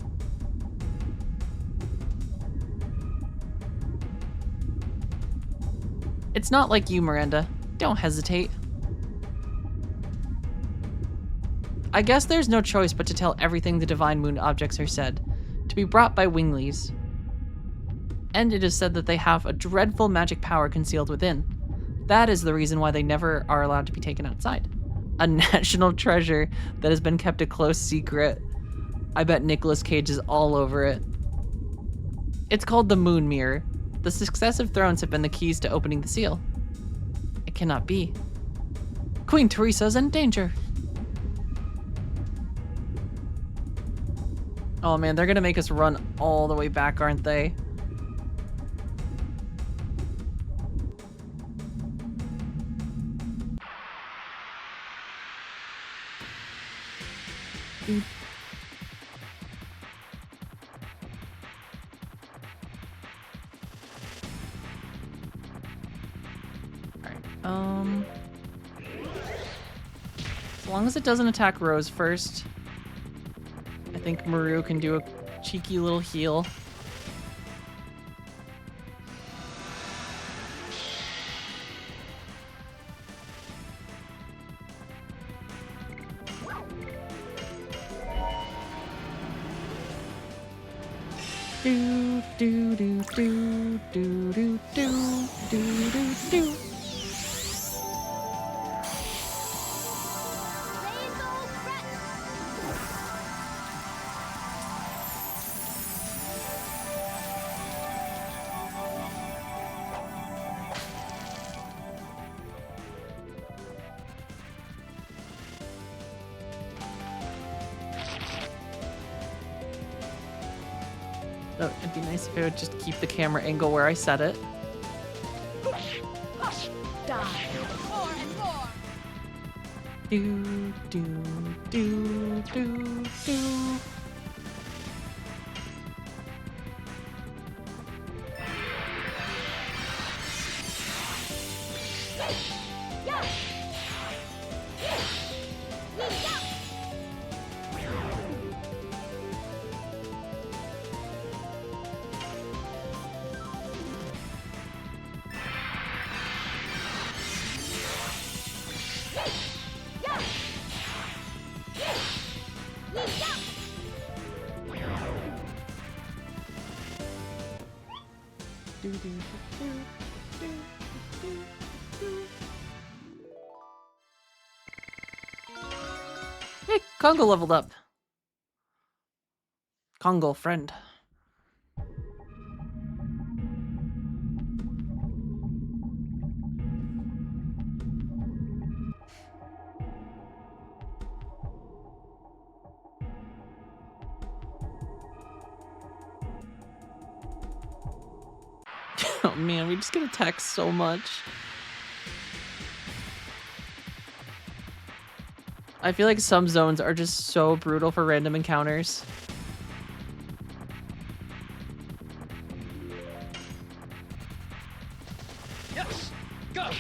It's not like you, Miranda. Don't hesitate. I guess there's no choice but to tell everything the divine moon objects are said, to be brought by winglies. And it is said that they have a dreadful magic power concealed within. That is the reason why they never are allowed to be taken outside. A national treasure that has been kept a close secret. I bet Nicolas Cage is all over it. It's called the Moon Mirror. The successive thrones have been the keys to opening the seal. It cannot be. Queen Teresa's in danger. Oh man, they're gonna make us run all the way back, aren't they? Alright, as long as it doesn't attack Rose first, I think Maru can do a cheeky little heal. Do do do do do do do do do do. Rainbow Crest. Oh, it'd be nice if it would just keep the camera angle where I set it. Die. More and more. Do do do do do. Yeah. Yeah. Do do do do do do. Hey, Congo leveled up. Congo friend. Oh man, we just get attacked so much. I feel like some zones are just so brutal for random encounters. Yes! Go!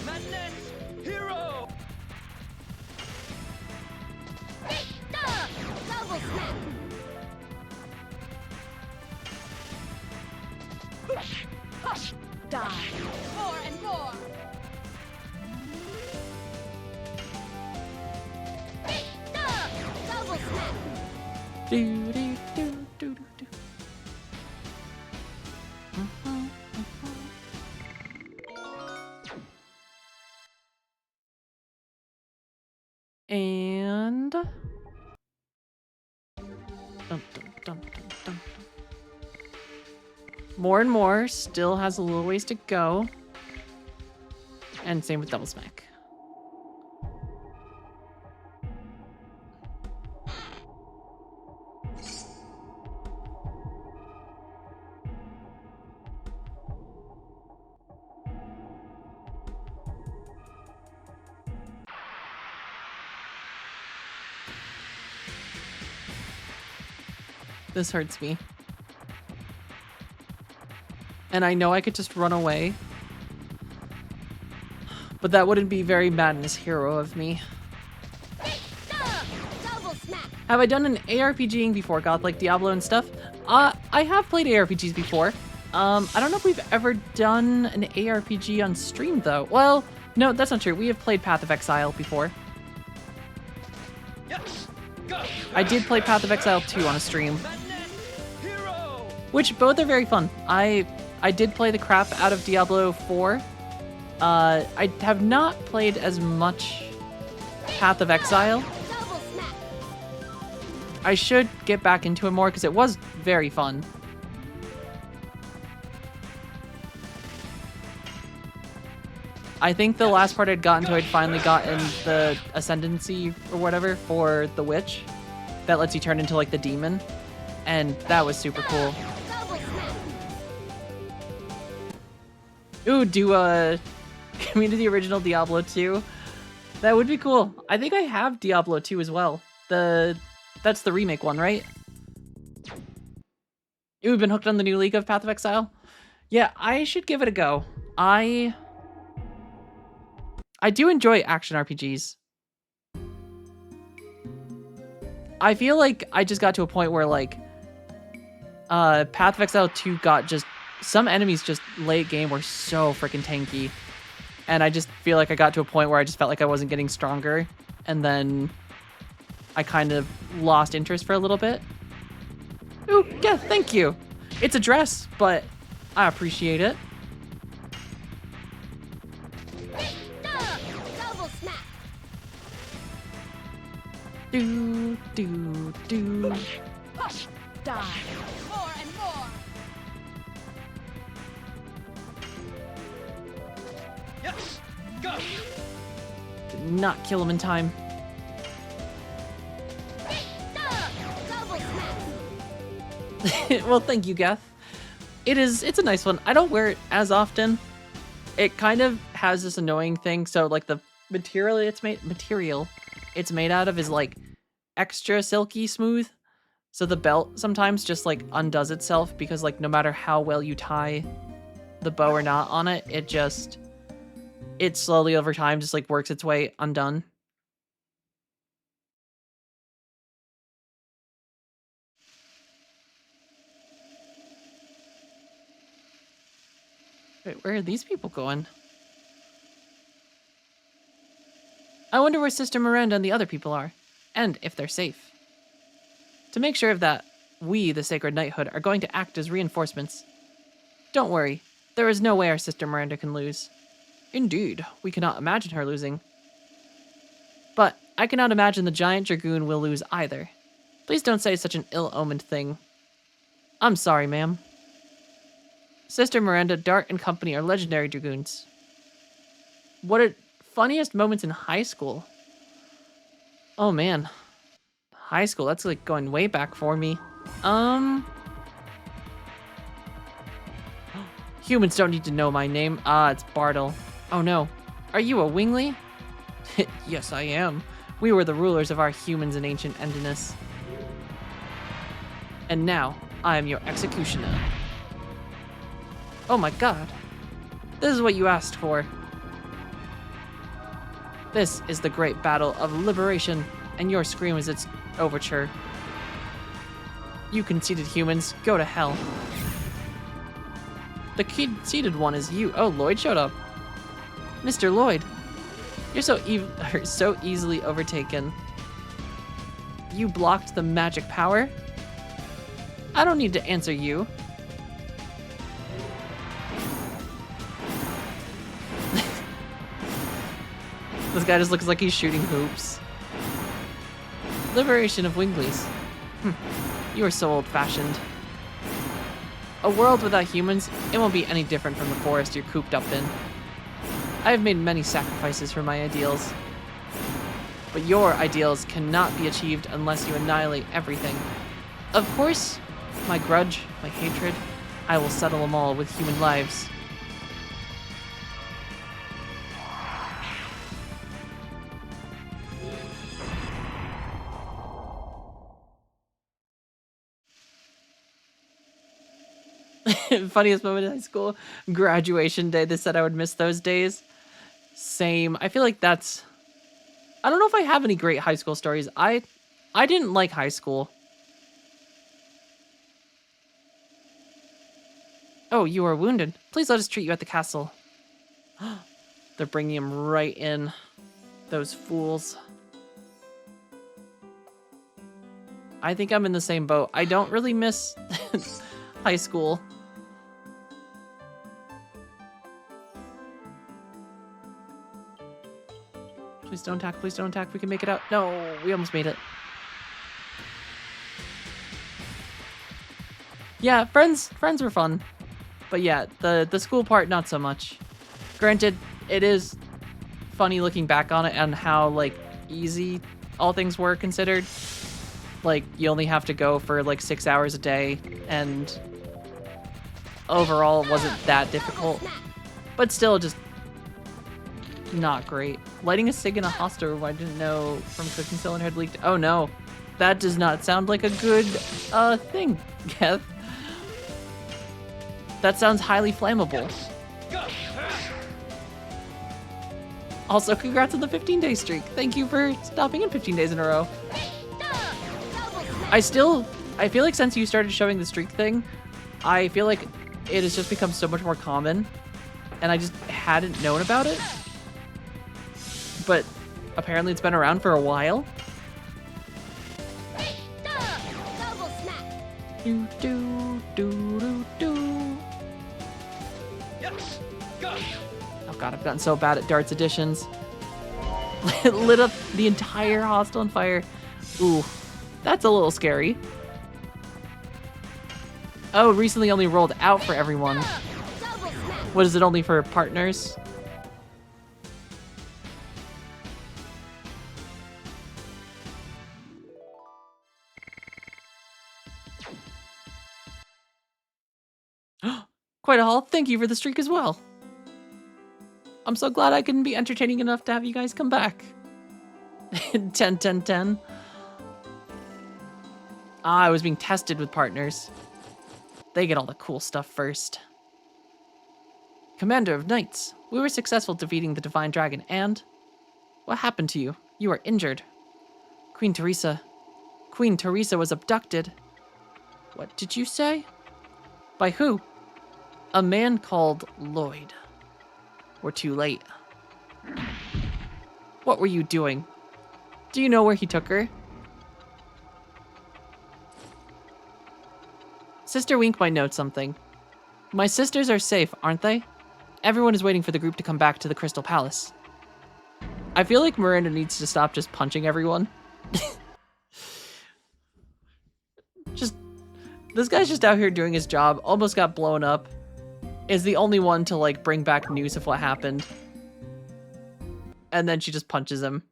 Madness! Hero! Double smack. Die. More and more. Double smack. Do do do do do do. And dun, dun, dun, dun, dun. More and more still has a little ways to go. And same with double smack. This hurts me. And I know I could just run away. But that wouldn't be very Madness hero of me. Double smack. Have I done an ARPGing before, Goth, like Diablo and stuff? I have played ARPGs before. I don't know if we've ever done an ARPG on stream, though. Well, no, that's not true. We have played Path of Exile before. Yes. Go. I did play Path of Exile 2 on a stream, Madness hero. which both are very fun. I did play the crap out of Diablo 4. I have not played as much Path of Exile. Double smack. I should get back into it more because it was very fun. I think the last part I'd gotten to, I'd finally gotten the Ascendancy or whatever for the Witch. That lets you turn into like the demon. And that was super cool. Double smack. Ooh, come into the original Diablo 2. That would be cool. I think I have Diablo 2 as well. That's the remake one, right? You've been hooked on the new League of Path of Exile? Yeah, I should give it a go. I do enjoy action RPGs. I feel like I just got to a point where like Path of Exile 2 got just some enemies just late game were so freaking tanky. And I just feel like I got to a point where I just felt like I wasn't getting stronger. And then I kind of lost interest for a little bit. Ooh, yeah, thank you. It's a dress, but I appreciate it. Double smack. Do, do, do. Push. Die. More and more. Yes. Go. Did not kill him in time. Double smack. Well, thank you, Geth. It's a nice one. I don't wear it as often. It kind of has this annoying thing. So like the material it's made out of is like extra silky smooth. So the belt sometimes just like undoes itself because like no matter how well you tie the bow or not on it, it slowly over time just like works its way undone. Wait, where are these people going? I wonder where Sister Miranda and the other people are, and if they're safe. To make sure of that, we, the Sacred Knighthood, are going to act as reinforcements. Don't worry, there is no way our Sister Miranda can lose. Indeed, we cannot imagine her losing. But I cannot imagine the giant Dragoon will lose either. Please don't say such an ill-omened thing. I'm sorry, ma'am. Sister Miranda, Dart, and company are legendary Dragoons. What are funniest moments in high school? Oh man. High school, that's like going way back for me. Humans don't need to know my name. It's Bartle. Oh no. Are you a Wingly? Yes, I am. We were the rulers of our humans in ancient Endinus. And now, I am your executioner. Oh my god. This is what you asked for. This is the great battle of liberation, and your scream is its overture. You conceited humans, go to hell. The conceited one is you. Oh, Lloyd showed up. Mr. Lloyd, you're so easily overtaken. You blocked the magic power? I don't need to answer you. This guy just looks like he's shooting hoops. Liberation of Winglies. You are so old-fashioned. A world without humans, it won't be any different from the forest you're cooped up in. I have made many sacrifices for my ideals. But your ideals cannot be achieved unless you annihilate everything. Of course, my grudge, my hatred, I will settle them all with human lives. Funniest moment in high school, graduation day. They said I would miss those days. Same. I feel like that's. I don't know if I have any great high school stories. I didn't like high school. Oh, you are wounded. Please let us treat you at the castle. They're bringing him right in. Those fools. I think I'm in the same boat. I don't really miss high school. Please don't attack. Please don't attack. We can make it out. No, we almost made it. Yeah, friends were fun. But yeah, the school part, not so much. Granted, it is funny looking back on it and how, like, easy all things were considered. Like, you only have to go for, like, 6 hours a day, and overall it wasn't that difficult. But still, just not great. Lighting a cig in a hostel room, I didn't know from cooking cylinder had leaked. Oh no, that does not sound like a good thing, Kev. That sounds highly flammable. Also, congrats on the 15-day streak. Thank you for stopping in 15 days in a row. I feel like since you started showing the streak thing, I feel like it has just become so much more common, and I just hadn't known about it. But apparently it's been around for a while. Do do do do do. Oh god, I've gotten so bad at darts additions. Lit up the entire hostel on fire. Ooh, that's a little scary. Oh, recently only rolled out for everyone. What is it, only for partners? Quite a haul. Thank you for the streak as well. I'm so glad I can be entertaining enough to have you guys come back. 10, 10, 10. Ah, I was being tested with partners. They get all the cool stuff first. Commander of Knights, we were successful defeating the Divine Dragon, and... What happened to you? You are injured. Queen Teresa was abducted. What did you say? By who? A man called Lloyd. We're too late. What were you doing? Do you know where he took her? Sister Wink might note something. My sisters are safe, aren't they? Everyone is waiting for the group to come back to the Crystal Palace. I feel like Miranda needs to stop just punching everyone. This guy's just out here doing his job, almost got blown up. Is the only one to, like, bring back news of what happened. And then she just punches him.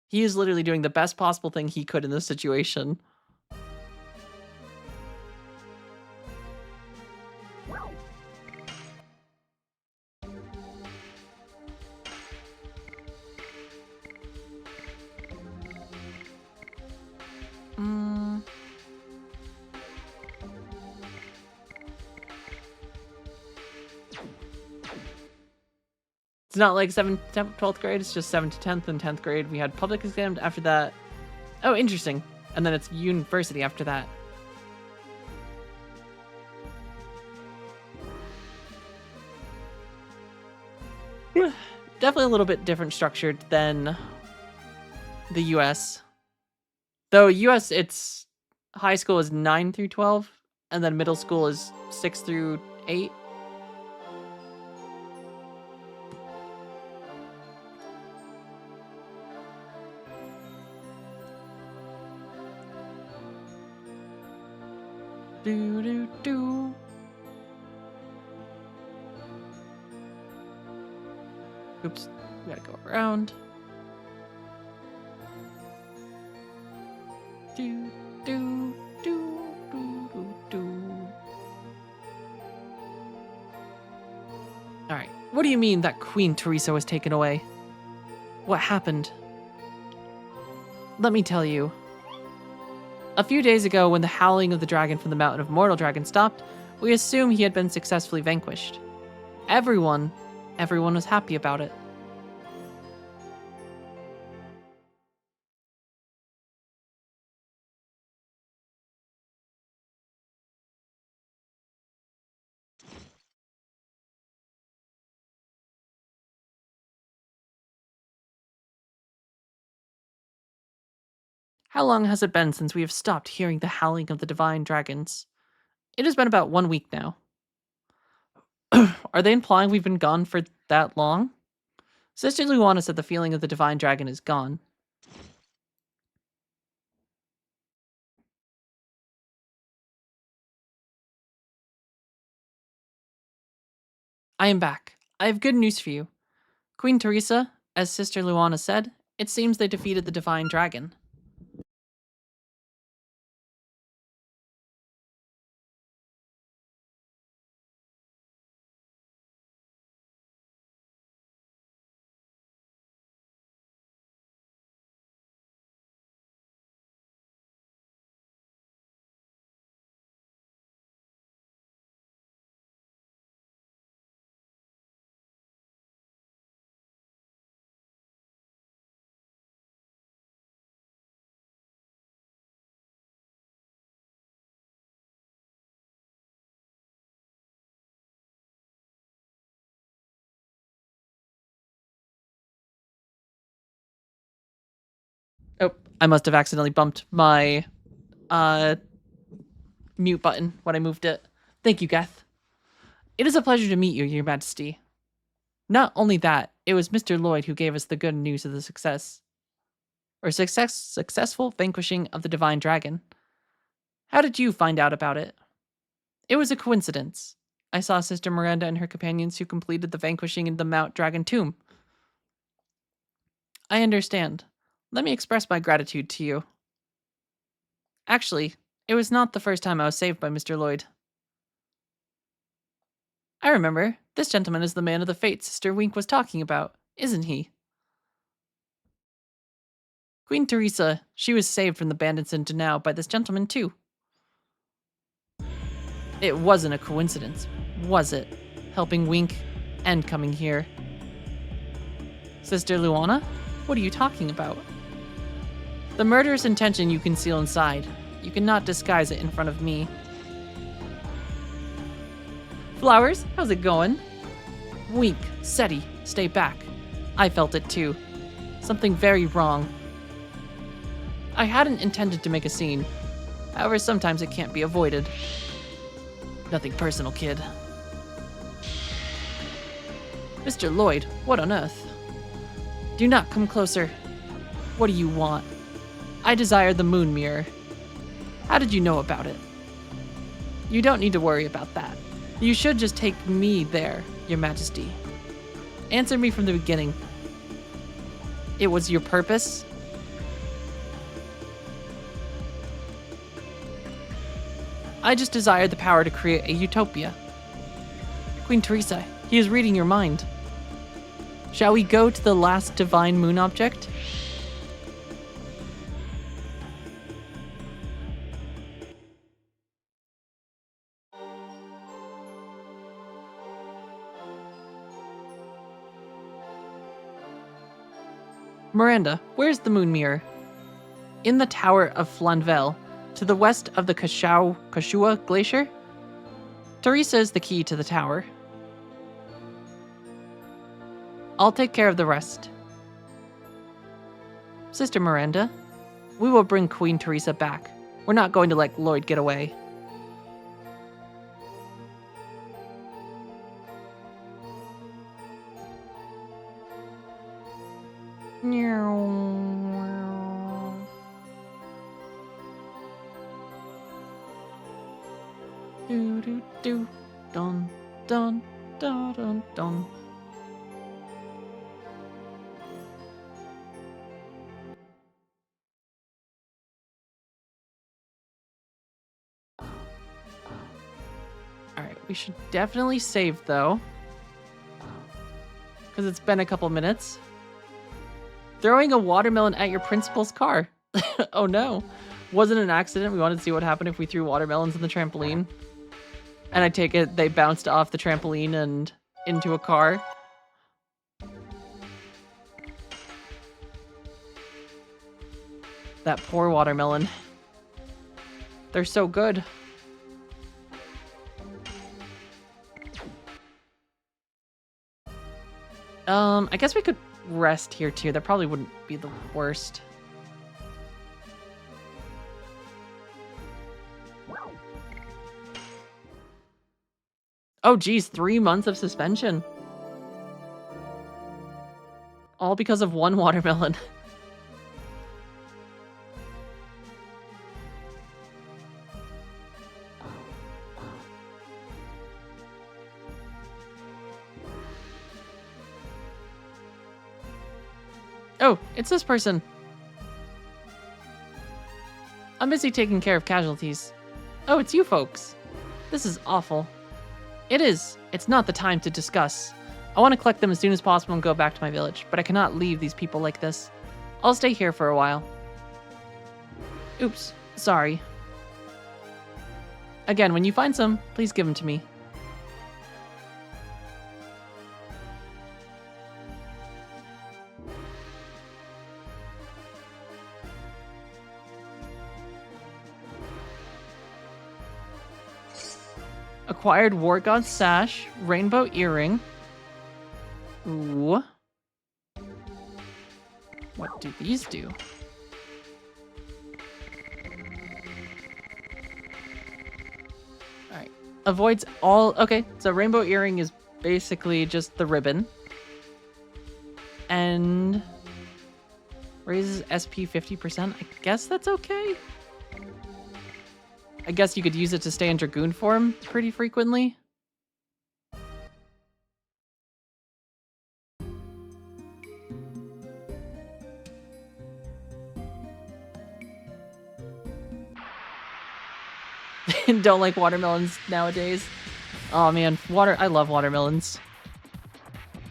He is literally doing the best possible thing he could in this situation. It's not like 7th, 12th grade, it's just 7th to 10th and 10th grade. We had public exams after that. Oh, interesting. And then it's university after that. Definitely a little bit different structured than the US. Though US, it's high school is 9 through 12, and then middle school is 6 through 8. Do do do. Oops, we gotta go around. Do do do do do do. All right, what do you mean that Queen Teresa was taken away? What happened? Let me tell you. A few days ago, when the howling of the dragon from the Mountain of Mortal Dragon stopped, we assumed he had been successfully vanquished. Everyone was happy about it. How long has it been since we have stopped hearing the howling of the divine dragons? It has been about 1 week now. Are they implying we've been gone for that long? Sister Luana said the feeling of the divine dragon is gone. I am back. I have good news for you. Queen Teresa, as Sister Luana said, it seems they defeated the divine dragon. Oh, I must have accidentally bumped my mute button when I moved it. Thank you, Goth. It is a pleasure to meet you, Your Majesty. Not only that, it was Mr. Lloyd who gave us the good news of the successful vanquishing of the divine dragon. How did you find out about it? It was a coincidence. I saw Sister Miranda and her companions who completed the vanquishing in the Mount Dragon tomb. I understand. Let me express my gratitude to you. Actually, it was not the first time I was saved by Mr. Lloyd. I remember. This gentleman is the man of the fate Sister Wink was talking about, isn't he? Queen Teresa, she was saved from the bandits in Danao by this gentleman too. It wasn't a coincidence, was it? Helping Wink and coming here. Sister Luana, what are you talking about? The murderous intention you conceal inside. You cannot disguise it in front of me. Flowers, how's it going? Wink, Seti, stay back. I felt it too. Something very wrong. I hadn't intended to make a scene. However, sometimes it can't be avoided. Nothing personal, kid. Mr. Lloyd, what on earth? Do not come closer. What do you want? I desire the moon mirror. How did you know about it? You don't need to worry about that. You should just take me there, Your Majesty. Answer me from the beginning. It was your purpose? I just desired the power to create a utopia. Queen Teresa, he is reading your mind. Shall we go to the last divine moon object? Miranda, where's the moon mirror? In the tower of Flanvel, to the west of the Kashua Glacier. Teresa is the key to the tower. I'll take care of the rest. Sister Miranda, we will bring Queen Teresa back. We're not going to let Lloyd get away. Do do do, dun dun dun dun dun. Alright, we should definitely save though. Because it's been a couple minutes. Throwing a watermelon at your principal's car. Oh no. wasn't an accident. We wanted to see what happened if we threw watermelons in the trampoline. And I take it they bounced off the trampoline and into a car. That poor watermelon. They're so good. I guess we could rest here too. That probably wouldn't be the worst. Oh geez, 3 months of suspension. All because of one watermelon. Oh, it's this person. I'm busy taking care of casualties. Oh, it's you folks. This is awful. It is. It's not the time to discuss. I want to collect them as soon as possible and go back to my village, but I cannot leave these people like this. I'll stay here for a while. Oops, sorry. Again, when you find some, please give them to me. Acquired War God Sash, Rainbow Earring. Ooh. What do these do? Alright. Avoids all... Okay, so Rainbow Earring is basically just the ribbon. And... raises SP 50%. I guess that's okay. I guess you could use it to stay in Dragoon form pretty frequently. Don't like watermelons nowadays. Oh man, I love watermelons.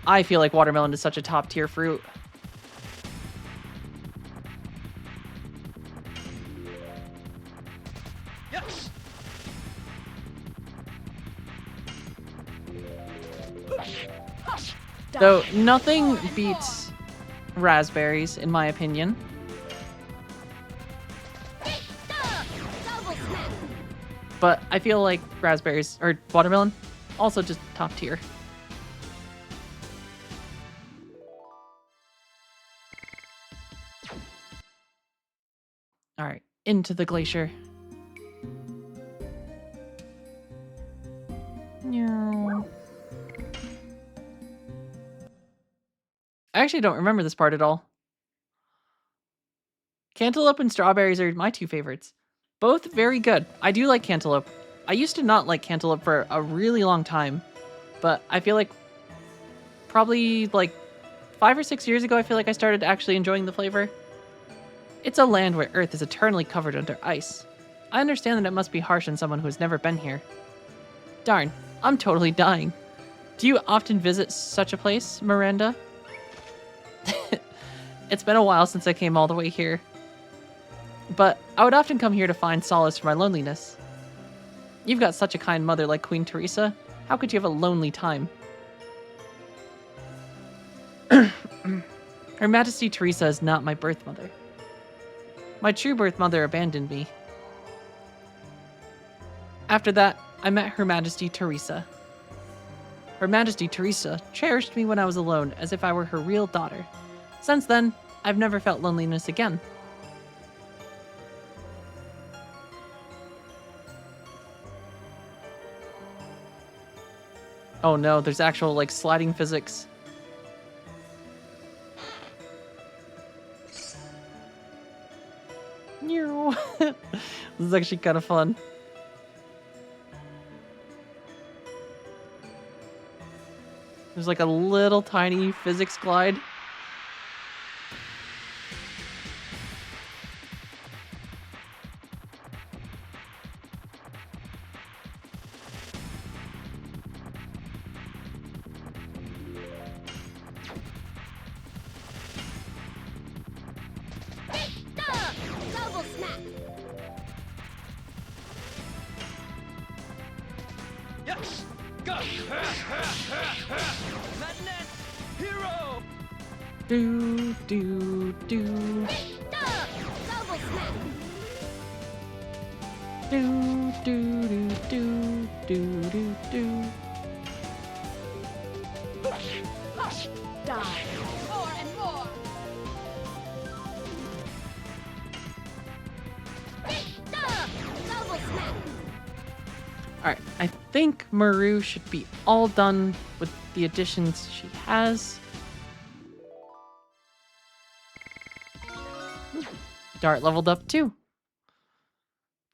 I feel like watermelon is such a top tier fruit. Yes. Though nothing beats raspberries, in my opinion. But I feel like raspberries, or watermelon, also just top tier. Alright, into the glacier. No. I actually don't remember this part at all. Cantaloupe and strawberries are my two favorites. Both very good. I do like cantaloupe. I used to not like cantaloupe for a really long time, but I feel like probably like 5 or 6 years ago, I feel like I started actually enjoying the flavor. It's a land where Earth is eternally covered under ice. I understand that it must be harsh on someone who has never been here. Darn, I'm totally dying. Do you often visit such a place, Miranda? It's been a while since I came all the way here. But I would often come here to find solace for my loneliness. You've got such a kind mother like Queen Teresa. How could you have a lonely time? Her Majesty Teresa is not my birth mother. My true birth mother abandoned me. After that, I met Her Majesty Teresa. Her Majesty Teresa cherished me when I was alone, as if I were her real daughter. Since then, I've never felt loneliness again. Oh no, there's actual, like, sliding physics. This is actually kind of fun. There's like a little tiny physics glide. Yes! Go! Madness! Hero! Do do do Duh! Double smack! do do do do do do do. Die! More and more! Duh! Double smack! Alright, I think Maru should be all done with the additions she has. Dart leveled up too.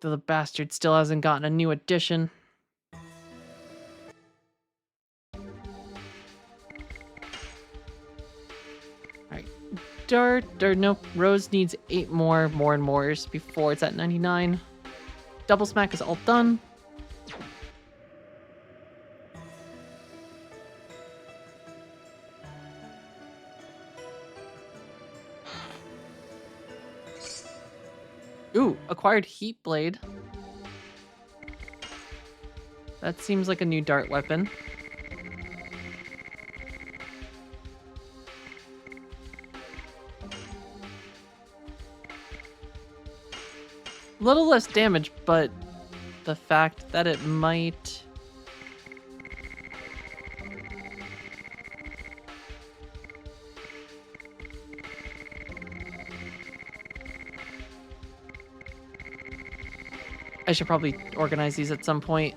Though the bastard still hasn't gotten a new addition. Alright, Dart, or nope, Rose needs 8 more and mores before it's at 99. Double Smack is all done. Ooh, acquired Heat Blade. That seems like a new dart weapon. A little less damage, but the fact that it might... I should probably organize these at some point.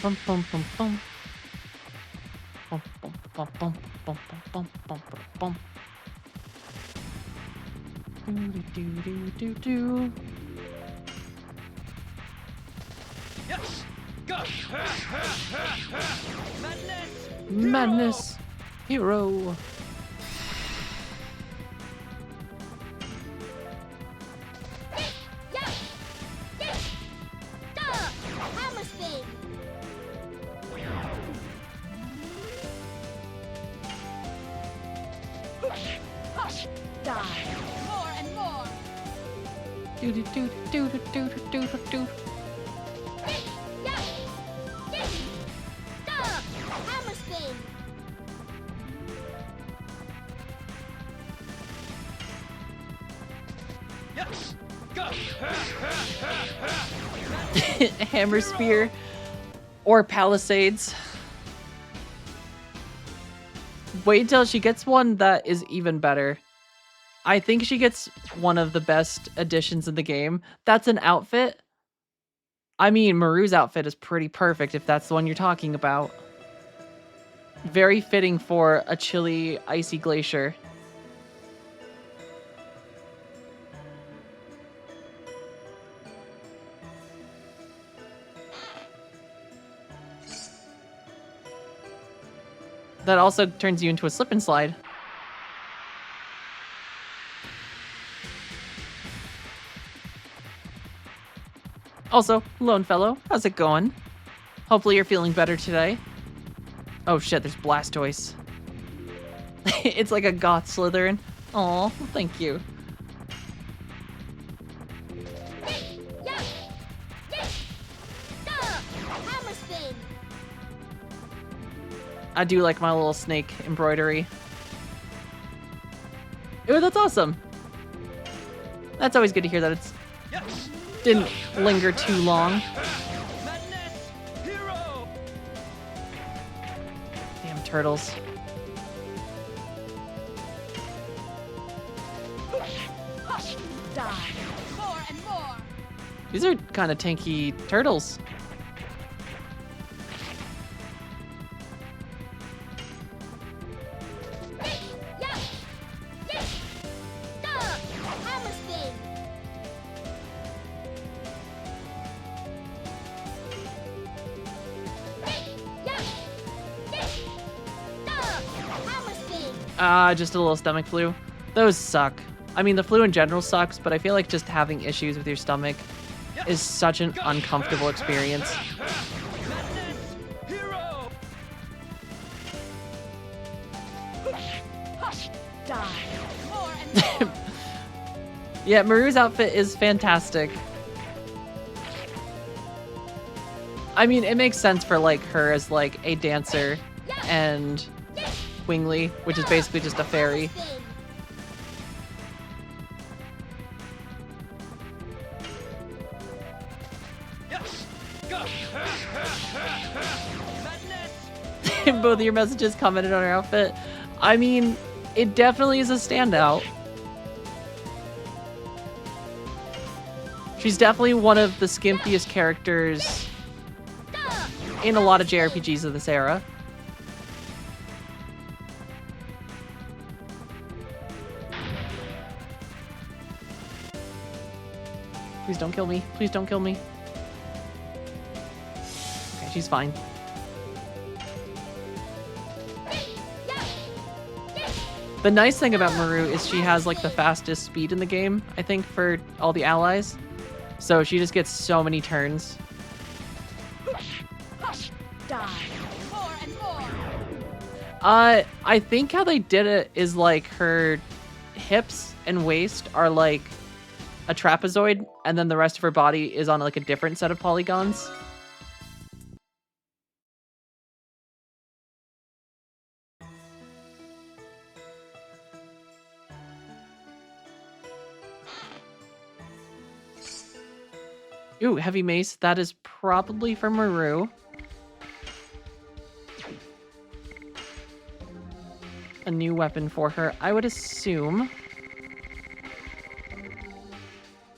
Bum bum bum bum. Bum bum bum bum bum bum bum bum bum. Do do do do do. Yes! Go! Madness! Madness hero. Yeah! Yeah! Duh! Hammer spin! Die! More and more! Do do do do do do do do do. Yeah! Yeah! Duh! Hammer spin! Yes! Go! Hammer spear or palisades. Wait till she gets one that is even better. I think she gets one of the best additions in the game. That's an outfit. I mean, Maru's outfit is pretty perfect if that's the one you're talking about. Very fitting for a chilly, icy glacier. That also turns you into a slip and slide. Also, Lone Fellow, how's it going? Hopefully you're feeling better today. Oh shit, there's Blastoise. It's like a Goth Slytherin. Aw, thank you. Yeah! Yeah! Duh! Hammer spin! I do like my little snake embroidery. Ooh, that's awesome. That's always good to hear that it's Yes! didn't linger too long. Madness! Hero! Damn turtles. Die! More and more! These are kind of tanky turtles. Yeah! Yeah! Duh! Hammer spin! Yeah! Yeah! Duh! Hammer spin! Just a little stomach flu. Those suck. I mean, the flu in general sucks, but I feel like just having issues with your stomach is such an uncomfortable experience. Madness hero. Die. More and more. Yeah, Maru's outfit is fantastic. I mean, it makes sense for like her as like a dancer and Wingly, which is basically just a fairy. Yes. Go. Madness. Both of your messages commented on her outfit. I mean, it definitely is a standout. She's definitely one of the skimpiest characters in a lot of JRPGs of this era. Please don't kill me. Please don't kill me. Okay, she's fine. The nice thing about Maru is she has like the fastest speed in the game, I think, for all the allies. So she just gets so many turns. Die. More and more. I think how they did it is like her hips and waist are like a trapezoid, and then the rest of her body is on like a different set of polygons. Ooh, heavy mace. That is probably for Maru. A new weapon for her, I would assume.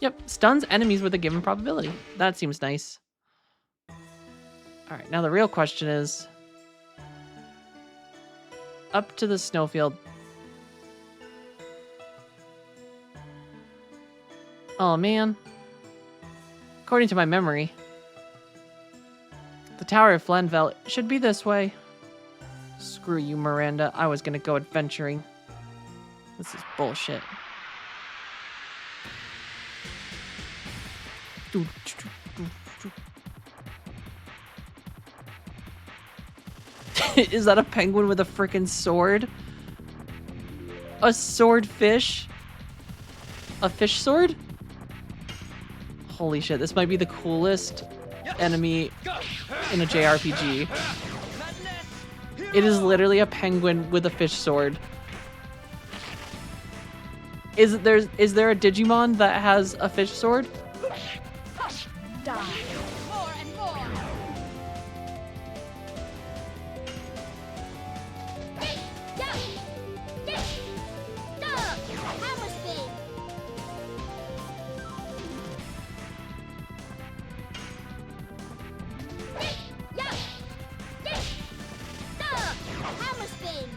Yep, stuns enemies with a given probability. That seems nice. Alright, now the real question is... up to the snowfield. Oh man. According to my memory, the Tower of Flanvel should be this way. Screw you, Miranda. I was gonna go adventuring. This is bullshit. Is that a penguin with a frickin' sword? A swordfish? A fish sword? Holy shit, this might be the coolest enemy in a JRPG. It is literally a penguin with a fish sword. Is there a Digimon that has a fish sword? Die. More and more. Hammer spin. Hammer spin.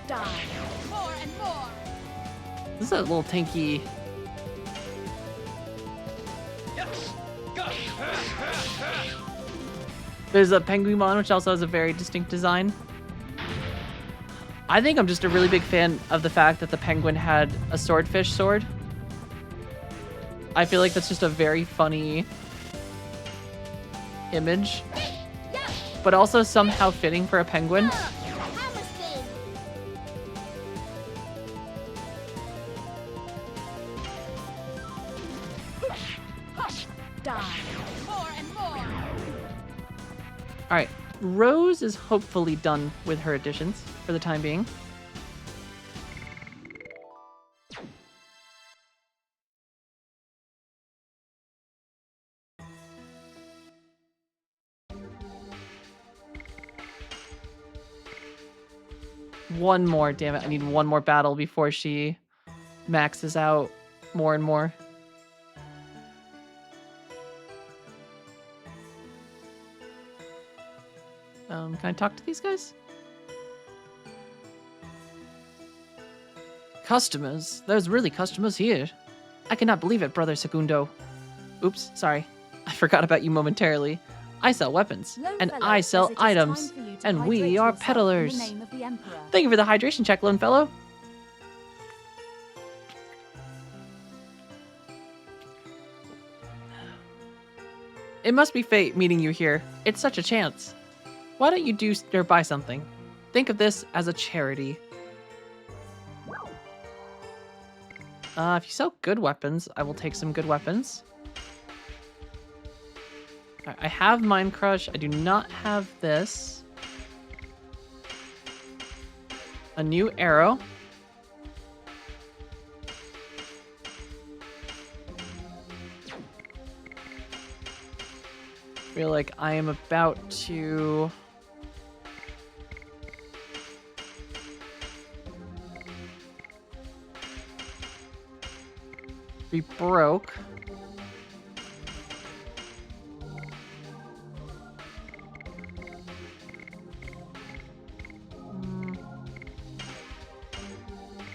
Die. More and more. This is a little tanky. There's a Penguinmon, which also has a very distinct design. I think I'm just a really big fan of the fact that the penguin had a swordfish sword. I feel like that's just a very funny image, but also somehow fitting for a penguin. Hammer spin. Die. More and more. All right, Rose is hopefully done with her additions for the time being. One more, damn it. I need one more battle before she maxes out more and more. Can I talk to these guys? Customers? There's really customers here. I cannot believe it, Brother Segundo. Oops, sorry. I forgot about you momentarily. I sell weapons, and Longfellow I says sell it is items, time for you to and we hydrate are yourself peddlers. In the name of the Emperor. Thank you for the hydration check, Longfellow. It must be fate meeting you here. It's such a chance. Why don't you do or buy something? Think of this as a charity. If you sell good weapons, I will take some good weapons. I have Mind Crush. I do not have this. A new arrow. Feel like I am about to be broke.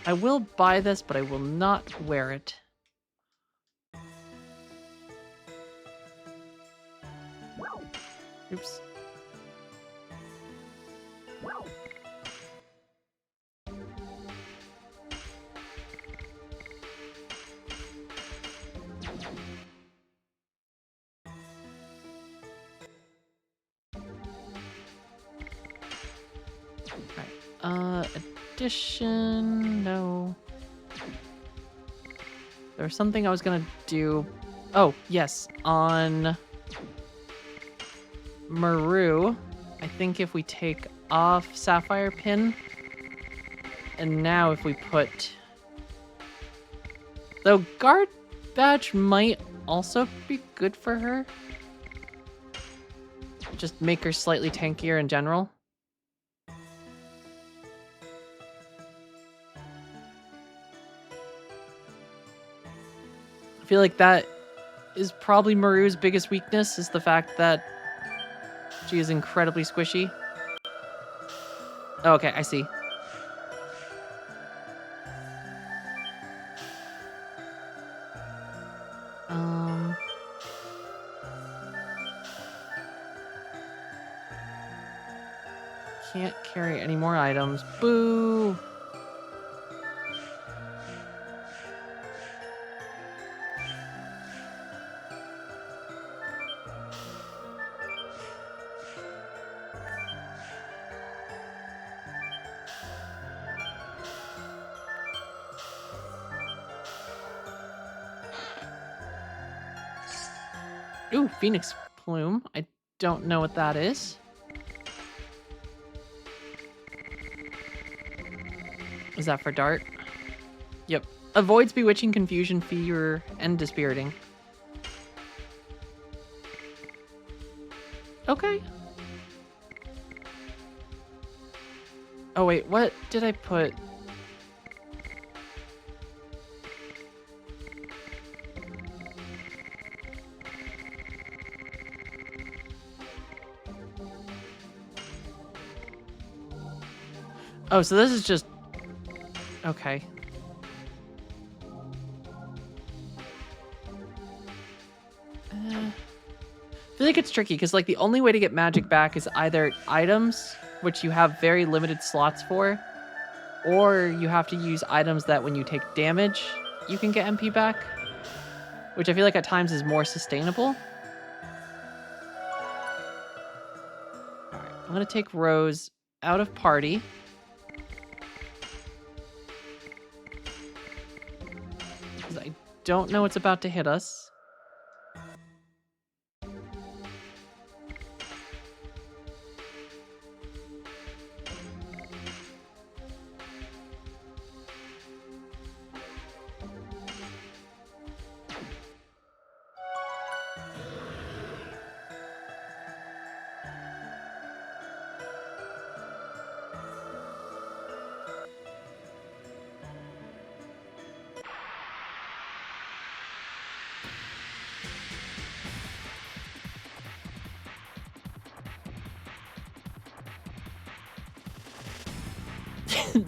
I will buy this, but I will not wear it. Oops. Addition, no. There was something I was gonna do. Oh, yes, on Maru, I think if we take off Sapphire Pin, and now if we put... Though Guard Badge might also be good for her. Just make her slightly tankier in general. I feel like that is probably Maru's biggest weakness, is the fact that she is incredibly squishy. Oh, okay, I see. Can't carry any more items. Boo! Ooh, Phoenix Plume. I don't know what that is. Is that for Dart? Yep. Avoids bewitching, confusion, fear, and dispiriting. Okay. Oh wait, what did I put? Oh, so this is just... Okay. I feel like it's tricky, because like the only way to get magic back is either items, which you have very limited slots for, or you have to use items that when you take damage, you can get MP back, which I feel like at times is more sustainable. Alright, I'm going to take Rose out of party. Because I don't know what's about to hit us.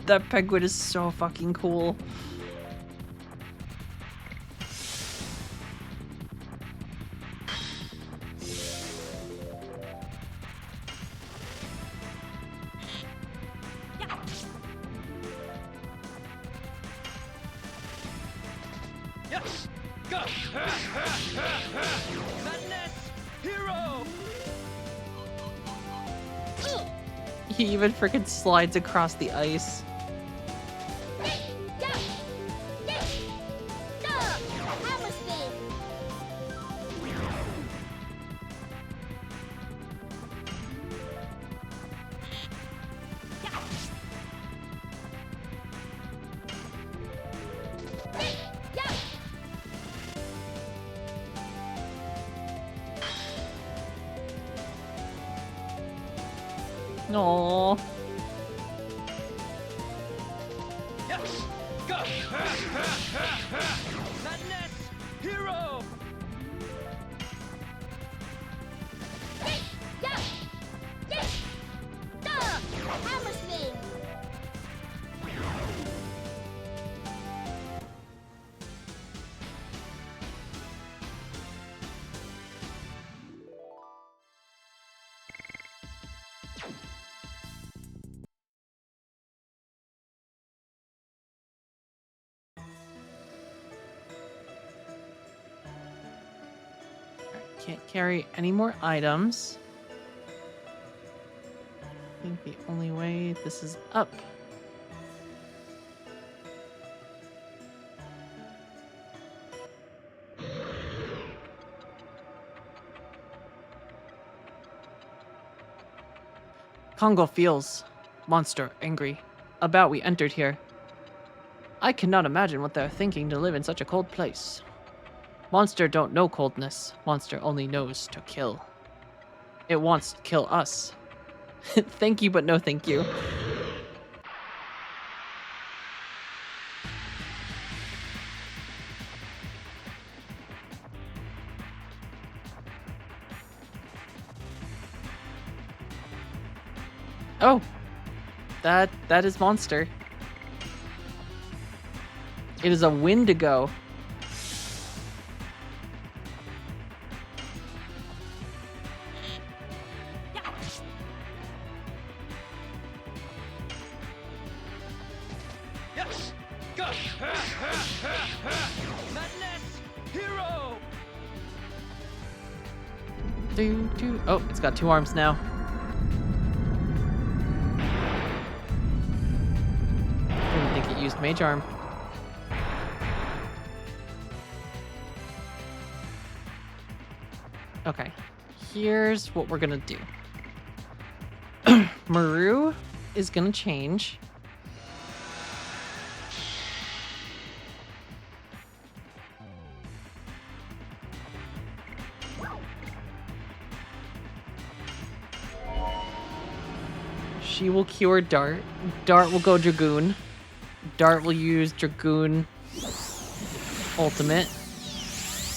That penguin is so fucking cool. Yes. Go. Madness. Hero. He even freaking slides across the ice. No. Yes. Go. Madness. Hero. Can't carry any more items. I think the only way this is up. Congo feels monster angry about we entered here. I cannot imagine what they're thinking to live in such a cold place. Monster don't know coldness. Monster only knows to kill. It wants to kill us. Thank you, but no thank you. Oh, that is monster. It is a Wendigo. Yes. Go. Madness. Hero. Oh, it's got 2 arms now. Didn't think it used Mage Arm. Okay, here's what we're gonna do. Maru is gonna change. She will cure Dart. Dart will go Dragoon. Dart will use Dragoon ultimate.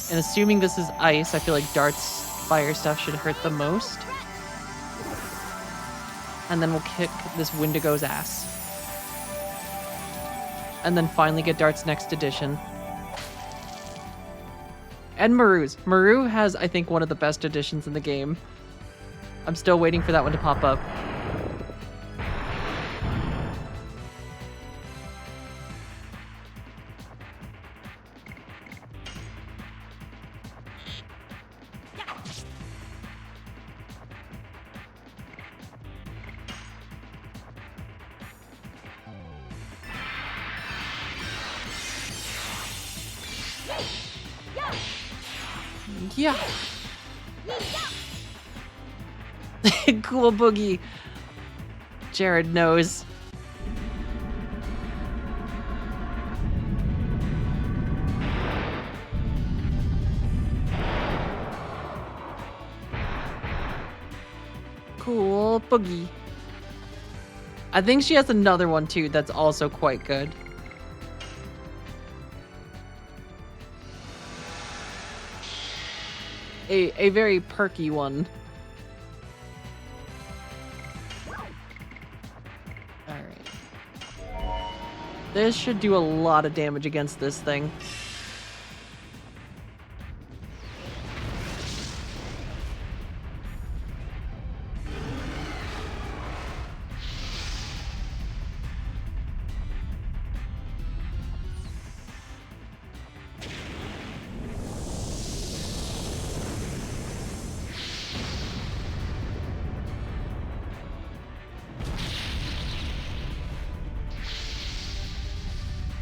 And assuming this is ice, I feel like Dart's fire stuff should hurt the most. And then we'll kick this Wendigo's ass. And then finally get Dart's next edition. And Maru's. Maru has, I think, one of the best editions in the game. I'm still waiting for that one to pop up. Yeah. Cool boogie. Jared knows. Cool boogie. I think she has another one too that's also quite good. A very perky one. Alright. This should do a lot of damage against this thing.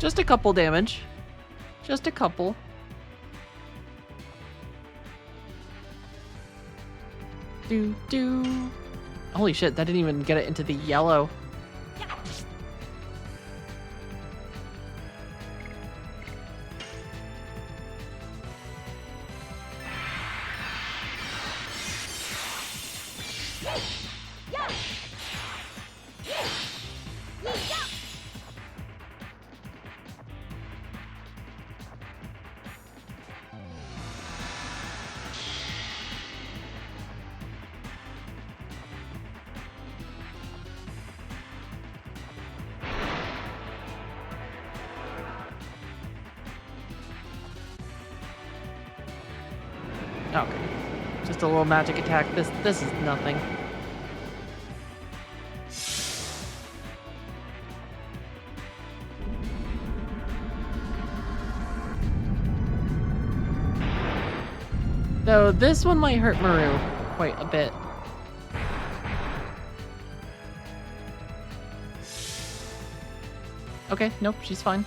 Just a couple damage. Just a couple. Do. Holy shit, that didn't even get it into the yellow. Okay. Just a little magic attack. This is nothing. Though this one might hurt Maru quite a bit. Okay, nope, she's fine.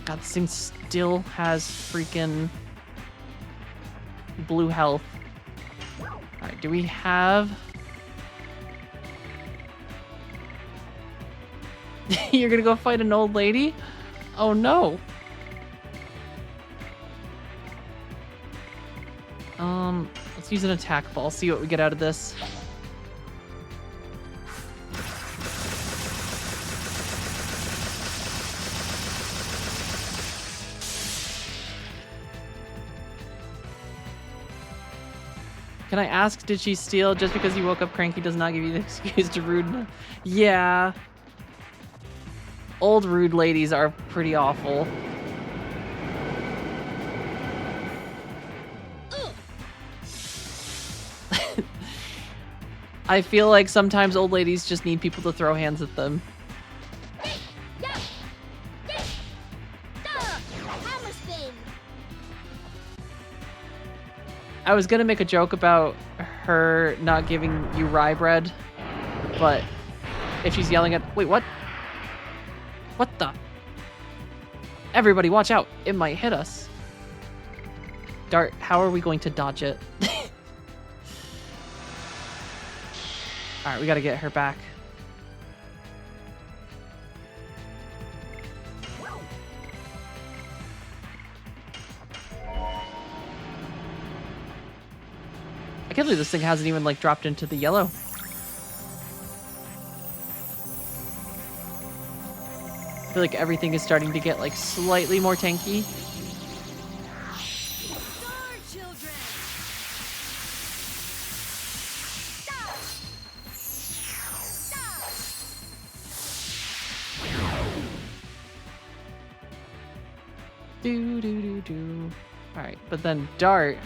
God, this thing still has freaking blue health. Alright, do we have... You're gonna go fight an old lady? Oh no. Let's use an attack ball, see what we get out of this. Can I ask, did she steal? Just because you woke up cranky does not give you the excuse to rude. Yeah. Old rude ladies are pretty awful. I feel like sometimes old ladies just need people to throw hands at them. I was gonna make a joke about her not giving you rye bread, but if she's yelling at... Wait, what? What the? Everybody watch out. It might hit us. Dart, how are we going to dodge it? Alright, we gotta get her back. I can't believe this thing hasn't even, like, dropped into the yellow. I feel like everything is starting to get, like, slightly more tanky. Do. Alright, but then Dart...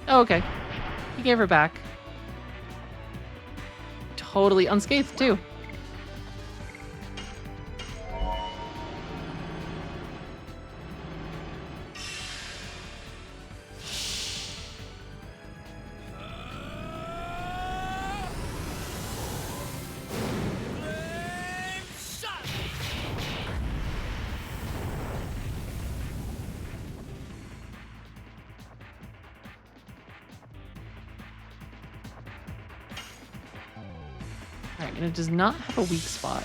Oh, okay. He gave her back. Totally unscathed, too. Alright, and it does not have a weak spot.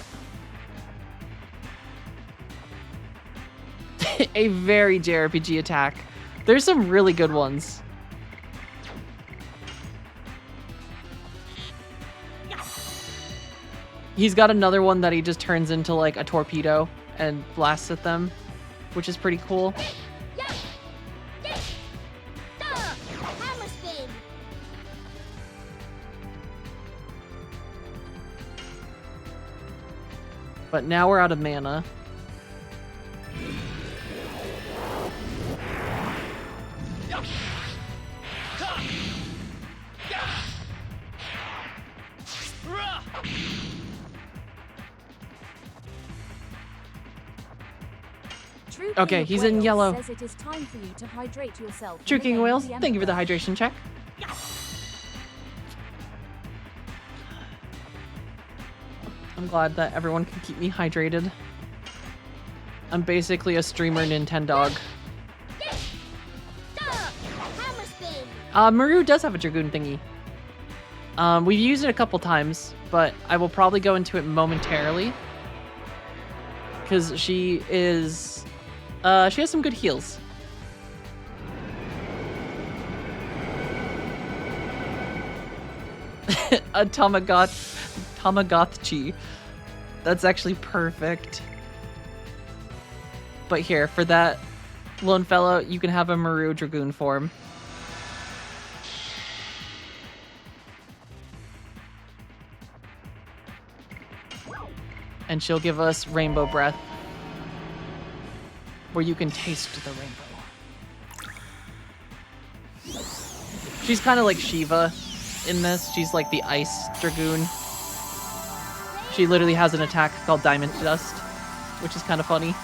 A very JRPG attack. There's some really good ones. He's got another one that he just turns into like a torpedo and blasts at them, which is pretty cool. But now we're out of mana. True Okay, King of he's in Wales yellow. says it is time for you to hydrate yourself. True in the King of name Wales, the thank you for the Emperor. hydration check. I'm glad that everyone can keep me hydrated. I'm basically a streamer Nintendog. Hammer spin. Maru does have a Dragoon thingy. We've used it a couple times, but I will probably go into it momentarily. Because she is... she has some good heals. A Tamagotchi. That's actually perfect. But here, for that lone fellow, you can have a Maru Dragoon form. And she'll give us Rainbow Breath, where you can taste the rainbow. She's kind of like Shiva in this. She's like the Ice Dragoon. She literally has an attack called Diamond Dust, which is kind of funny.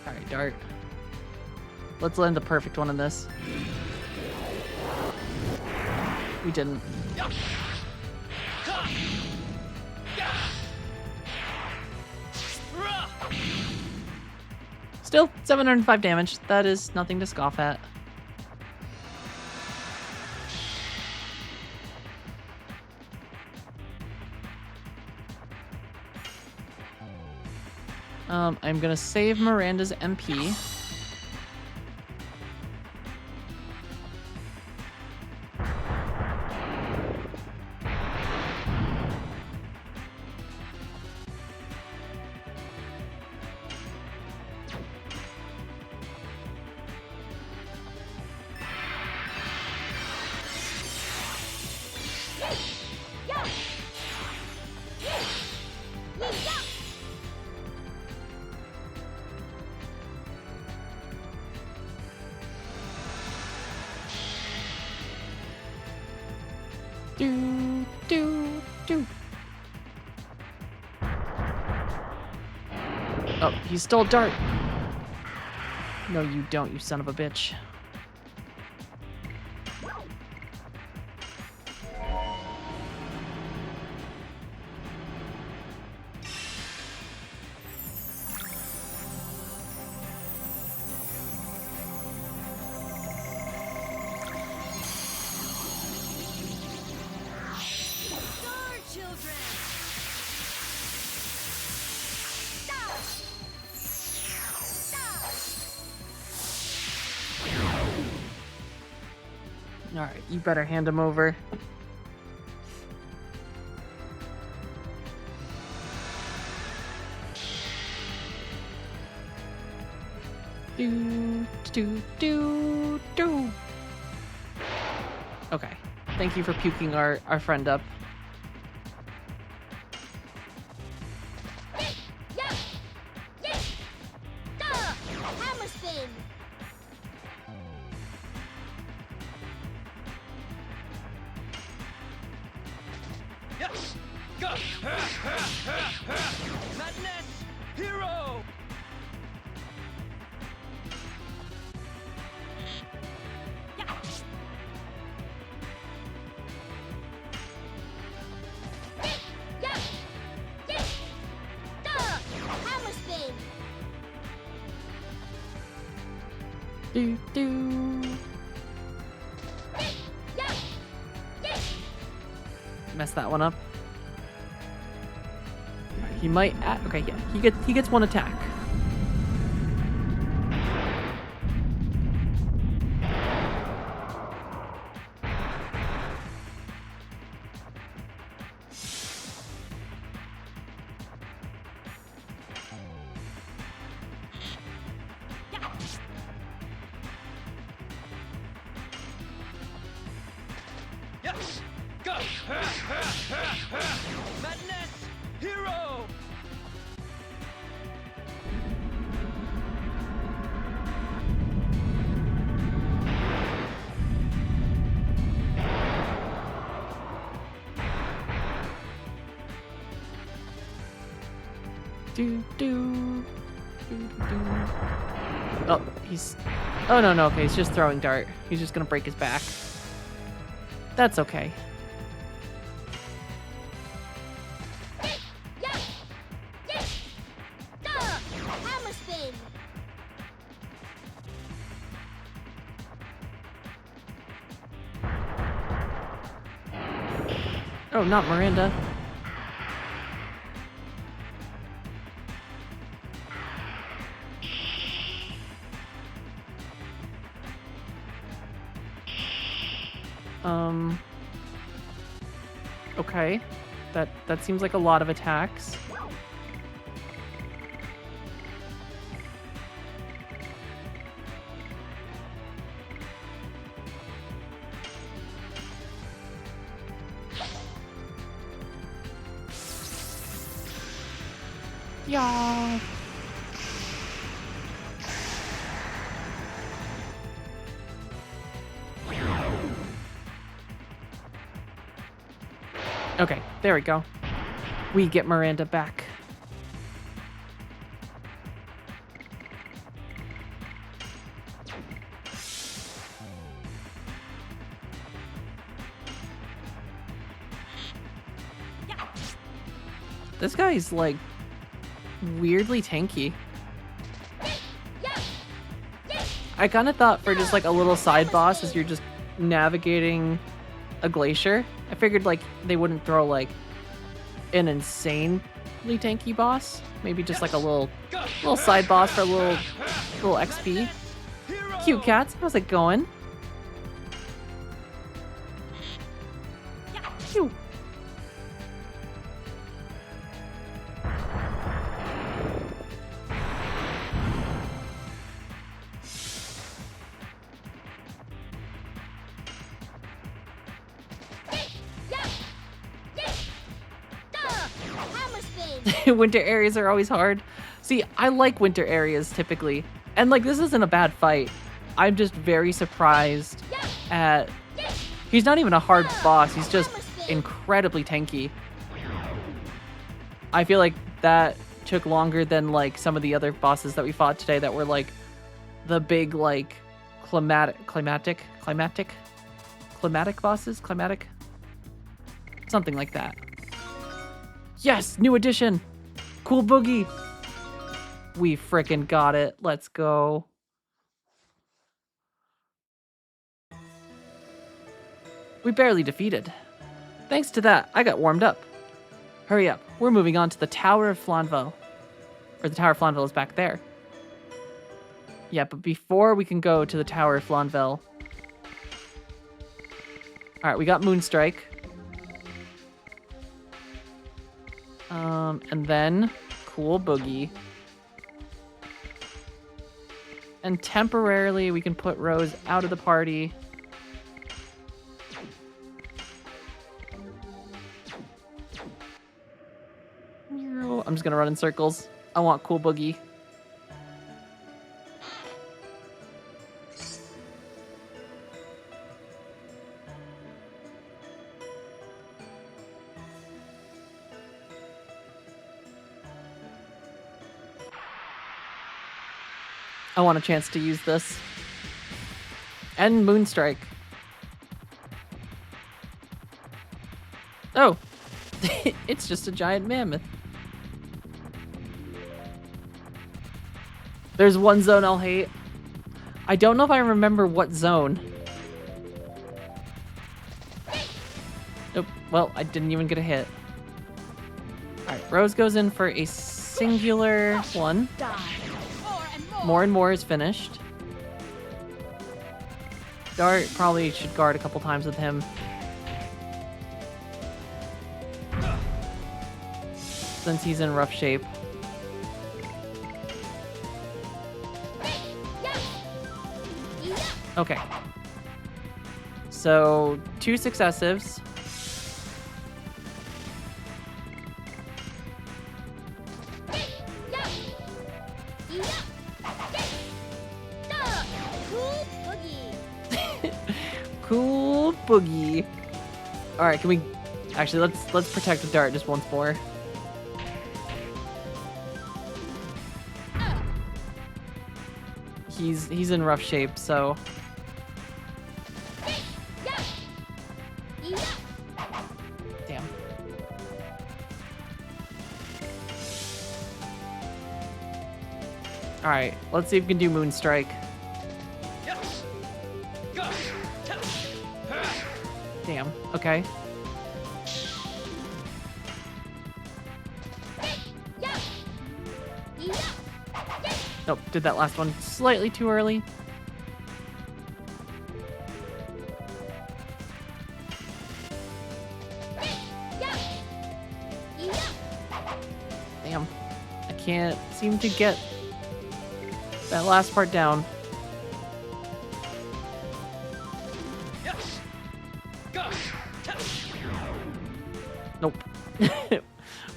Alright, Dart. Let's land the perfect one in this. We didn't. Still, 705 damage. That is nothing to scoff at. I'm gonna save Miranda's MP. Oh, he stole Dart. No, you don't, you son of a bitch. Alright, you better hand him over. Do. Okay. Thank you for puking our friend up. Hammer spin. Yes! Go! Madness! Hero! Hammer spin. Mess that one up. He might. Okay, yeah. He gets one attack. Yes! Go! Madness! Hero! Do do. Do do. Oh, he's. Oh no, okay, he's just throwing dart. He's just gonna break his back. That's okay. Hammer spin. Oh, not Miranda. Okay. That seems like a lot of attacks. Yeah. Okay, there we go. We get Miranda back. This guy's like weirdly tanky. I kind of thought for just like a little side boss as you're just navigating a glacier, I figured like they wouldn't throw like an insanely tanky boss. Maybe just like a little side boss for a little XP. Cute cats, how's it going? Phew. Winter areas are always hard. See, I like winter areas typically. And like this isn't a bad fight. I'm just very surprised at he's not even a hard boss, he's just incredibly tanky. I feel like that took longer than like some of the other bosses that we fought today that were like the big like climatic bosses, something like that. Yes, new addition. Cool Boogie. We frickin' got it. Let's go. We barely defeated. Thanks to that, I got warmed up. Hurry up. We're moving on to the Tower of Flanville. Or the Tower of Flanville is back there. Yeah, but before we can go to the Tower of Flanville. Alright, we got Moonstrike. And then Cool Boogie. And temporarily we can put Rose out of the party. I'm just gonna run in circles. I want Cool Boogie. I want a chance to use this. And Moonstrike. Oh! It's just a giant mammoth. There's one zone I'll hate. I don't know if I remember what zone. Nope. Well, I didn't even get a hit. Alright, Rose goes in for a singular one. More and more is finished. Dart probably should guard a couple times with him. Since he's in rough shape. Okay. So, 2 successives. Cool Boogie. All right, can we actually let's protect the dart just once more. he's in rough shape, so damn. All right, let's see if we can do Moonstrike. Yes. Go. Damn. Okay. Nope, did that last one slightly too early. Damn. I can't seem to get that last part down. Yes. Go. Nope.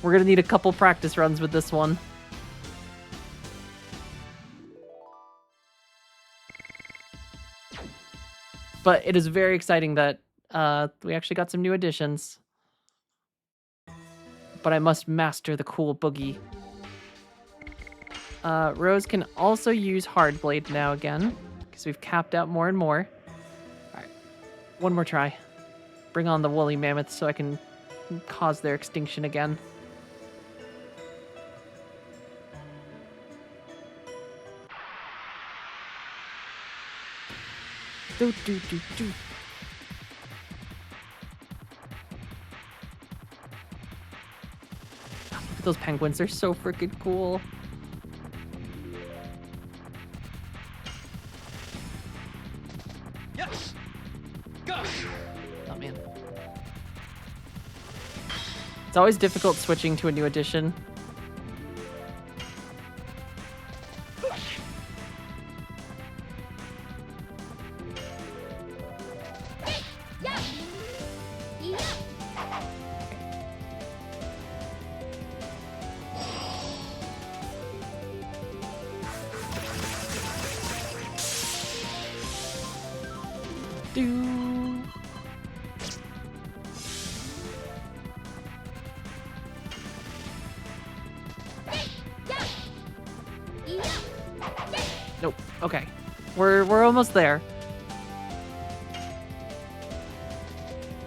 We're gonna need a couple practice runs with this one. But it is very exciting that we actually got some new additions. But I must master the cool boogie. Rose can also use Hard Blade now again, because we've capped out more and more. Alright, one more try. Bring on the woolly mammoths so I can cause their extinction again. Do do do do. Look at those penguins, they're so freaking cool. Yes. Go. Oh man. It's always difficult switching to a new edition. Do. Nope. Okay. We're almost there.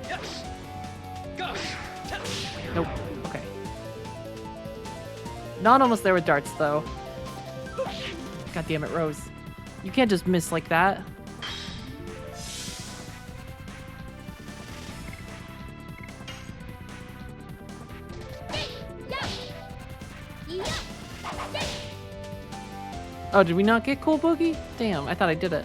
Yes. Go. Nope. Okay. Not almost there with darts though. God damn it, Rose. You can't just miss like that. Oh, did we not get Cool Boogie? Damn, I thought I did it.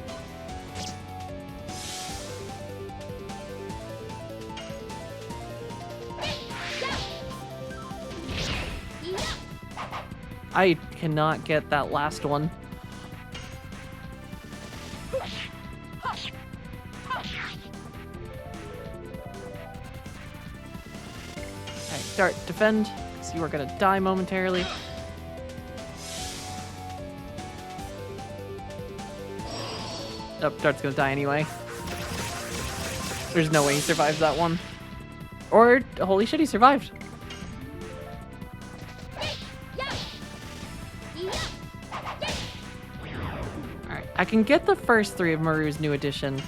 I cannot get that last one. Alright, Dart, defend, because you are gonna die momentarily. Oh, Dart's gonna die anyway. There's no way he survives that one. Or, holy shit, he survived. Alright, I can get the first three of Maru's new edition.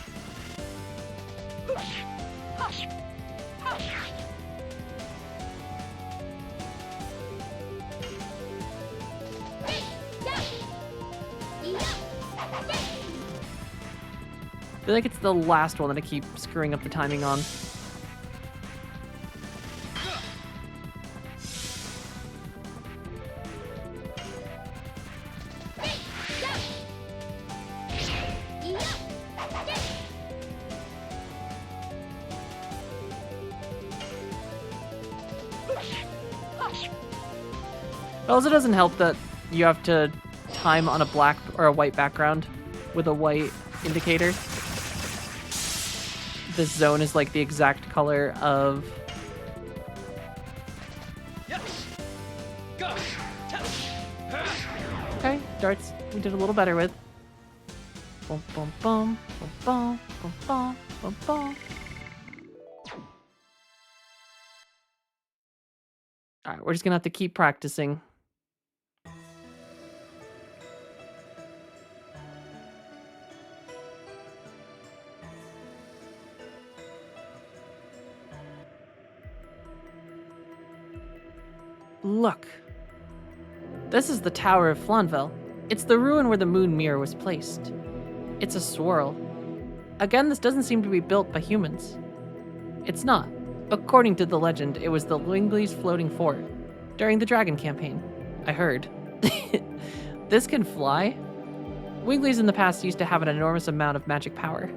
I feel like it's the last one that I keep screwing up the timing on. It also doesn't help that you have to time on a black or a white background with a white indicator. This zone is like the exact color of... Yes. Go. Okay, darts we did a little better with. Bum bum bum bum bum bum bum bum bum. Alright, we're just gonna have to keep practicing. Look. This is the Tower of Flanville. It's the ruin where the moon mirror was placed. It's a swirl. Again, this doesn't seem to be built by humans. It's not. According to the legend, it was the Wingley's floating fort during the Dragon campaign. I heard. This can fly? Wingley's in the past used to have an enormous amount of magic power.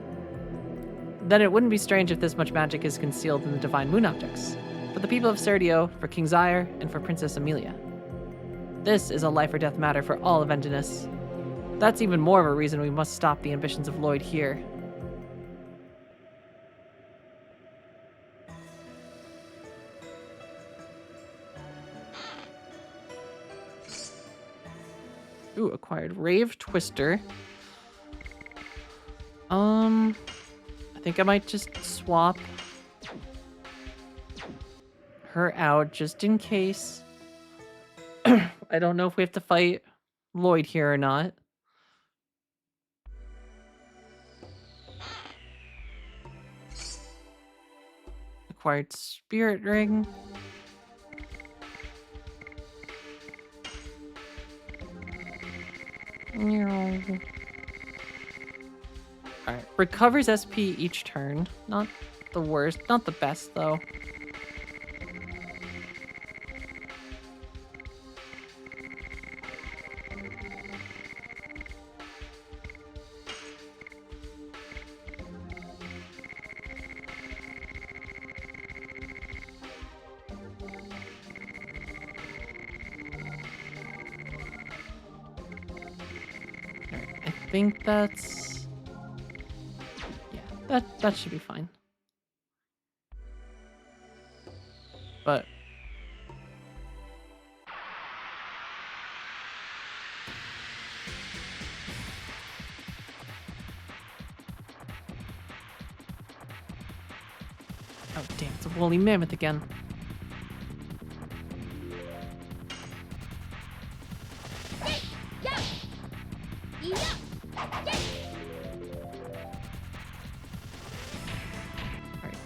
Then it wouldn't be strange if this much magic is concealed in the divine moon objects. For the people of Serdio, for King Zaire, and for Princess Amelia. This is a life or death matter for all of Enginus. That's even more of a reason we must stop the ambitions of Lloyd here. Ooh, acquired Rave Twister. I think I might just swap her out just in case. I don't know if we have to fight Lloyd here or not. Acquired Spirit Ring. Alright, recovers SP each turn. Not the worst, not the best though. I think that's... yeah, that should be fine. But... oh damn, it's a woolly mammoth again.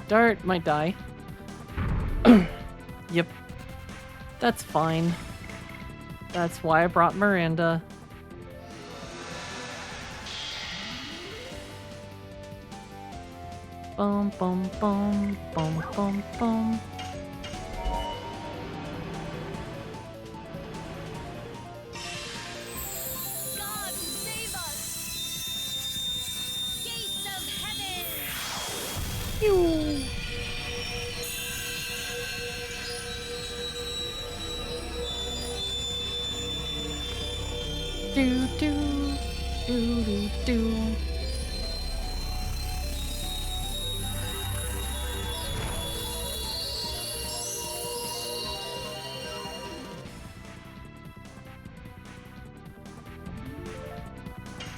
Dart might die. Yep. That's fine. That's why I brought Miranda. Bum bum bum bum bum bum. God save us! Gates of heaven! Do do do do do.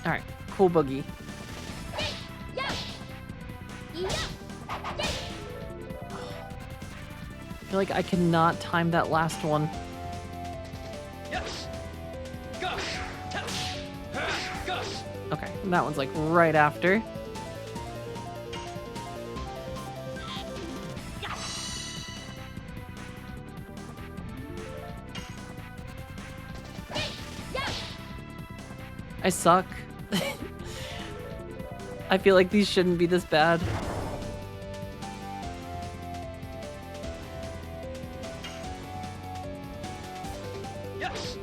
All right, cool boogie. I feel like I cannot time that last one. Yes. Gosh. Gosh. Okay, and that one's like right after. I suck. I feel like these shouldn't be this bad. Yes.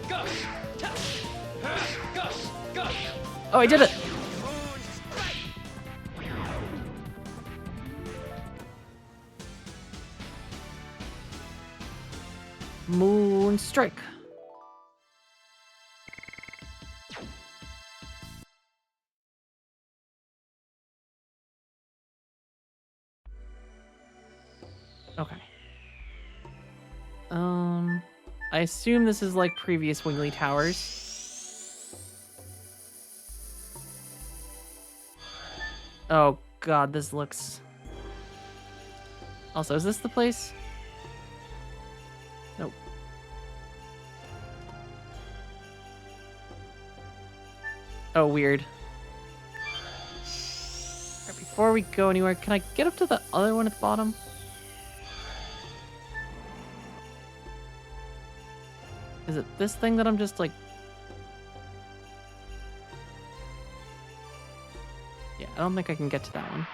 Gosh. Gosh. Gosh. Oh, I did it! Moon Strike. Okay. I assume this is like previous Wingley Towers. Oh god, this looks... Also, is this the place? Nope. Oh, weird. Alright, before we go anywhere, can I get up to the other one at the bottom? Is it this thing that I'm just like... Yeah, I don't think I can get to that one.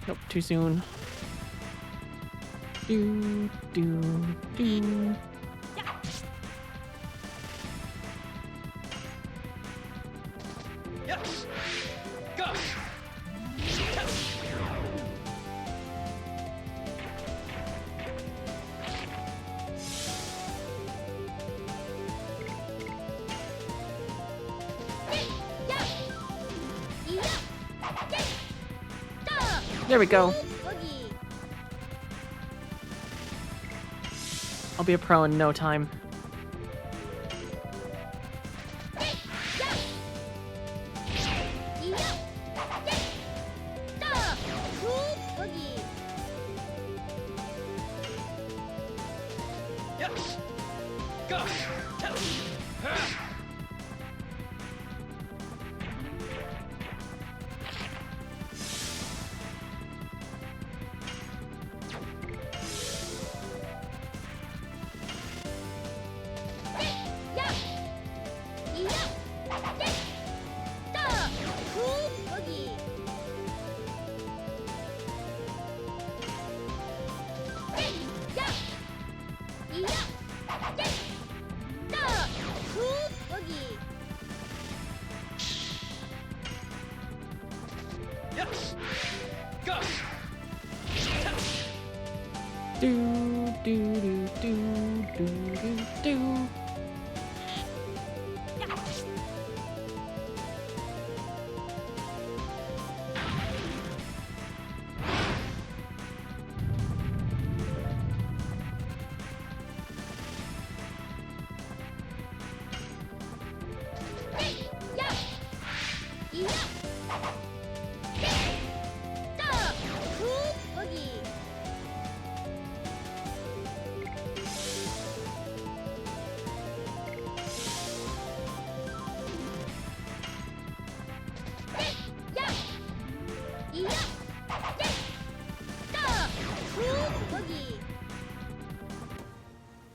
Nope, too soon. Do, do, do. Yes. Gosh. There we go. I'll be a pro in no time. Yes. Gosh. Yes. Gosh. Do, do, do, do, do, do, do.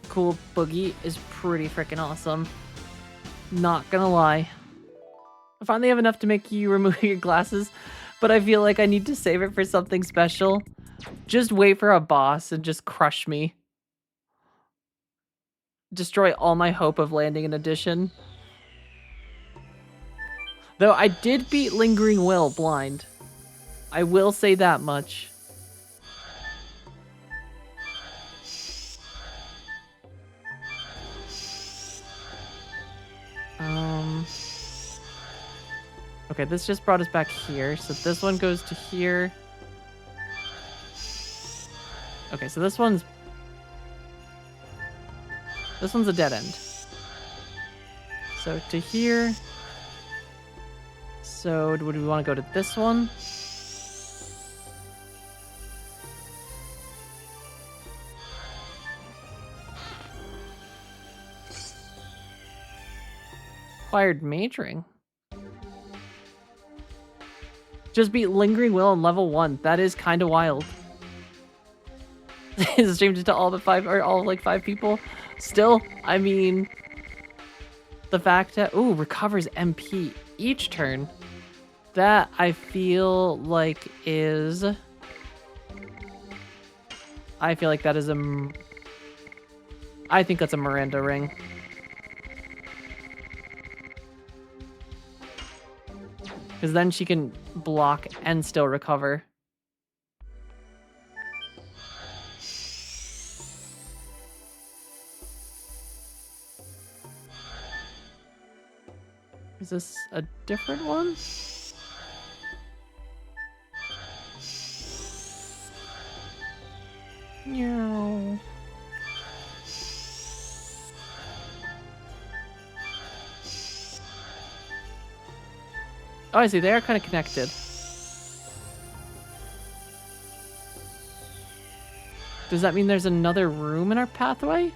Cool Boogie is pretty freaking awesome. Not gonna lie. I finally have enough to make you remove your glasses, but I feel like I need to save it for something special. Just wait for a boss and just crush me. Destroy all my hope of landing an edition. Though I did beat Lingering Will blind. I will say that much. Okay, this just brought us back here. So this one goes to here. Okay, so this one's a dead end. So to here. So would we want to go to this one? Acquired majoring. Just beat Lingering Will on level 1. That is kind of wild. Streamed it to all but 5 or all like 5 people. Still, I mean, the fact that recovers MP each turn. That I feel like is. I feel like that is a. I think that's a Miranda ring. Because then she can block and still recover. Is this a different one? No. Oh, I see. They are kind of connected. Does that mean there's another room in our pathway?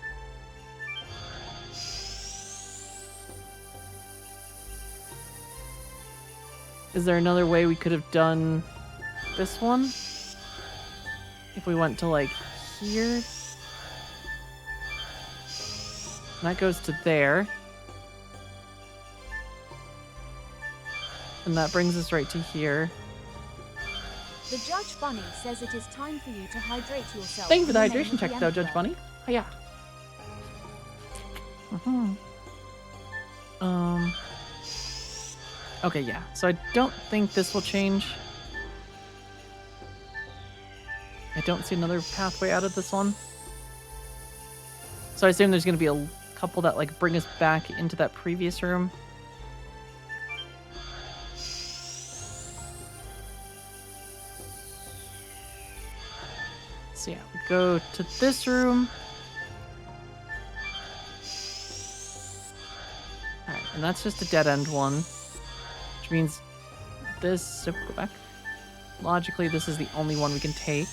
Is there another way we could have done this one? If we went to, like, here? That goes to there. And that brings us right to here. The Judge Bunny says it is time for you to hydrate yourself. Thank you for the in name hydration of check, the though, Judge Emperor. Bunny. Oh, yeah. Okay, yeah. So I don't think this will change. I don't see another pathway out of this one. So I assume there's going to be a couple that, like, bring us back into that previous room. So yeah, we go to this room. Alright, and that's just a dead-end one. Which means this... So go back. Logically, this is the only one we can take.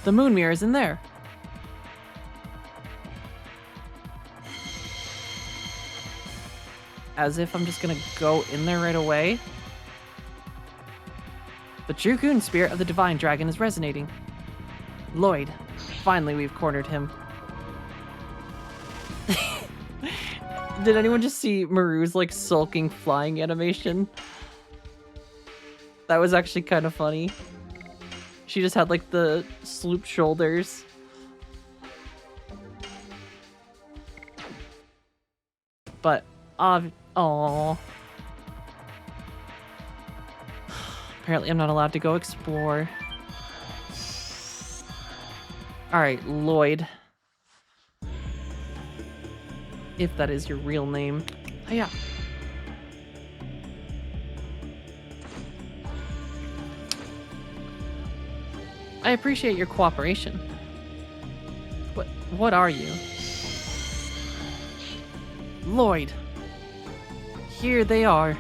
The moon mirror is in there. As if I'm just gonna go in there right away. The Dragoon spirit of the divine dragon is resonating. Lloyd, finally we've cornered him. Did anyone just see Maru's, like, sulking flying animation? That was actually kind of funny. She just had, like, the slooped shoulders. But, aww. Apparently I'm not allowed to go explore. Alright, Lloyd. If that is your real name. Hiya. I appreciate your cooperation. What are you? Lloyd. Here they are.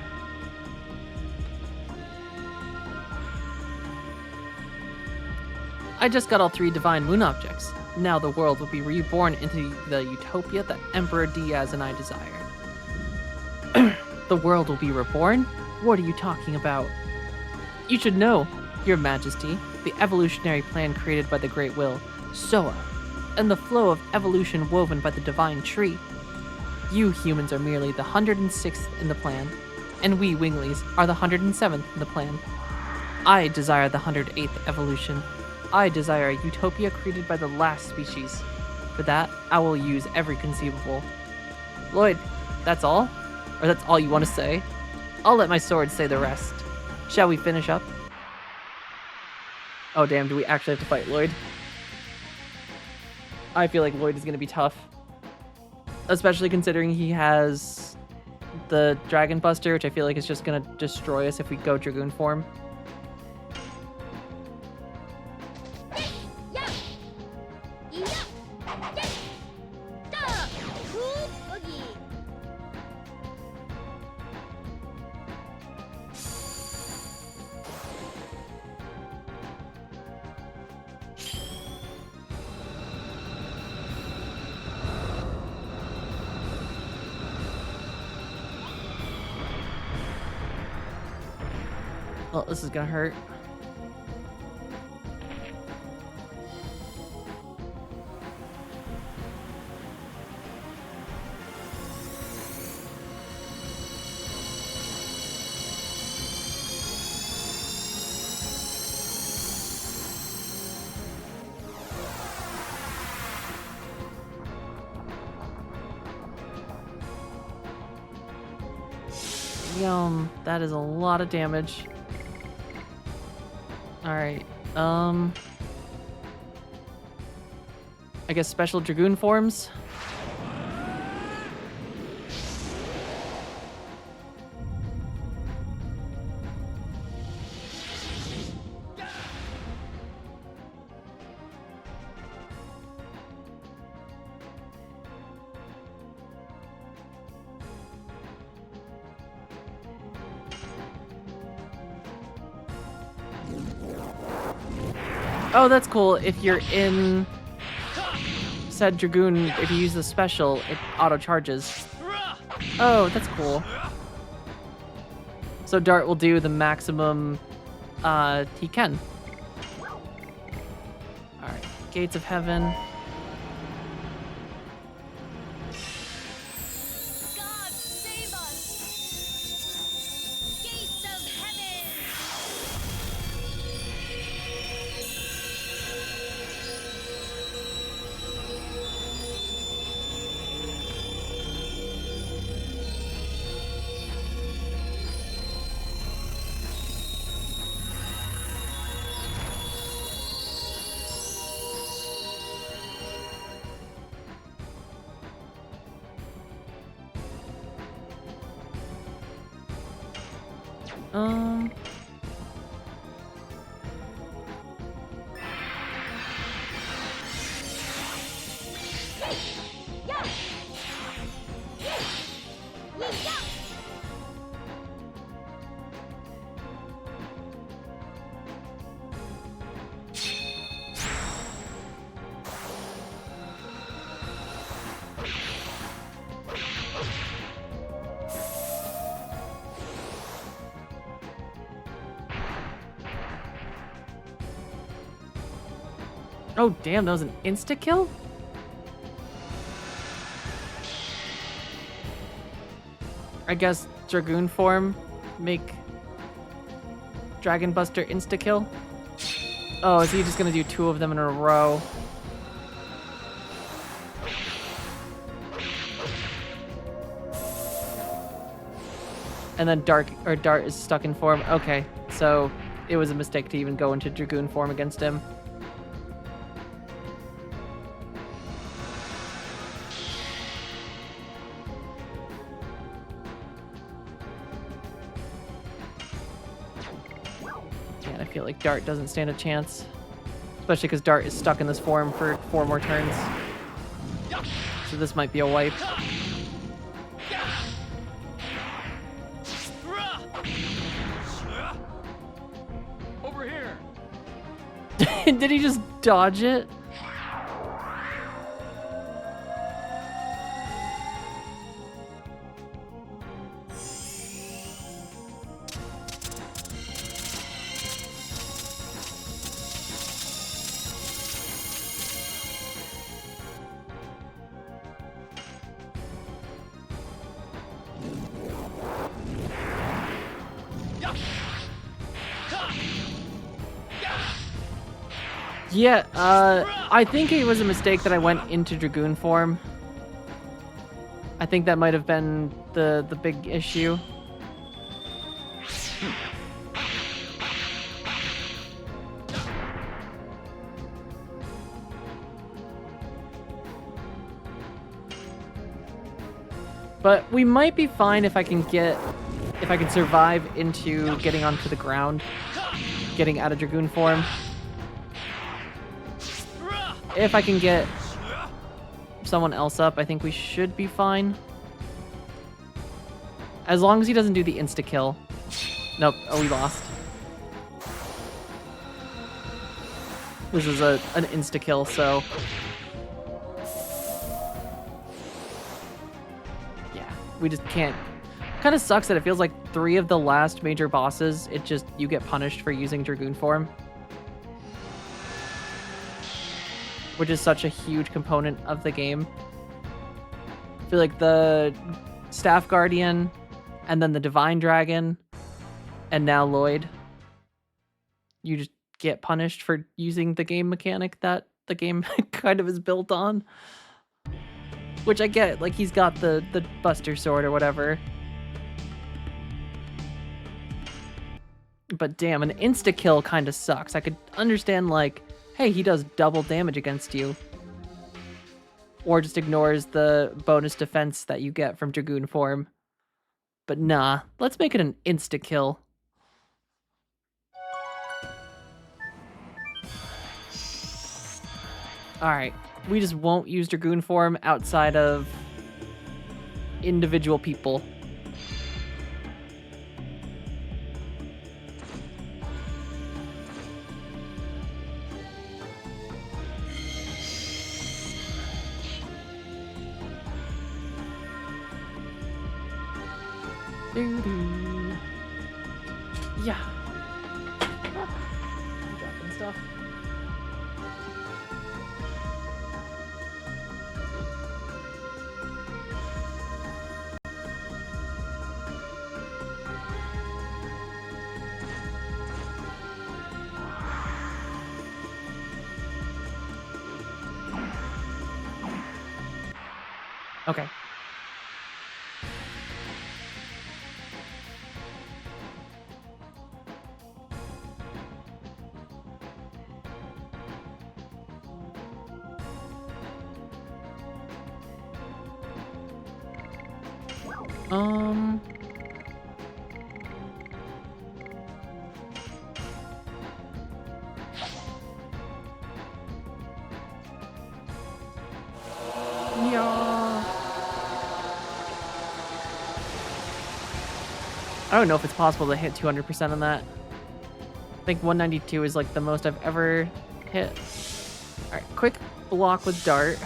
I just got all 3 divine moon objects. Now the world will be reborn into the utopia that Emperor Diaz and I desire. The world will be reborn? What are you talking about? You should know, Your Majesty, the evolutionary plan created by the Great Will, Soa, and the flow of evolution woven by the divine tree. You humans are merely the 106th in the plan, and we winglies are the 107th in the plan. I desire the 108th evolution. I desire a utopia created by the last species. For that, I will use every conceivable. Lloyd, that's all? Or that's all you want to say? I'll let my sword say the rest. Shall we finish up? Oh damn, do we actually have to fight Lloyd? I feel like Lloyd is going to be tough. Especially considering he has the Dragon Buster, which I feel like is just going to destroy us if we go Dragoon form. Well, this is gonna hurt. That is a lot of damage. Alright, I guess special Dragoon forms? Oh, that's cool. If you're in said Dragoon, if you use the special, it auto charges. Oh, that's cool. So Dart will do the maximum he can. Alright, Gates of Heaven. God save us! Gates of heaven! Oh, damn, that was an insta-kill? I guess Dragoon form make Dragon Buster insta-kill? Oh, is he just gonna do 2 of them in a row? And then Dart is stuck in form. Okay, so it was a mistake to even go into Dragoon form against him. Man, I feel like Dart doesn't stand a chance. Especially because Dart is stuck in this form for 4 more turns. So this might be a wipe. Over here. Did he just dodge it? Yeah, I think it was a mistake that I went into Dragoon form. I think that might have been the big issue. But we might be fine if I can survive into getting onto the ground, getting out of Dragoon form. If I can get someone else up, I think we should be fine. As long as he doesn't do the insta-kill. Nope, oh, we lost. This is an insta-kill, so... yeah, we just can't... Kind of sucks that it feels like 3 of the last major bosses, you get punished for using Dragoon form. Which is such a huge component of the game. I feel like the Staff Guardian, and then the Divine Dragon, and now Lloyd. You just get punished for using the game mechanic that the game kind of is built on. Which I get, like he's got the Buster Sword or whatever. But damn, an insta-kill kind of sucks. I could understand like, hey, he does double damage against you. Or just ignores the bonus defense that you get from Dragoon form. But nah, let's make it an insta-kill. Alright, we just won't use Dragoon form outside of individual people. Doo-doo. Yeah. I'm dropping stuff. Okay. Yeah. I don't know if it's possible to hit 200% on that. I think 192 is like the most I've ever hit. All right, quick block with dart.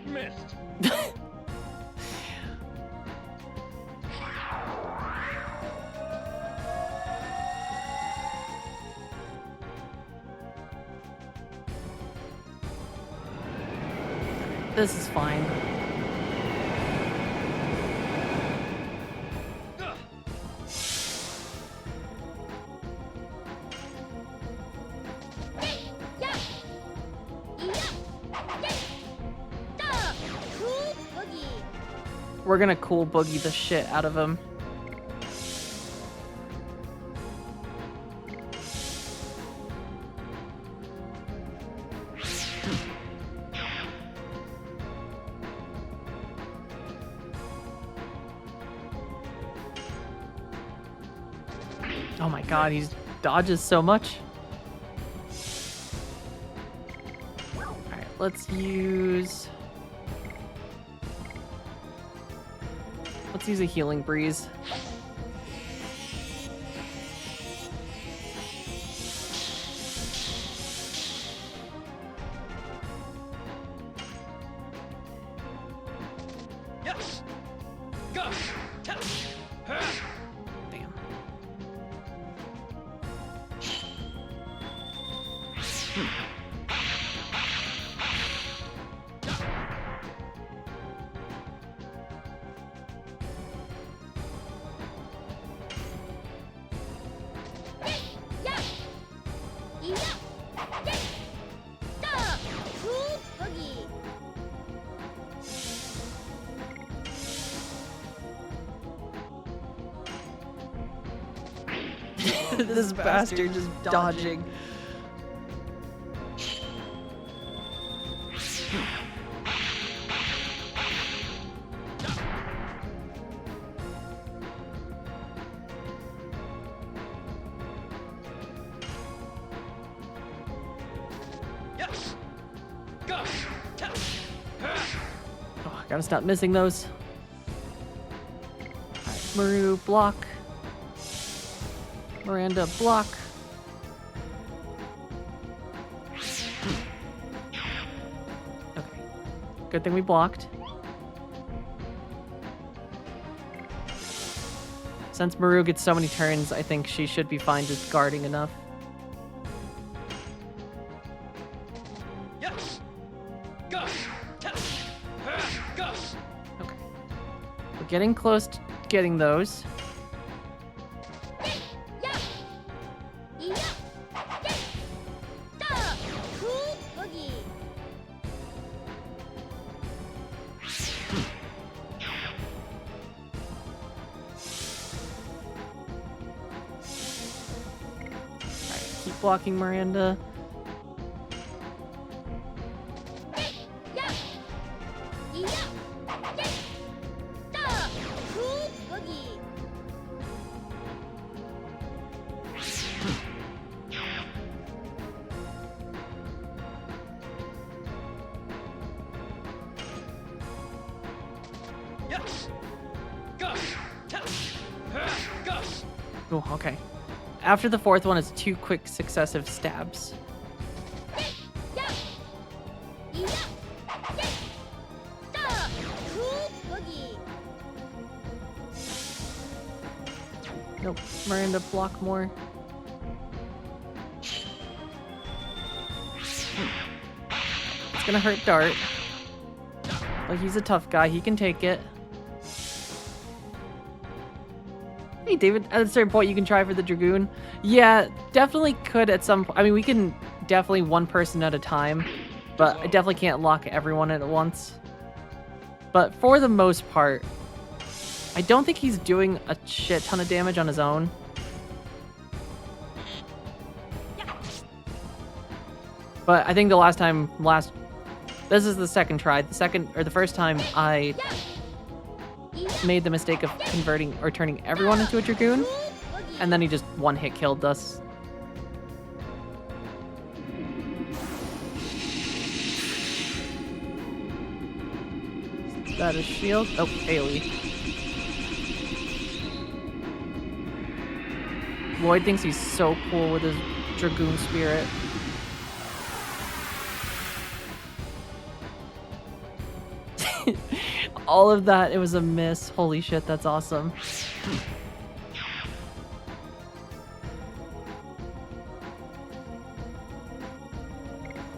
Missed. This is fine. We're gonna cool boogie the shit out of him. Oh my god, he dodges so much. Alright, let's use a healing breeze. Yes. Go. Damn. This bastard just dodging. Yes. Go. Oh, I gotta stop missing those. Alright, Maru, block. Miranda, block. Okay. Good thing we blocked. Since Maru gets so many turns, I think she should be fine just guarding enough. Yes. Go. Go. Okay. We're getting close to getting those. blocking Miranda. Yeah. Yeah. Yeah. Cool boogie. Yes. Goth. Goth. Oh, okay. After the fourth one, it's 2 quick successive stabs. Yeah. Yeah. Yeah. Cool boogie. Nope. Miranda, block more. It's gonna hurt Dart. But he's a tough guy. He can take it. Hey, David, at a certain point, you can try for the Dragoon. Yeah, definitely could at some point. I mean, we can definitely one person at a time, but I definitely can't lock everyone at once. But for the most part, I don't think he's doing a shit ton of damage on his own. But I think the this is the second try. The first time I made the mistake of converting or turning everyone into a Dragoon, and then he just one-hit killed us. Is that a shield? Oh, AoE. Lloyd thinks he's so cool with his Dragoon spirit. All of that, it was a miss. Holy shit, that's awesome.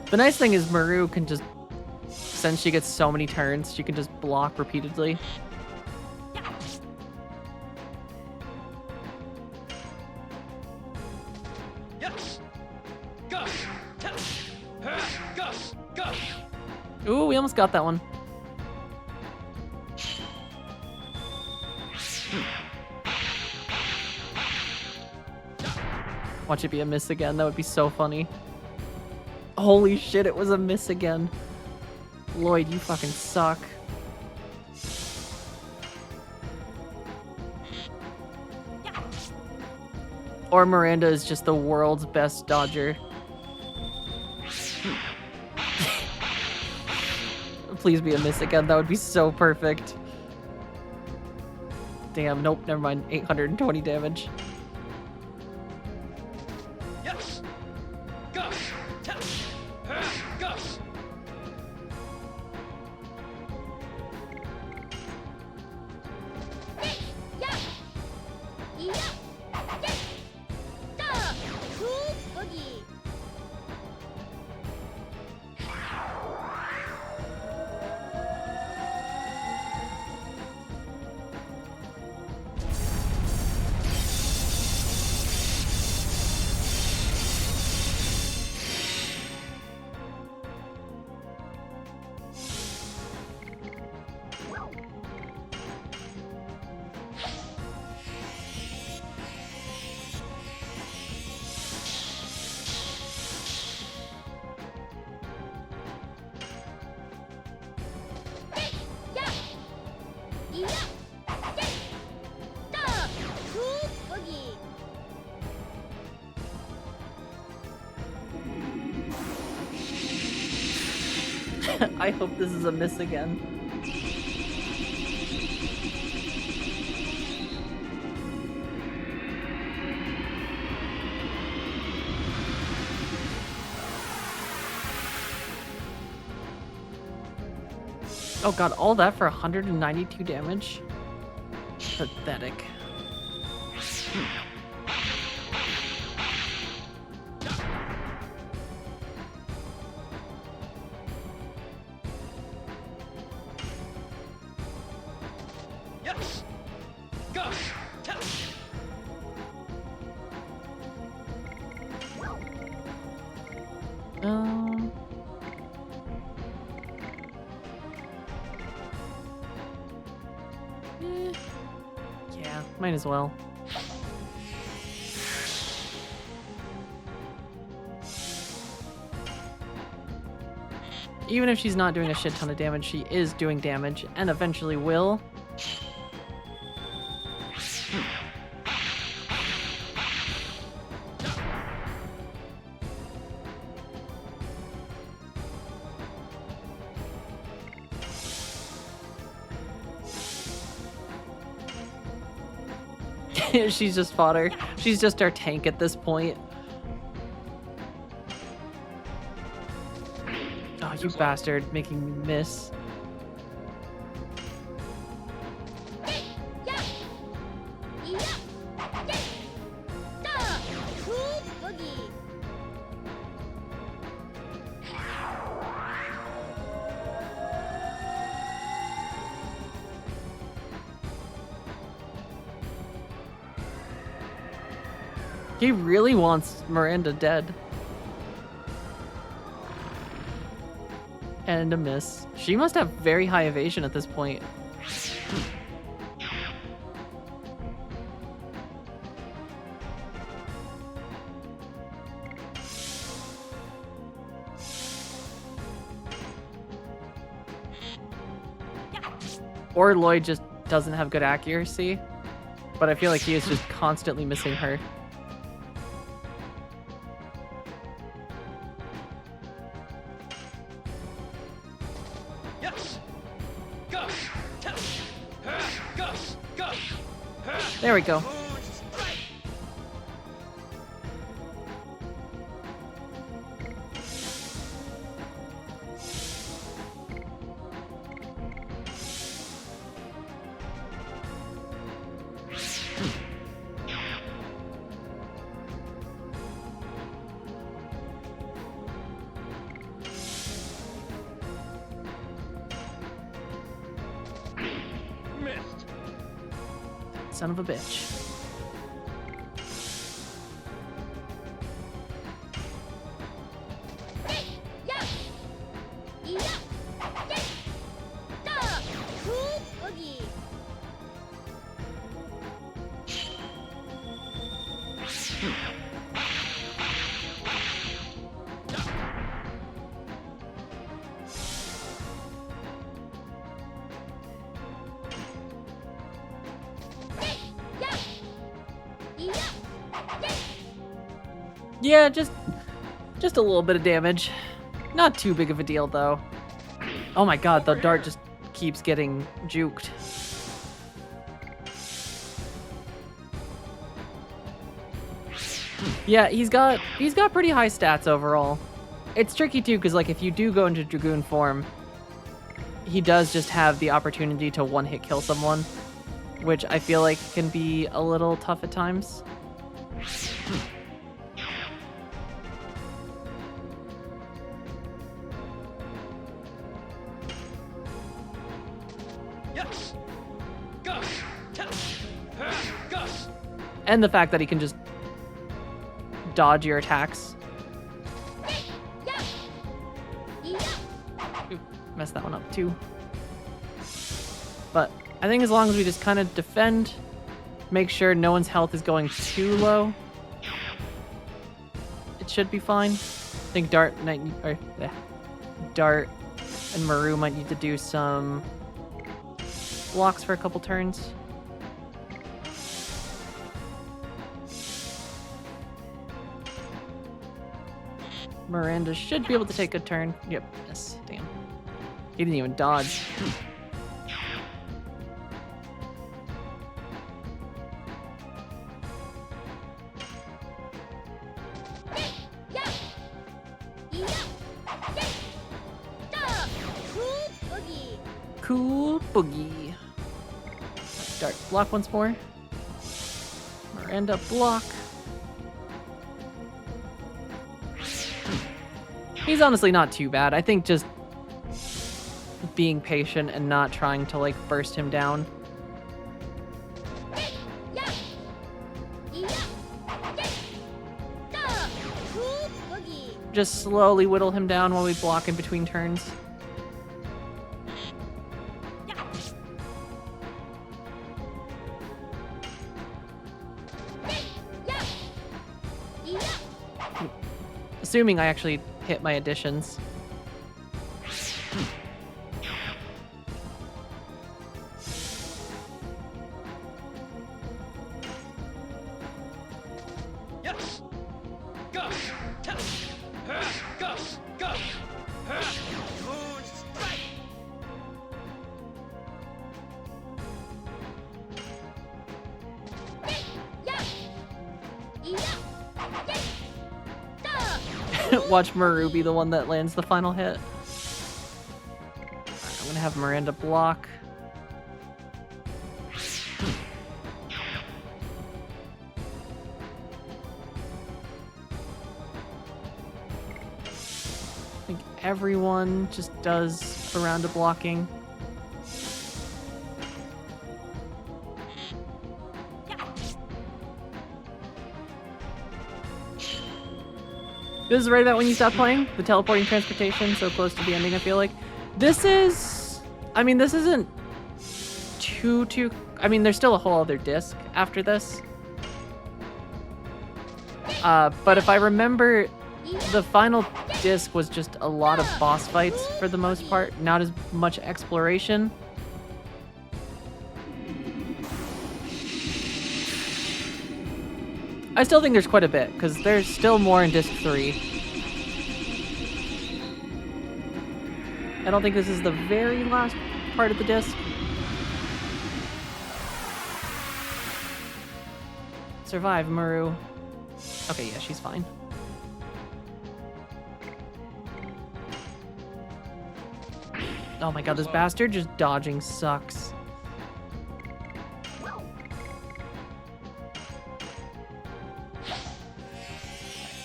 The nice thing is Maru can just, since she gets so many turns, she can just block repeatedly. Yes. Goth. Goth. Goth. Ooh, we almost got that one. Watch it be a miss again. That would be so funny. Holy shit, it was a miss again. Lloyd, you fucking suck. Or Miranda is just the world's best dodger. Please be a miss again. That would be so perfect. Damn, nope, never mind. 820 damage. Yes. Goth. Goth. Yeah. Yeah. Yeah. Cool boogie. Yeah. Yeah. Yeah. Cool boogie. I hope this is a miss again. Oh god, all that for 192 damage? Pathetic. Yes. Goth. Um... Yeah, might as well. Even if she's not doing a shit ton of damage, she is doing damage and eventually will. She's just fodder. She's just our tank at this point. Oh, you bastard, making me miss. He really wants Miranda dead. And a miss. She must have very high evasion at this point. Or Lloyd just doesn't have good accuracy. But I feel like he is just constantly missing her. There we go. Missed. Son of a bitch. Yeah, just a little bit of damage. Not too big of a deal, though. Oh my god, the dart just keeps getting juked. Yeah, he's got pretty high stats overall. It's tricky too, because like if you do go into Dragoon form, he does just have the opportunity to one-hit kill someone, which I feel like can be a little tough at times. And the fact that he can just dodge your attacks. Ooh, messed that one up too. But I think as long as we just kind of defend, make sure no one's health is going too low, it should be fine. I think Dart and Maru might need to do some blocks for a couple turns. Miranda should be able to take a turn. Yep, yes, damn. He didn't even dodge. Cool boogie. Dart block once more. Miranda block. He's honestly not too bad. I think just being patient and not trying to like burst him down. Just slowly whittle him down while we block in between turns. Assuming I actually hit my additions. Watch Maru be the one that lands the final hit. Right, I'm gonna have Miranda block. I think everyone just does a round of blocking. This is right about when you stop playing. The teleporting transportation, so close to the ending, I feel like. This is... I mean, this isn't too... I mean, there's still a whole other disc after this. But if I remember, the final disc was just a lot of boss fights for the most part. Not as much exploration. I still think there's quite a bit, because there's still more in Disc 3. I don't think this is the very last part of the disc. Survive, Maru. Okay, yeah, she's fine. Oh my god, this bastard just dodging sucks.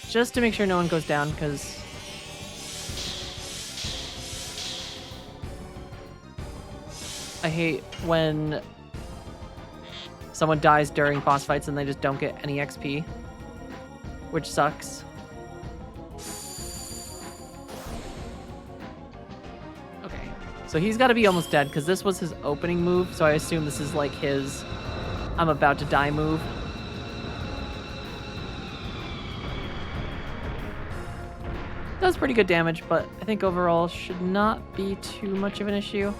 Just to make sure no one goes down, because I hate when someone dies during boss fights and they just don't get any XP, which sucks. Okay, so he's got to be almost dead, because this was his opening move, so I assume this is like his I'm about to die move. Does pretty good damage, but I think overall should not be too much of an issue.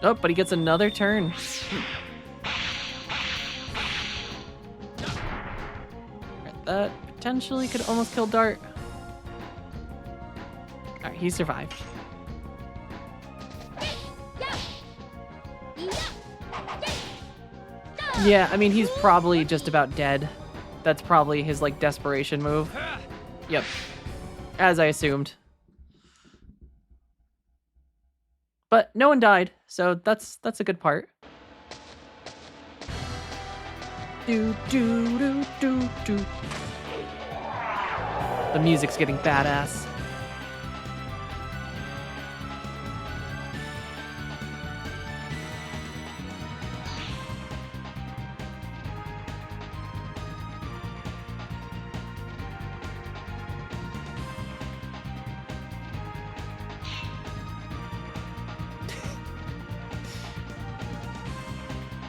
Oh, but he gets another turn. Right, that potentially could almost kill Dart. Alright, he survived. Yeah, I mean, he's probably just about dead. That's probably his, like, desperation move. Yep. As I assumed. But no one died, so that's a good part. Do do do do do. The music's getting badass.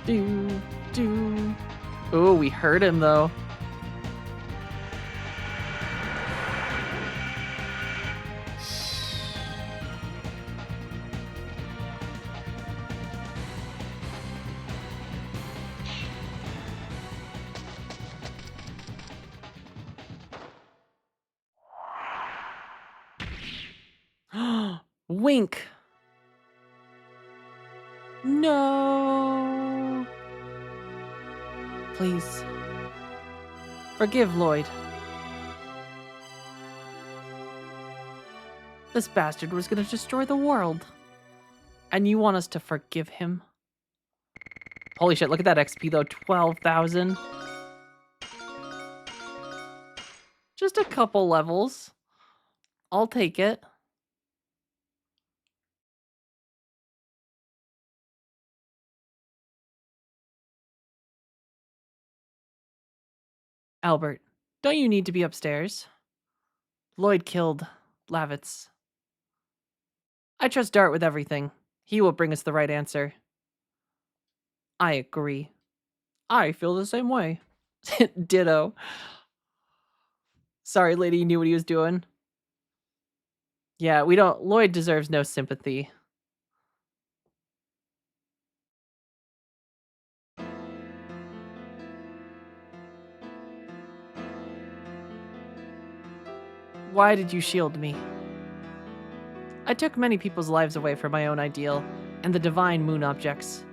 Do, do. Oh, we heard him though. Wink. No. Please. Forgive Lloyd. This bastard was gonna destroy the world. And you want us to forgive him? Holy shit, look at that XP though, 12,000. Just a couple levels. I'll take it. Albert, don't you need to be upstairs? Lloyd killed Lavitz. I trust Dart with everything. He will bring us the right answer. I agree. I feel the same way. Ditto. Sorry, lady, you knew what he was doing. Yeah, we don't... Lloyd deserves no sympathy. Why did you shield me? I took many people's lives away for my own ideal and the divine moon objects.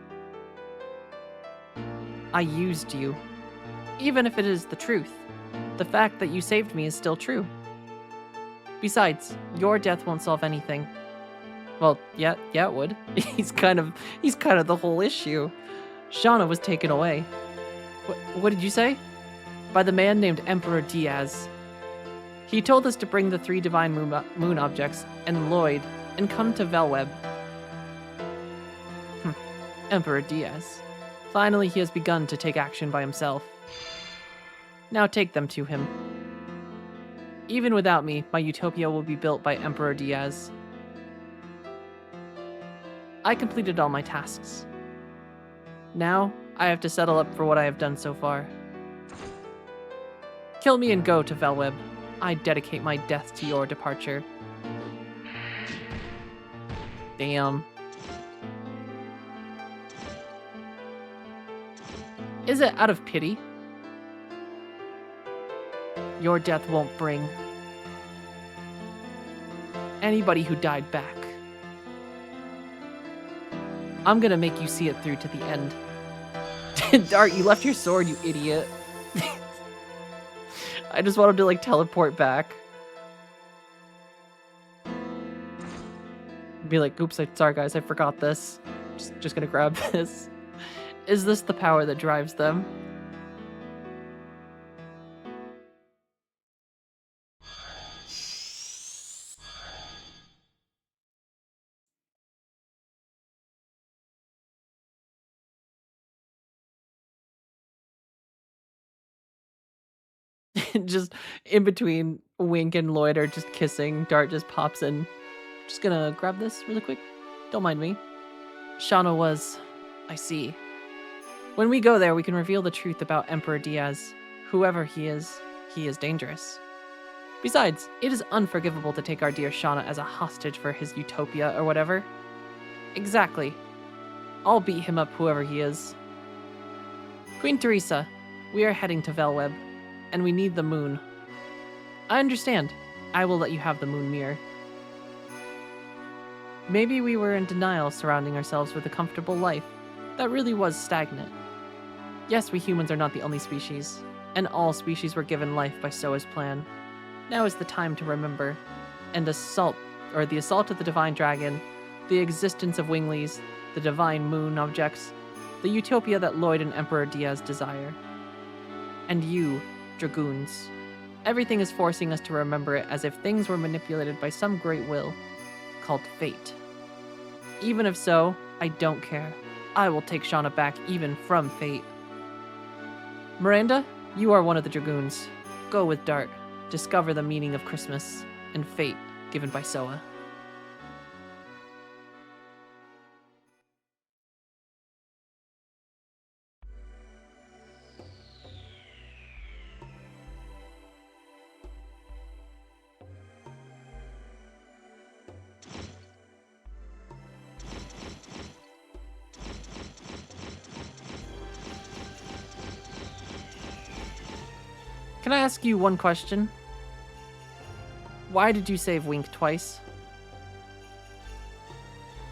I used you. Even if it is the truth, the fact that you saved me is still true. Besides, your death won't solve anything. Well, yeah, it would. He's kind of the whole issue. Shauna was taken away. What did you say? By the man named Emperor Diaz. He told us to bring the 3 divine moon objects and Lloyd and come to Velweb. Emperor Diaz. Finally, he has begun to take action by himself. Now take them to him. Even without me, my utopia will be built by Emperor Diaz. I completed all my tasks. Now, I have to settle up for what I have done so far. Kill me and go to Velweb. I dedicate my death to your departure. Damn. Is it out of pity? Your death won't bring anybody who died back. I'm gonna make you see it through to the end. Dart, you left your sword, you idiot. I just want him to, like, teleport back. Be like, oops, sorry guys, I forgot this. Just gonna grab this. Is this the power that drives them? Just in between Wink and Lloyd are just kissing, Dart just pops in. Just gonna grab this really quick. Don't mind me. Shauna was... I see. When we go there, we can reveal the truth about Emperor Diaz. Whoever he is dangerous. Besides, it is unforgivable to take our dear Shauna as a hostage for his utopia or whatever. Exactly. I'll beat him up, whoever he is. Queen Teresa, we are heading to Velweb, and we need the moon. I understand. I will let you have the moon mirror. Maybe we were in denial surrounding ourselves with a comfortable life that really was stagnant. Yes, we humans are not the only species, and all species were given life by Soa's plan. Now is the time to remember, and the assault of the divine dragon, the existence of Winglies, the divine moon objects, the utopia that Lloyd and Emperor Diaz desire. And you, Dragoons. Everything is forcing us to remember it as if things were manipulated by some great will, called fate. Even if so, I don't care. I will take Shauna back even from fate. Miranda, you are one of the Dragoons. Go with Dart. Discover the meaning of Christmas and fate given by Soa. Can I ask you one question? Why did you save Wink twice?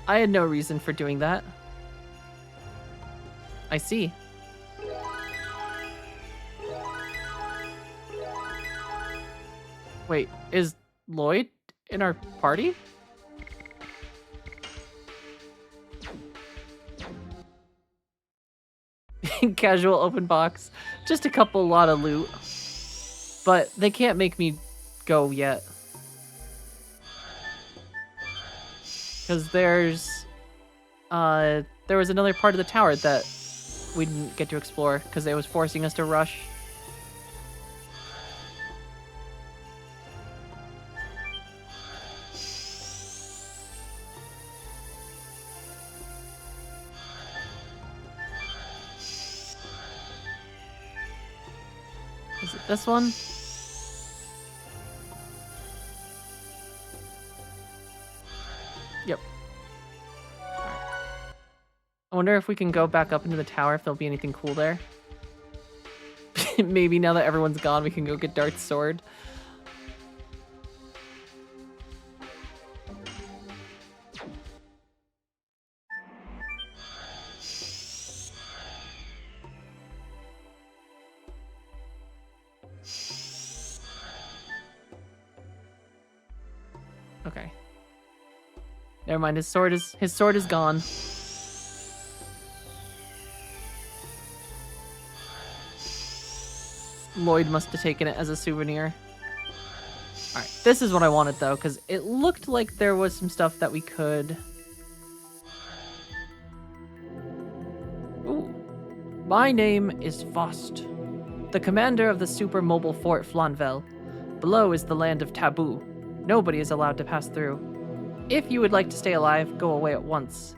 I had no reason for doing that. I see. Wait, is Lloyd in our party? Casual open box. Just a lot of loot. But they can't make me go yet. Because there was another part of the tower that we didn't get to explore because it was forcing us to rush. Is it this one? Yep. I wonder if we can go back up into the tower, if there'll be anything cool there. Maybe now that everyone's gone, we can go get Dart's sword. Okay. Never mind. His sword is gone. Lloyd must have taken it as a souvenir. All right. This is what I wanted though, because it looked like there was some stuff that we could. Ooh. My name is Faust, the commander of the super mobile fort Flanvel. Below is the land of taboo. Nobody is allowed to pass through. If you would like to stay alive, go away at once.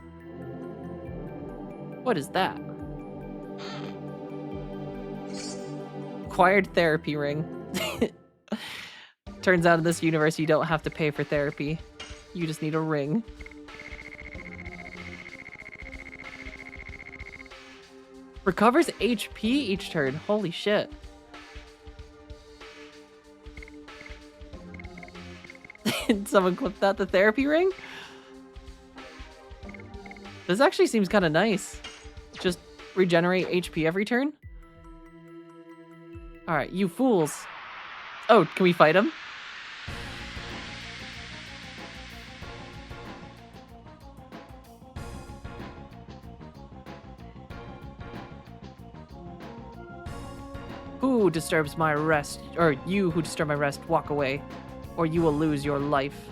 What is that? Acquired therapy ring. Turns out in this universe you don't have to pay for therapy. You just need a ring. Recovers HP each turn. Holy shit. Someone clipped that, the therapy ring? This actually seems kind of nice. Just regenerate HP every turn? Alright, you fools. Oh, can we fight him? Who disturbs my rest, or you who disturb my rest, walk away, or you will lose your life.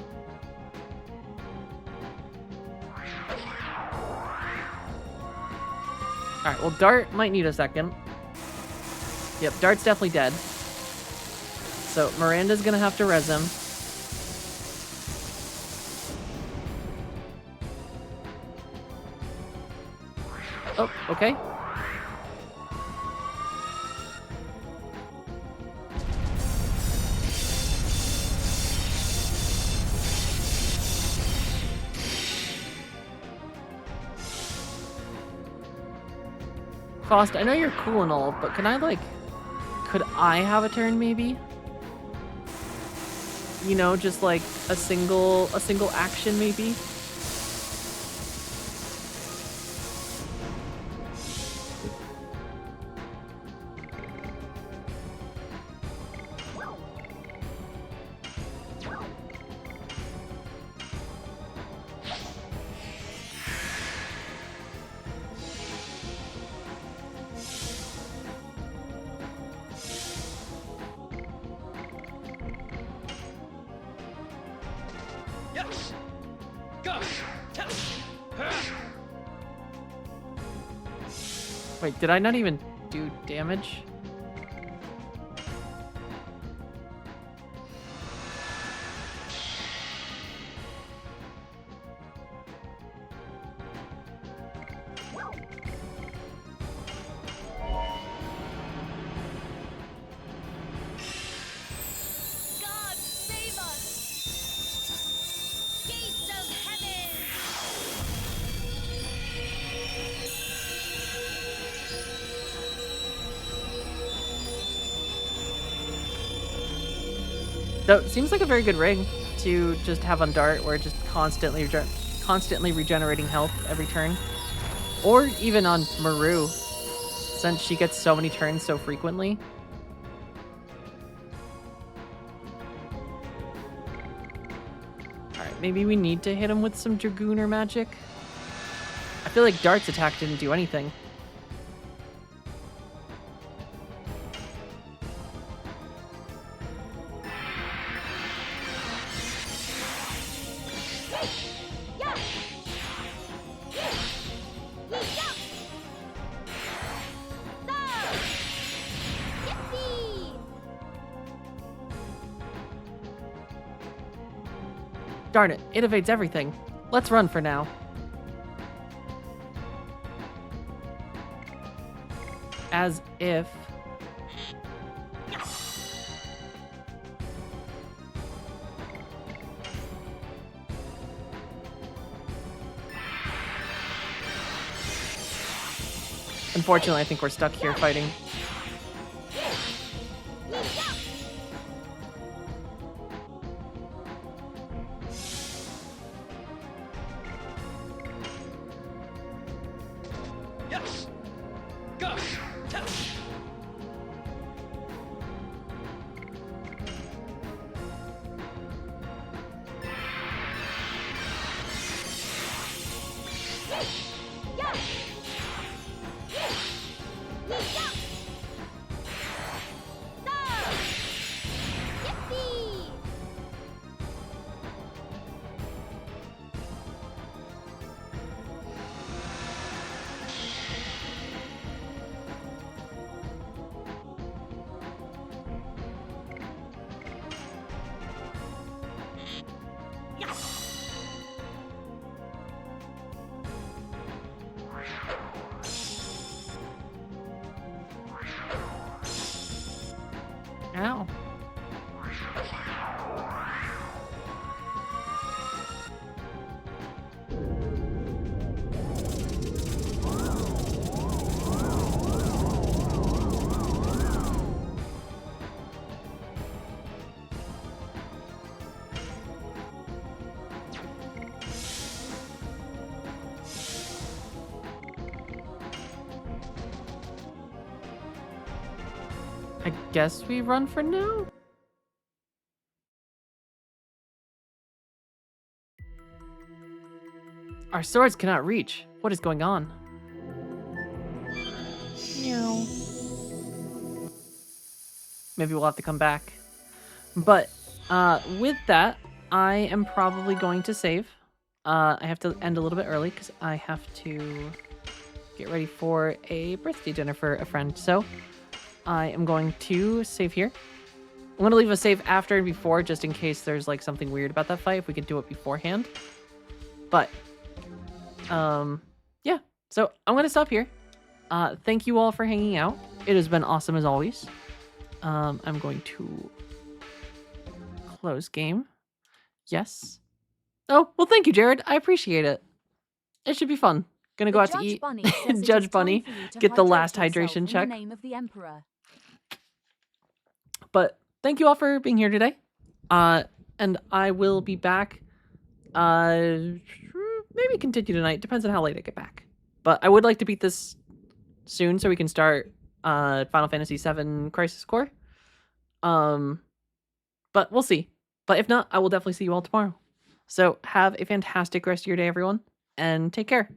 Alright, well, Dart might need a second. Yep, Dart's definitely dead. So, Miranda's gonna have to res him. Oh, okay. Faust, I know you're cool and all, but can I, like... Could I have a turn, maybe? You know, just like a single action, maybe? Yes. Goth. Wait, did I not even do damage? God save us! Gates of heaven! So, it seems like a very good ring to just have on Dart, where it just constantly regenerating health every turn. Or even on Maru, since she gets so many turns so frequently. Alright, maybe we need to hit him with some Dragoon or magic. I feel like Dart's attack didn't do anything. Darn it, it evades everything. Let's run for now. As if... Unfortunately, I think we're stuck here fighting. Yes. Goth. Ow. I guess we run for now? Our swords cannot reach. What is going on? Meow. Maybe we'll have to come back. But with that, I am probably going to save. I have to end a little bit early because I have to get ready for a birthday dinner for a friend. So I am going to save here. I'm going to leave a save after and before just in case there's like something weird about that fight, if we can do it beforehand. But yeah, so I'm going to stop here. Thank you all for hanging out. It has been awesome as always. I'm going to close game. Yes. Oh, well, thank you, Jared. I appreciate it. It should be fun. Gonna go out to Judge eat. Bunny says it Judge is Bunny, time for you to get the hydrate last yourself hydration in check. the name of the Emperor. But thank you all for being here today. And I will be back. Maybe continue tonight. Depends on how late I get back. But I would like to beat this soon so we can start Final Fantasy VII Crisis Core. But we'll see. But if not, I will definitely see you all tomorrow. So have a fantastic rest of your day, everyone, and take care.